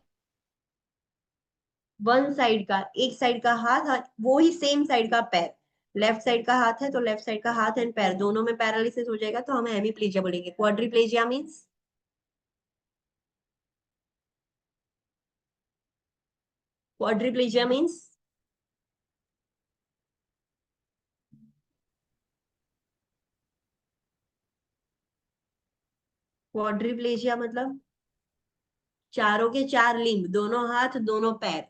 S1: one side का, एक साइड का हाथ, वो ही सेम साइड का पैर। लेफ्ट साइड का हाथ है तो लेफ्ट साइड का हाथ एंड पैर दोनों में पैरालिसिस हो जाएगा तो हम हेमीप्लेजिया बोलेंगे। Quadriplegia means, quadriplegia means quadriplegia मतलब चारों के चार लिंब, दोनों हाथ दोनों पैर,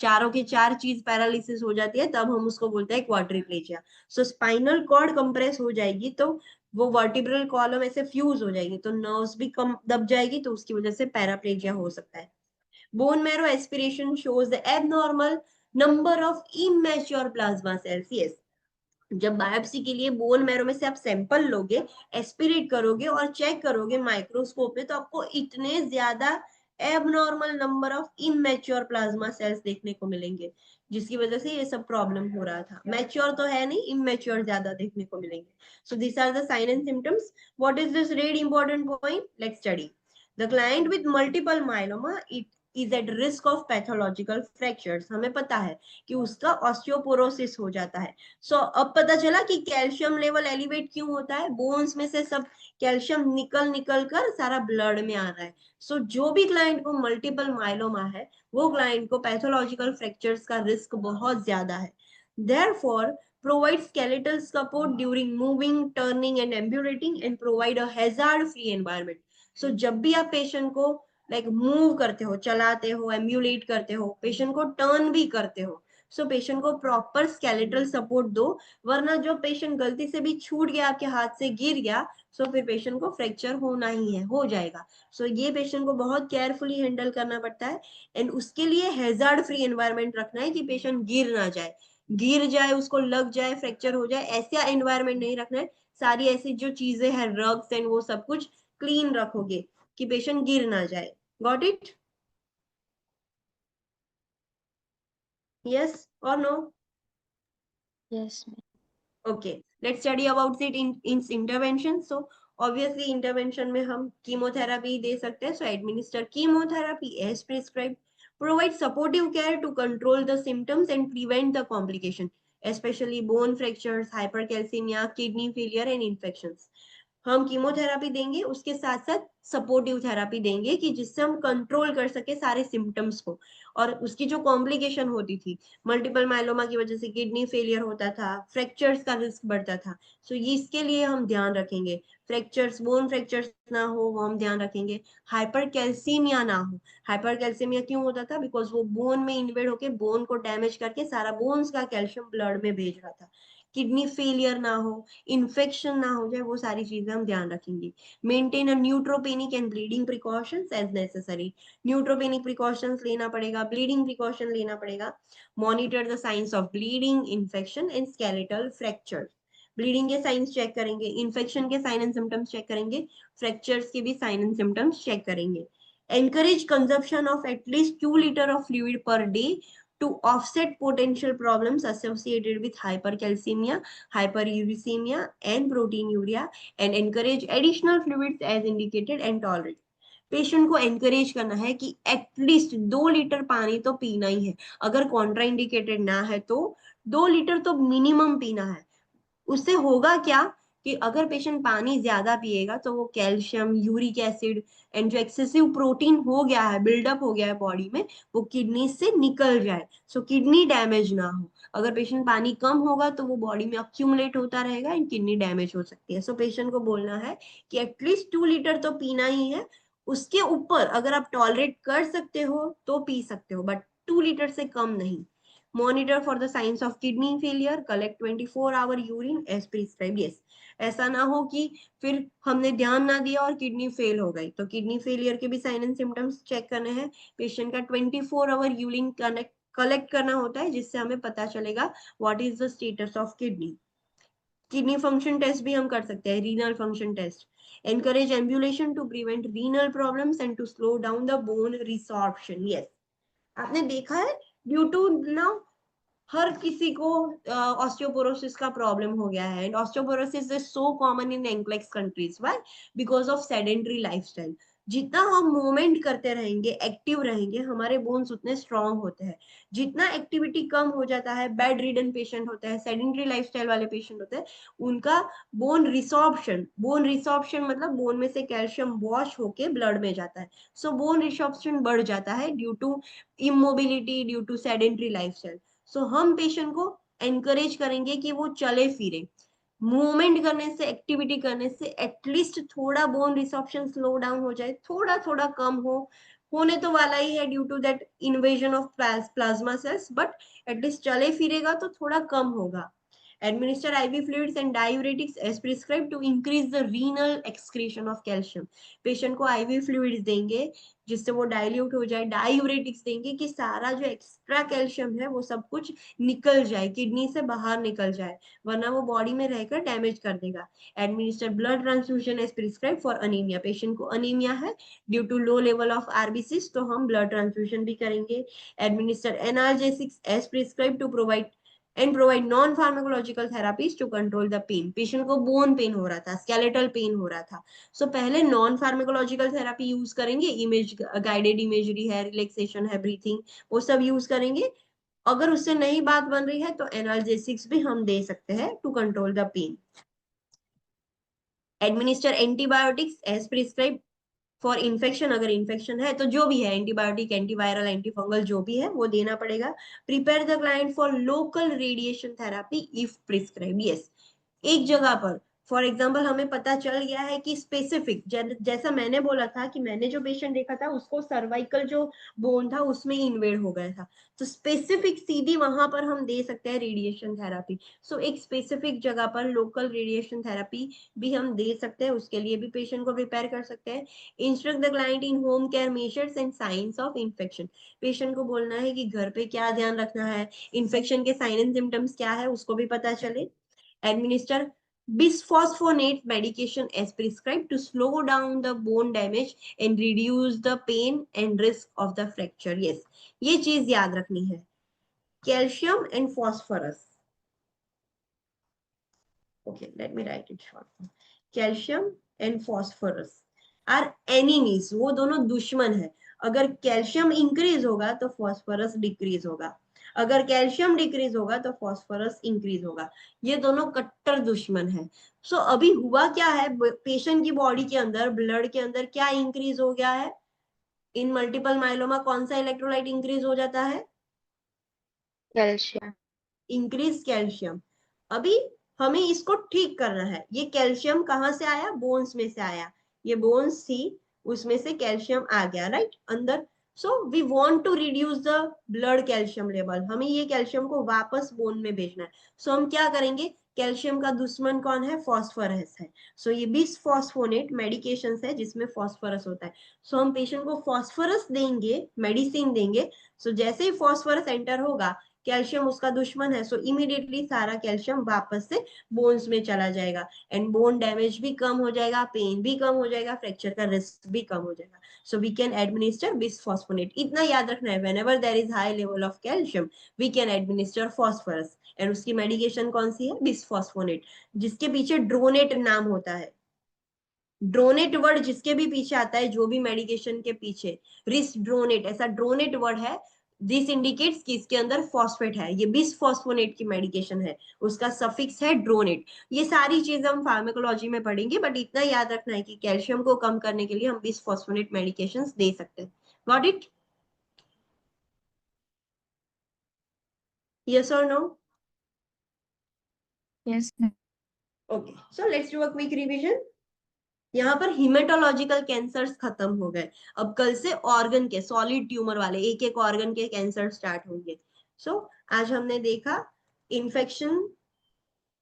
S1: चारों के चार चीज पैरालिसिस हो जाती है तब हम उसको बोलते हैं क्वाड्रिप्लेजिया। सो स्पाइनल कॉर्ड कंप्रेस हो जाएगी तो वो वर्टिब्रल कॉलम ऐसे फ्यूज हो जाएगी तो नर्व्स भी कम दब जाएगी तो उसकी वजह से पैराप्लेजिया हो सकता है। Bone marrow aspiration shows the abnormal number of immature plasma sales. Yes, जब बायोप्सी के लिए बोन मैरो में से आप सैंपल लोगे, एस्पिरेट करोगे और चेक करोगे माइक्रोस्कोप में तो आपको इतने ज्यादा abnormal number of immature plasma sales देखने को मिलेंगे जिसकी वजह से ये सब प्रॉब्लम हो रहा था। मैच्योर तो है नहीं, इमेच्योर ज्यादा देखने को मिलेंगे। So this are the sign and symptoms. What is this red important point? Let's study. The client with multiple myeloma it is at risk of pathological fractures. हमें पता है कि उसका ऑस्टियोपोरोसिस हो जाता है। सो अब पता चला कि कैल्शियम लेवल एलिवेट क्यों होता है। बोन्स में से सब कैल्शियम निकल निकल कर सारा ब्लड में आ रहा है। सो जो भी क्लाइंट को मल्टीपल माइलोमा है वो क्लाइंट को पैथोलॉजिकल फ्रैक्चर्स का रिस्क बहुत ज्यादा है। Therefore provide skeletal support during moving, turning and ambulating and provide a hazard free environment. So जब भी आप पेशेंट को मूव करते हो, चलाते हो, एम्बुलेट करते हो, पेशेंट को टर्न भी करते हो, सो पेशेंट को प्रॉपर स्केलेटल सपोर्ट दो, वरना जो पेशेंट गलती से भी छूट गया, आपके हाथ से गिर गया, सो फिर पेशेंट को फ्रैक्चर होना ही है, हो जाएगा। सो ये पेशेंट को बहुत केयरफुली हैंडल करना पड़ता है एंड उसके लिए हैजार्ड फ्री एनवायरनमेंट रखना है कि पेशेंट गिर ना जाए, गिर जाए, उसको लग जाए, फ्रैक्चर हो जाए, ऐसा एनवायरनमेंट नहीं रखना है। सारी ऐसी जो चीजें हैं, रग्स एंड वो सब कुछ क्लीन रखोगे कि पेशेंट गिर ना जाए। Got it? यस और no?
S2: Yes ma'am.
S1: Okay, let's study about it in intervention. So obviously intervention में हम chemotherapy दे सकते हैं. So administer chemotherapy as prescribed. Provide supportive care to control the symptoms and prevent the complication, especially bone fractures, hypercalcemia, kidney failure and infections. हम कीमोथेरापी देंगे, उसके साथ साथ सपोर्टिव थेरापी देंगे कि जिससे हम कंट्रोल कर सके सारे सिम्टम्स को। और उसकी जो कॉम्प्लिकेशन होती थी, मल्टीपल माइलोमा की वजह से किडनी फेलियर होता था, फ्रैक्चर्स का रिस्क बढ़ता था, सो इसके लिए हम ध्यान रखेंगे। फ्रैक्चर्स, बोन फ्रैक्चर्स ना हो वो हम ध्यान रखेंगे। हाइपरकैल्सीमिया ना हो। हाइपरकैल्सीमिया क्यों होता था? बिकॉज वो बोन में इन्वेड होके बोन को डैमेज करके सारा बोन्स का कैल्शियम ब्लड में भेज रहा था। किडनी फेलियर ना हो, इन्फेक्शन ना हो जाए, वो सारी चीजें हम ध्यान रखेंगे। Maintain a neutropenic and bleeding precautions as necessary. Neutropenic precautions लेना पड़ेगा, ब्लीडिंग प्रिकॉशन लेना पड़ेगा। Monitor the signs of bleeding, infection and skeletal fracture. Bleeding के साइंस चेक करेंगे, इन्फेक्शन के साइन एंड सिम्टम्स चेक करेंगे, फ्रैक्चर्स के भी साइन एंड सिम्टम्स चेक करेंगे। Encourage consumption of at least 2 liters of fluid per day to offset potential problems associated with hypercalcemia, hyperuricemia, and proteinuria, and encourage additional fluids as indicated and tolerate. Patient को एनकरेज करना है कि एटलीस्ट 2 लीटर पानी तो पीना ही है। अगर कॉन्ट्राइंडिकेटेड ना है तो 2 लीटर तो मिनिमम पीना है। उससे होगा क्या कि अगर पेशेंट पानी ज्यादा पिएगा तो वो कैल्शियम, यूरिक एसिड एंड जो एक्सेसिव प्रोटीन हो गया है, बिल्डअप हो गया है बॉडी में, वो किडनी से निकल जाए, सो किडनी डैमेज ना हो। अगर पेशेंट पानी कम होगा तो वो बॉडी में अक्यूमुलेट होता रहेगा एंड किडनी डैमेज हो सकती है। सो पेशेंट को बोलना है कि एटलीस्ट 2 लीटर तो पीना ही है। उसके ऊपर अगर आप टॉलरेट कर सकते हो तो पी सकते हो, बट 2 लीटर से कम नहीं। Monitor for the signs of kidney failure, collect 24-hour urine as prescribed. Yes, ऐसा ना हो कि फिर हमने ध्यान ना दिया और किडनी फेल हो गई। तो किडनी फेलियर के भी साइन एंड सिम्टम्स चेक करने हैं। पेशेंट का 24-hour यूरिन कलेक्ट करना होता है जिससे हमें पता चलेगा what is the status of kidney. Kidney function test भी हम कर सकते हैं, renal function test. Encourage ambulation to prevent renal problems and to slow down the bone resorption. Yes, आपने देखा है ड्यू टू ना हर किसी को ऑस्टियोपोरोसिस का प्रॉब्लम हो गया है, and osteoporosis is so common in Anglo countries. Why? Because of sedentary lifestyle. जितना हम मूवमेंट करते रहेंगे, एक्टिव रहेंगे, हमारे बोन्स उतने स्ट्रांग होते हैं। जितना एक्टिविटी कम हो जाता है, बेड रिडन पेशेंट होते हैं, सेडेंटरी लाइफस्टाइल वाले पेशेंट होते हैं, उनका बोन रिसॉर्प्शन मतलब बोन में से कैल्शियम वॉश होके ब्लड में जाता है। सो बोन रिसॉर्प्शन बढ़ जाता है due to immobility, due to sedentary lifestyle. So हम पेशेंट को एनकरेज करेंगे कि वो चले फिरे। मूवमेंट करने से, एक्टिविटी करने से एटलीस्ट थोड़ा बोन रिसॉर्प्शन स्लो डाउन हो जाए, थोड़ा थोड़ा कम हो। होने तो वाला ही है due to that invasion of plasma cells, but at least चले फिरेगा तो थोड़ा कम होगा। Administer IV fluids and diuretics as prescribed to increase the renal excretion of calcium. Patient को IV फ्लूइड्स देंगे जिससे वो डाइल्यूट हो जाए, डायूरेटिक्स देंगे कि सारा जो एक्स्ट्रा कैल्शियम है वो सब कुछ निकल जाए, किडनी से बाहर निकल जाए, वरना वो बॉडी में रहकर डैमेज कर देगा। Administer blood transfusion as prescribe for anaemia. Patient को अनीमिया है due to low level of RBCs, तो हम ब्लड ट्रांसफ्यूजन भी करेंगे। Administer analgesics as prescribe to provide and provide non-pharmacological therapies to control the pain. Patient को बोन पेन हो रहा था, स्केलेटल पेन हो रहा था, सो पहले नॉन फार्मेकोलॉजिकल थेरापी यूज करेंगे, इमेज गाइडेड इमेजरी है, रिलैक्सेशन है, ब्रीथिंग, वो सब यूज करेंगे। अगर उससे नहीं बात बन रही है तो एनाल्जेसिक्स भी हम दे सकते हैं to control the pain. Administer antibiotics as prescribe for infection. अगर इन्फेक्शन है तो जो भी है एंटीबायोटिक, एंटीवायरल, एंटीफंगल जो भी है वो देना पड़ेगा। Prepare the client for local radiation therapy if prescribe. Yes, एक जगह पर फॉर एग्जाम्पल हमें पता चल गया है कि स्पेसिफिक, जैसा मैंने बोला था कि मैंने जो पेशेंट देखा था उसको सर्वाइकल जो बोन था उसमें इन्वेड हो गया था, तो स्पेसिफिक सीधी वहां पर हम दे सकते हैं रेडिएशन थेरापी। सो एक स्पेसिफिक जगह पर लोकल रेडिएशन थेरापी भी हम दे सकते हैं, उसके लिए भी पेशेंट को प्रिपेयर कर सकते हैं। Instruct the client in home care measures and science of infection. Patient को बोलना है कि घर पे क्या ध्यान रखना है, इन्फेक्शन के साइन एंड सिम्टम्स क्या है उसको भी पता चले। Administer bisphosphonate medication as prescribed to slow down the bone damage and reduce the pain and risk of the fracture. Yes, ये चीज याद रखनी है। Calcium and phosphorus. Okay, let me write it short. Calcium and phosphorus are enemies. वो दोनों दुश्मन है। अगर कैल्शियम इंक्रीज होगा तो फॉस्फोरस डिक्रीज होगा, अगर कैल्शियम डिक्रीज होगा तो फॉस्फोरस इंक्रीज होगा। ये दोनों कट्टर दुश्मन है। सो अभी हुआ क्या है, पेशेंट की बॉडी के अंदर, ब्लड के अंदर क्या इंक्रीज हो गया है? इन मल्टीपल माइलोमा कौन सा इलेक्ट्रोलाइट इंक्रीज हो जाता है?
S2: कैल्शियम।
S1: Increase calcium. अभी हमें इसको ठीक करना है। ये कैल्शियम कहाँ से आया? बोन्स में से आया। ये बोन्स थी, उसमें से कैल्शियम आ गया राइट अंदर। So we want to reduce the blood calcium level, हमें ये कैल्शियम को वापस बोन में भेजना है। सो हम क्या करेंगे? कैल्शियम का दुश्मन कौन है? फॉस्फोरस है। सो ये बिसफॉस्फोनेट मेडिकेशन है जिसमें फॉस्फोरस होता है। सो हम पेशेंट को फॉस्फोरस देंगे, मेडिसिन देंगे। सो जैसे ही फॉस्फोरस एंटर होगा, कैल्शियम उसका दुश्मन है, सो इमीडिएटली सारा कैल्शियम वापस से बोन्स में चला जाएगा, एंड बोन डैमेज भी कम हो जाएगा, पेन भी कम हो जाएगा, फ्रैक्चर का रिस्क भी कम हो जाएगा। So we can administer bisphosphonate. इतना याद रखना है, whenever there is high level of calcium we can administer phosphorus, and उसकी मेडिकेशन कौन सी है? बिसफॉस्फोनेट, जिसके पीछे ड्रोनेट नाम होता है। ड्रोनेट वर्ड जिसके भी पीछे आता है, जो भी मेडिकेशन के पीछे, रिस ड्रोनेट, ऐसा ड्रोनेट वर्ड है, दिस इंडिकेट्स कि इसके अंदर फॉस्फेट है। ये बिसफॉस्फोनेट की मेडिकेशन है, उसका सफिक्स है ड्रोनेट। ये सारी चीजें हम फार्माकोलॉजी में पढ़ेंगे, बट इतना याद रखना है कि कैल्शियम को कम करने के लिए हम बिसफॉस्फोनेट मेडिकेशंस दे सकते हैं। Got it? यस और no?
S4: Yes, ma'am.
S1: Okay, so let's do a quick revision. यहाँ पर हिमेटोलॉजिकल कैंसर्स खत्म हो गए। अब कल से ऑर्गन के, सॉलिड ट्यूमर वाले एक एक ऑर्गन के कैंसर स्टार्ट होंगे। सो आज हमने देखा इन्फेक्शन,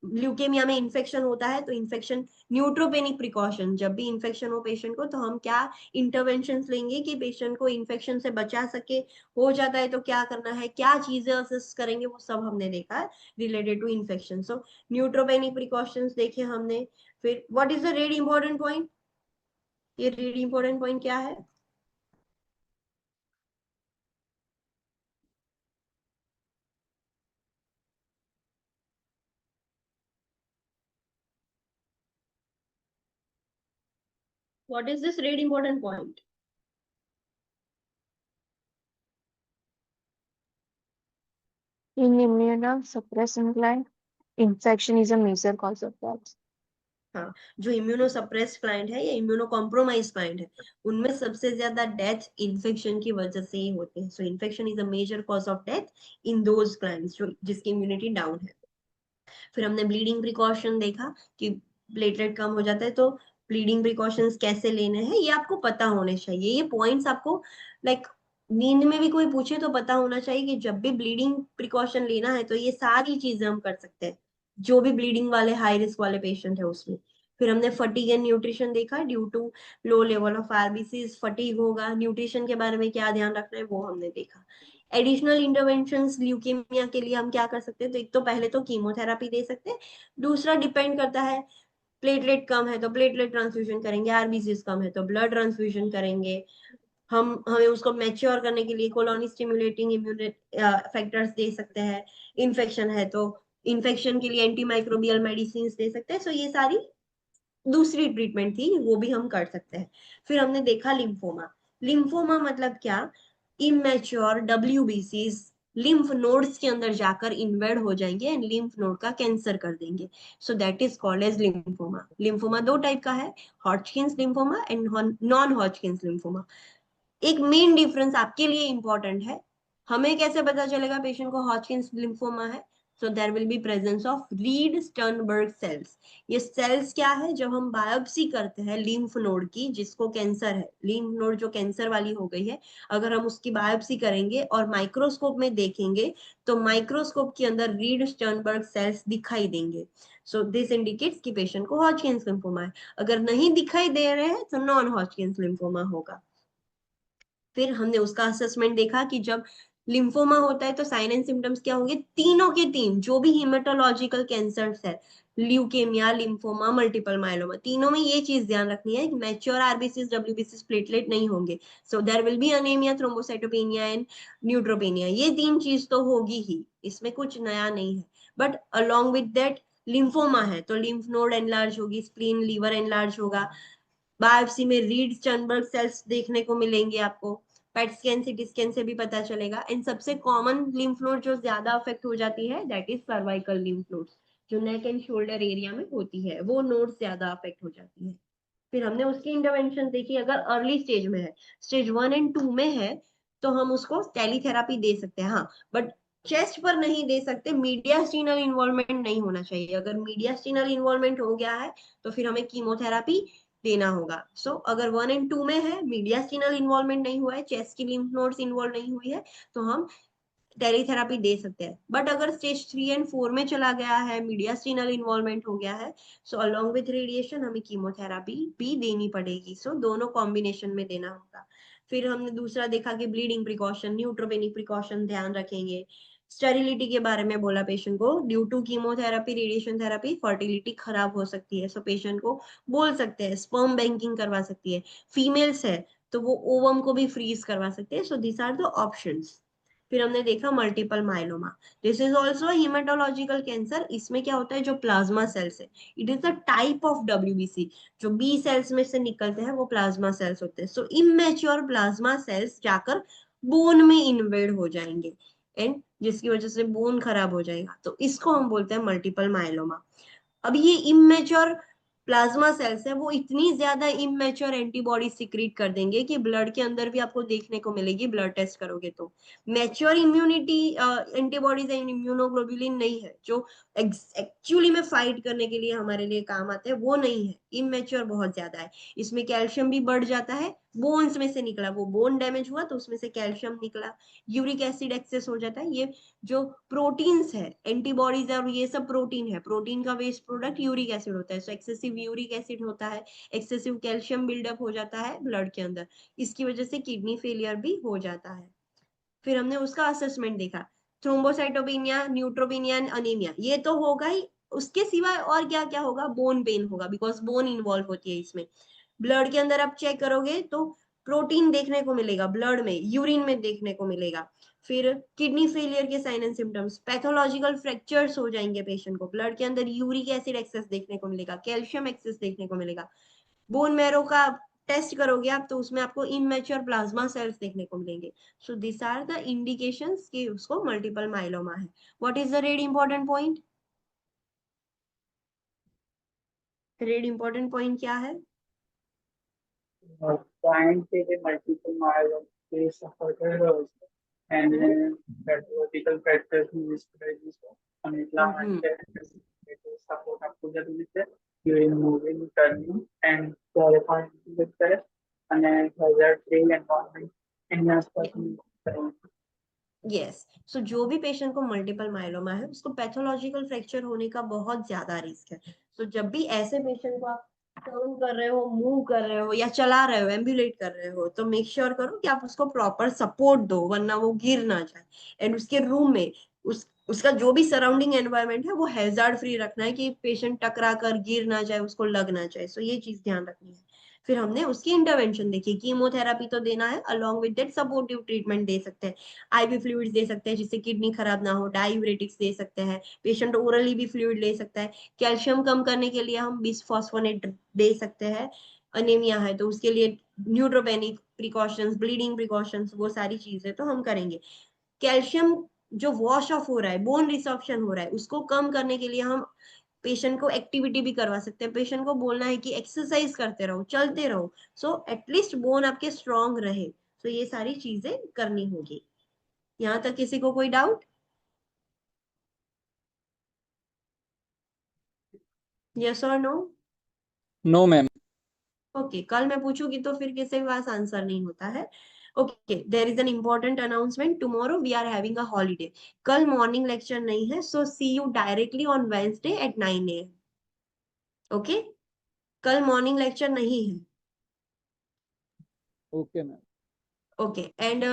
S1: ल्यूकेमिया में इन्फेक्शन होता है तो इन्फेक्शन, न्यूट्रोपेनिक प्रिकॉशन, जब भी इन्फेक्शन हो पेशेंट को तो हम क्या इंटरवेंशन लेंगे कि पेशेंट को इन्फेक्शन से बचा सके। हो जाता है तो क्या करना है, क्या चीजें असिस्ट करेंगे, वो सब हमने देखा है related to infection. So neutropenic precautions देखे हमने। फिर what is the red important point? ये रीड इंपॉर्टेंट पॉइंट क्या है? What is this read important point?
S4: In immunosuppressant client, infection is a major cause of death.
S1: हाँ, जो इम्यूनोसप्रेस क्लाइंट है या इम्यूनो कॉम्प्रोमाइज क्लाइंट है, उनमें सबसे ज्यादा डेथ इन्फेक्शन की वजह से ही होते हैं. So infection is a major cause of death in those clients जो जिसकी इम्यूनिटी डाउन है. फिर हमने ब्लीडिंग प्रिकॉशन देखा कि प्लेटलेट कम हो जाता है, तो ब्लीडिंग प्रिकॉशंस कैसे लेने हैं ये आपको पता होने चाहिए. ये पॉइंट्स आपको लाइक नींद में भी कोई पूछे तो पता होना चाहिए कि जब भी ब्लीडिंग प्रिकॉशन लेना है तो ये सारी चीजें हम कर सकते हैं जो भी ब्लीडिंग वाले हाई रिस्क वाले पेशेंट है उसमें. फिर हमने फटीग एंड न्यूट्रिशन देखा. Due to low level of RBCs fatigue होगा. न्यूट्रिशन के बारे में क्या ध्यान रखना है वो हमने देखा. एडिशनल इंटरवेंशंस ल्यूकेमिया के लिए हम क्या कर सकते हैं, तो एक तो पहले तो कीमोथेरापी दे सकते हैं. दूसरा डिपेंड करता है, प्लेटलेट कम है तो प्लेटलेट ट्रांसफ्यूजन करेंगे, आरबीसीज कम है तो ब्लड ट्रांसफ्यूजन करेंगे. हमें उसको मैच्योर करने के लिए कॉलोनी स्टिमुलेटिंग इम्यून फैक्टर्स दे सकते हैं. इन्फेक्शन है तो इन्फेक्शन के लिए एंटी माइक्रोबियल मेडिसिन दे सकते हैं. सो ये सारी दूसरी ट्रीटमेंट थी, वो भी हम कर सकते हैं. फिर हमने देखा लिम्फोमा. लिम्फोमा मतलब क्या, इमेच्योर डब्ल्यूबीसीज लिम्फ नोड्स के अंदर जाकर इन्वेड हो जाएंगे एंड लिम्फ नोड का कैंसर कर देंगे. So that is called as lymphoma. Lymphoma दो टाइप का है, Hodgkin's lymphoma and non Hodgkin's lymphoma. एक मेन डिफरेंस आपके लिए इंपॉर्टेंट है, हमें कैसे पता चलेगा पेशेंट को हॉटकिन्स लिम्फोमा है. So there will be presence of Reed Sternberg cells. ये सेल्स क्या है, जब हम बायोप्सी करते हैं लिम्फ नोड की जिसको कैंसर है, लिम्फ नोड जो कैंसर वाली हो गई है, अगर हम उसकी बायोप्सी करेंगे और माइक्रोस्कोप में देखेंगे तो माइक्रोस्कोप के अंदर रीड स्टर्नबर्ग सेल्स दिखाई देंगे. सो दिस इंडिकेट्स कि पेशेंट को हॉटकिन्स लिम्फोमा है. अगर नहीं दिखाई दे रहे हैं तो नॉन हॉटकिन्स लिम्फोमा होगा. फिर हमने उसका असेसमेंट देखा कि जब लिम्फोमा होता है तो साइन एंड सिम्टम्स क्या होंगे, तीनों के तीन जो भी हिमेटोलॉजिकल कैंसर्स है, ल्यूकेमिया, लिम्फोमा, मल्टीपल माइलोमा, तीनों में ये चीज ध्यान रखनी है कि मैच्योर आरबीसीज डब्ल्यूबीसीज प्लेटलेट नहीं होंगे. So there will be anaemia, thrombocytopenia and neutropenia. ये तीन चीज तो होगी ही, इसमें कुछ नया नहीं है. But along with that lymphoma है तो लिम्फ नोड एनलार्ज होगी, स्प्लीन लीवर एनलार्ज होगा. बायोप्सी में रीड स्टर्नबर्ग सेल्स देखने को मिलेंगे आपको. पेट स्कैन, सीटी स्कैन से भी पता चलेगा. एंड सबसे कॉमन लिम्फ नोड जो ज्यादा अफेक्ट हो जाती है that is cervical lymph nodes, जो नेक एंड शोल्डर एरिया में होती है, वो नोड्स ज्यादा अफेक्ट हो जाती है. फिर हमने उसकी इंटरवेंशन देखी. अगर अर्ली स्टेज में है, स्टेज 1 और 2 में है, तो हम उसको टेलीथेरापी दे सकते हैं. हाँ, बट चेस्ट पर नहीं दे सकते, मीडियास्टिनल इन्वॉल्वमेंट नहीं होना चाहिए. अगर मीडियास्टिनल इन्वॉल्वमेंट हो गया है तो फिर हमें कीमोथेरापी देना होगा. अगर 1 और 2 में है, मीडियास्टिनल इन्वॉल्वमेंट नहीं हुआ है, चेस्ट की लिम्फ नोड्स इन्वॉल्व नहीं हुई है, तो हम टेलीथेरापी दे सकते हैं. बट अगर स्टेज 3 और 4 में चला गया है, मीडियास्टिनल इन्वॉल्वमेंट हो गया है, सो अलोंग विथ रेडिएशन हमें कीमोथेरापी भी देनी पड़ेगी. दोनों कॉम्बिनेशन में देना होगा. फिर हमने दूसरा देखा कि ब्लीडिंग प्रिकॉशन, न्यूट्रोपेनिक प्रिकॉशन ध्यान रखेंगे. स्टेरिलिटी के बारे में बोला पेशेंट को, due to chemotherapy, radiation therapy fertility खराब हो सकती है. पेशेंट को बोल सकते हैं स्पर्म बैंकिंग करवा सकती है. फीमेल्स है तो वो ओवम को भी फ्रीज करवा सकते हैं. So this are the options. फिर हमने देखा multiple myeloma. This is also haematological cancer. इसमें क्या होता है, जो प्लाज्मा सेल्स है, it is the type of WBC. जो बी सेल्स में से निकलते हैं वो प्लाज्मा सेल्स होते हैं. इमेच्योर प्लाज्मा सेल्स जाकर बोन में इन्वेड हो जाएंगे एंड जिसकी वजह से बोन खराब हो जाएगा. तो इसको हम बोलते हैं मल्टीपल माइलोमा. अब ये इमेच्योर प्लाज्मा सेल्स है, वो इतनी ज्यादा इमेच्योर एंटीबॉडी सिक्रीट कर देंगे कि ब्लड के अंदर भी आपको देखने को मिलेगी, ब्लड टेस्ट करोगे तो. Mature immunity antibodies and immunoglobulin नहीं है, जो एक्चुअली में फाइट करने के लिए हमारे लिए काम आते हैं, वो नहीं है. इमेच्योर बहुत ज्यादा है. इसमें कैल्शियम भी बढ़ जाता है, बोन्स में से निकला, वो बोन डैमेज हुआ तो उसमें से कैल्शियम निकला. यूरिक एसिड एक्सेस हो जाता है. ये जो प्रोटीन्स है, एंटीबॉडीज और ये सब प्रोटीन है, प्रोटीन का वेस्ट प्रोडक्ट यूरिक एसिड होता है. एक्सेसिव यूरिक एसिड होता है, एक्सेसिव कैल्शियम बिल्डअप हो जाता है ब्लड के अंदर. इसकी वजह से किडनी फेलियर भी हो जाता है. फिर हमने उसका असेसमेंट देखा. थ्रोम्बोसाइटोपेनिया, न्यूट्रोपेनिया, अनीमिया, ये तो होगा ही. उसके सिवाय और क्या क्या होगा, बोन पेन होगा, बिकॉज बोन इन्वॉल्व होती है इसमें. ब्लड के अंदर आप चेक करोगे तो प्रोटीन देखने को मिलेगा, ब्लड में, यूरिन में देखने को मिलेगा. फिर किडनी फेलियर के sign and symptoms, pathological fractures हो जाएंगे पेशेंट को. ब्लड के अंदर यूरिक एसिड एक्सेस देखने को मिलेगा, कैल्शियम एक्सेस देखने को मिलेगा. बोन मैरो का टेस्ट करोगे आप तो उसमें आपको इमैच्योर प्लाज्मा सेल्स देखने को मिलेंगे. So this are the indications कि उसको मल्टीपल माइलोमा है. What is the red important point? Red important point क्या है?
S7: Trying to get multiple miles of supported also. And then that vertical factors in this strategy. And it support up to the visitor during moving, turning, and qualifying with the and then hazard free environment and
S1: yes. So जो भी पेशेंट को मल्टीपल माइलोमा है उसको पैथोलॉजिकल फ्रैक्चर होने का बहुत ज्यादा रिस्क है. सो जब भी ऐसे पेशेंट को आप टर्न कर रहे हो, मूव कर रहे हो या चला रहे हो, एम्बुलेट कर रहे हो, तो मेक श्योर करो कि आप उसको प्रॉपर सपोर्ट दो, वरना वो गिर ना जाए. एंड उसके रूम में उसका जो भी सराउंडिंग एनवायरनमेंट है वो हैजार्ड फ्री रखना है कि पेशेंट टकरा कर गिर ना जाए, उसको लग ना जाए. सो ये चीज ध्यान रखनी है. फिर हमने उसकी इंटरवेंशन देखी. कीमोथेरेपी तो देना है, along with that supportive treatment दे सकते हैं. आईवी फ्लूइड्स दे सकते हैं जिससे किडनी खराब ना हो. डायूरेटिक्स दे सकते हैं. पेशेंट ओरली भी फ्लूइड ले सकता है. कैल्शियम कम करने के लिए हम बिसफॉस्फोनेट दे सकते हैं. अनीमिया है तो उसके लिए न्यूट्रोपेनिक प्रिकॉशंस, ब्लीडिंग प्रिकॉशंस, वो सारी चीजें तो हम करेंगे. कैल्शियम जो वॉश ऑफ हो रहा है, बोन रिसॉर्प्शन हो रहा है, उसको कम करने के लिए हम पेशेंट को एक्टिविटी भी करवा सकते हैं. पेशेंट को बोलना है कि एक्सरसाइज करते रहो, चलते रहो, सो एटलीस्ट बोन आपके स्ट्रांग रहे. तो ये सारी चीजें करनी होगी. यहाँ तक किसी को कोई डाउट? यस और नो?
S6: No, ma'am.
S1: ओके, कल मैं पूछूंगी तो फिर किसी के पास आंसर नहीं होता है. Okay, there is an important announcement. Tomorrow we are having a holiday. कल मॉर्निंग लेक्चर नहीं है. So see you directly on Wednesday at 9 AM. Okay, कल मॉर्निंग लेक्चर नहीं है.
S6: Okay, ma'am.
S1: Okay, and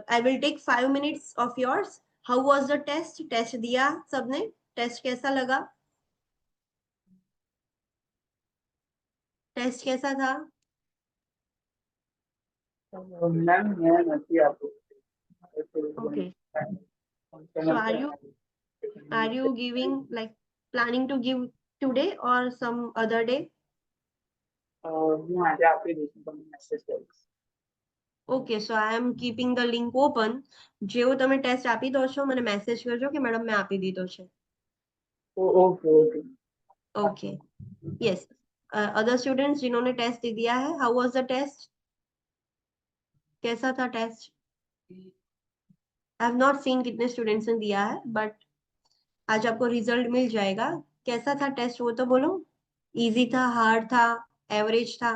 S1: I will take 5 minutes of yours. How was the test? Test दिया सबने? टेस्ट कैसा लगा? टेस्ट कैसा था?
S7: मैम मैं नहीं आपको
S1: Okay. So are you giving, like, planning to give today or some other day?
S7: હું આજે આપી દઈશું તમને મેસેજ કરીશ.
S1: Okay, so I am keeping the link open. જેવો તમે ટેસ્ટ આપી દો છો મને મેસેજ કરજો કે મેડમ મેં આપી દીધો છે.
S7: Okay okay
S1: Okay. Yes. Other students जिन्होंने टेस्ट दिया है, how was the test? कैसा था test? I have not seen कितने स्टूडेंट्स ने दिया है, बट आज आपको रिजल्ट मिल जाएगा. कैसा था टेस्ट वो तो बोलो. इजी था, हार्ड था, एवरेज था?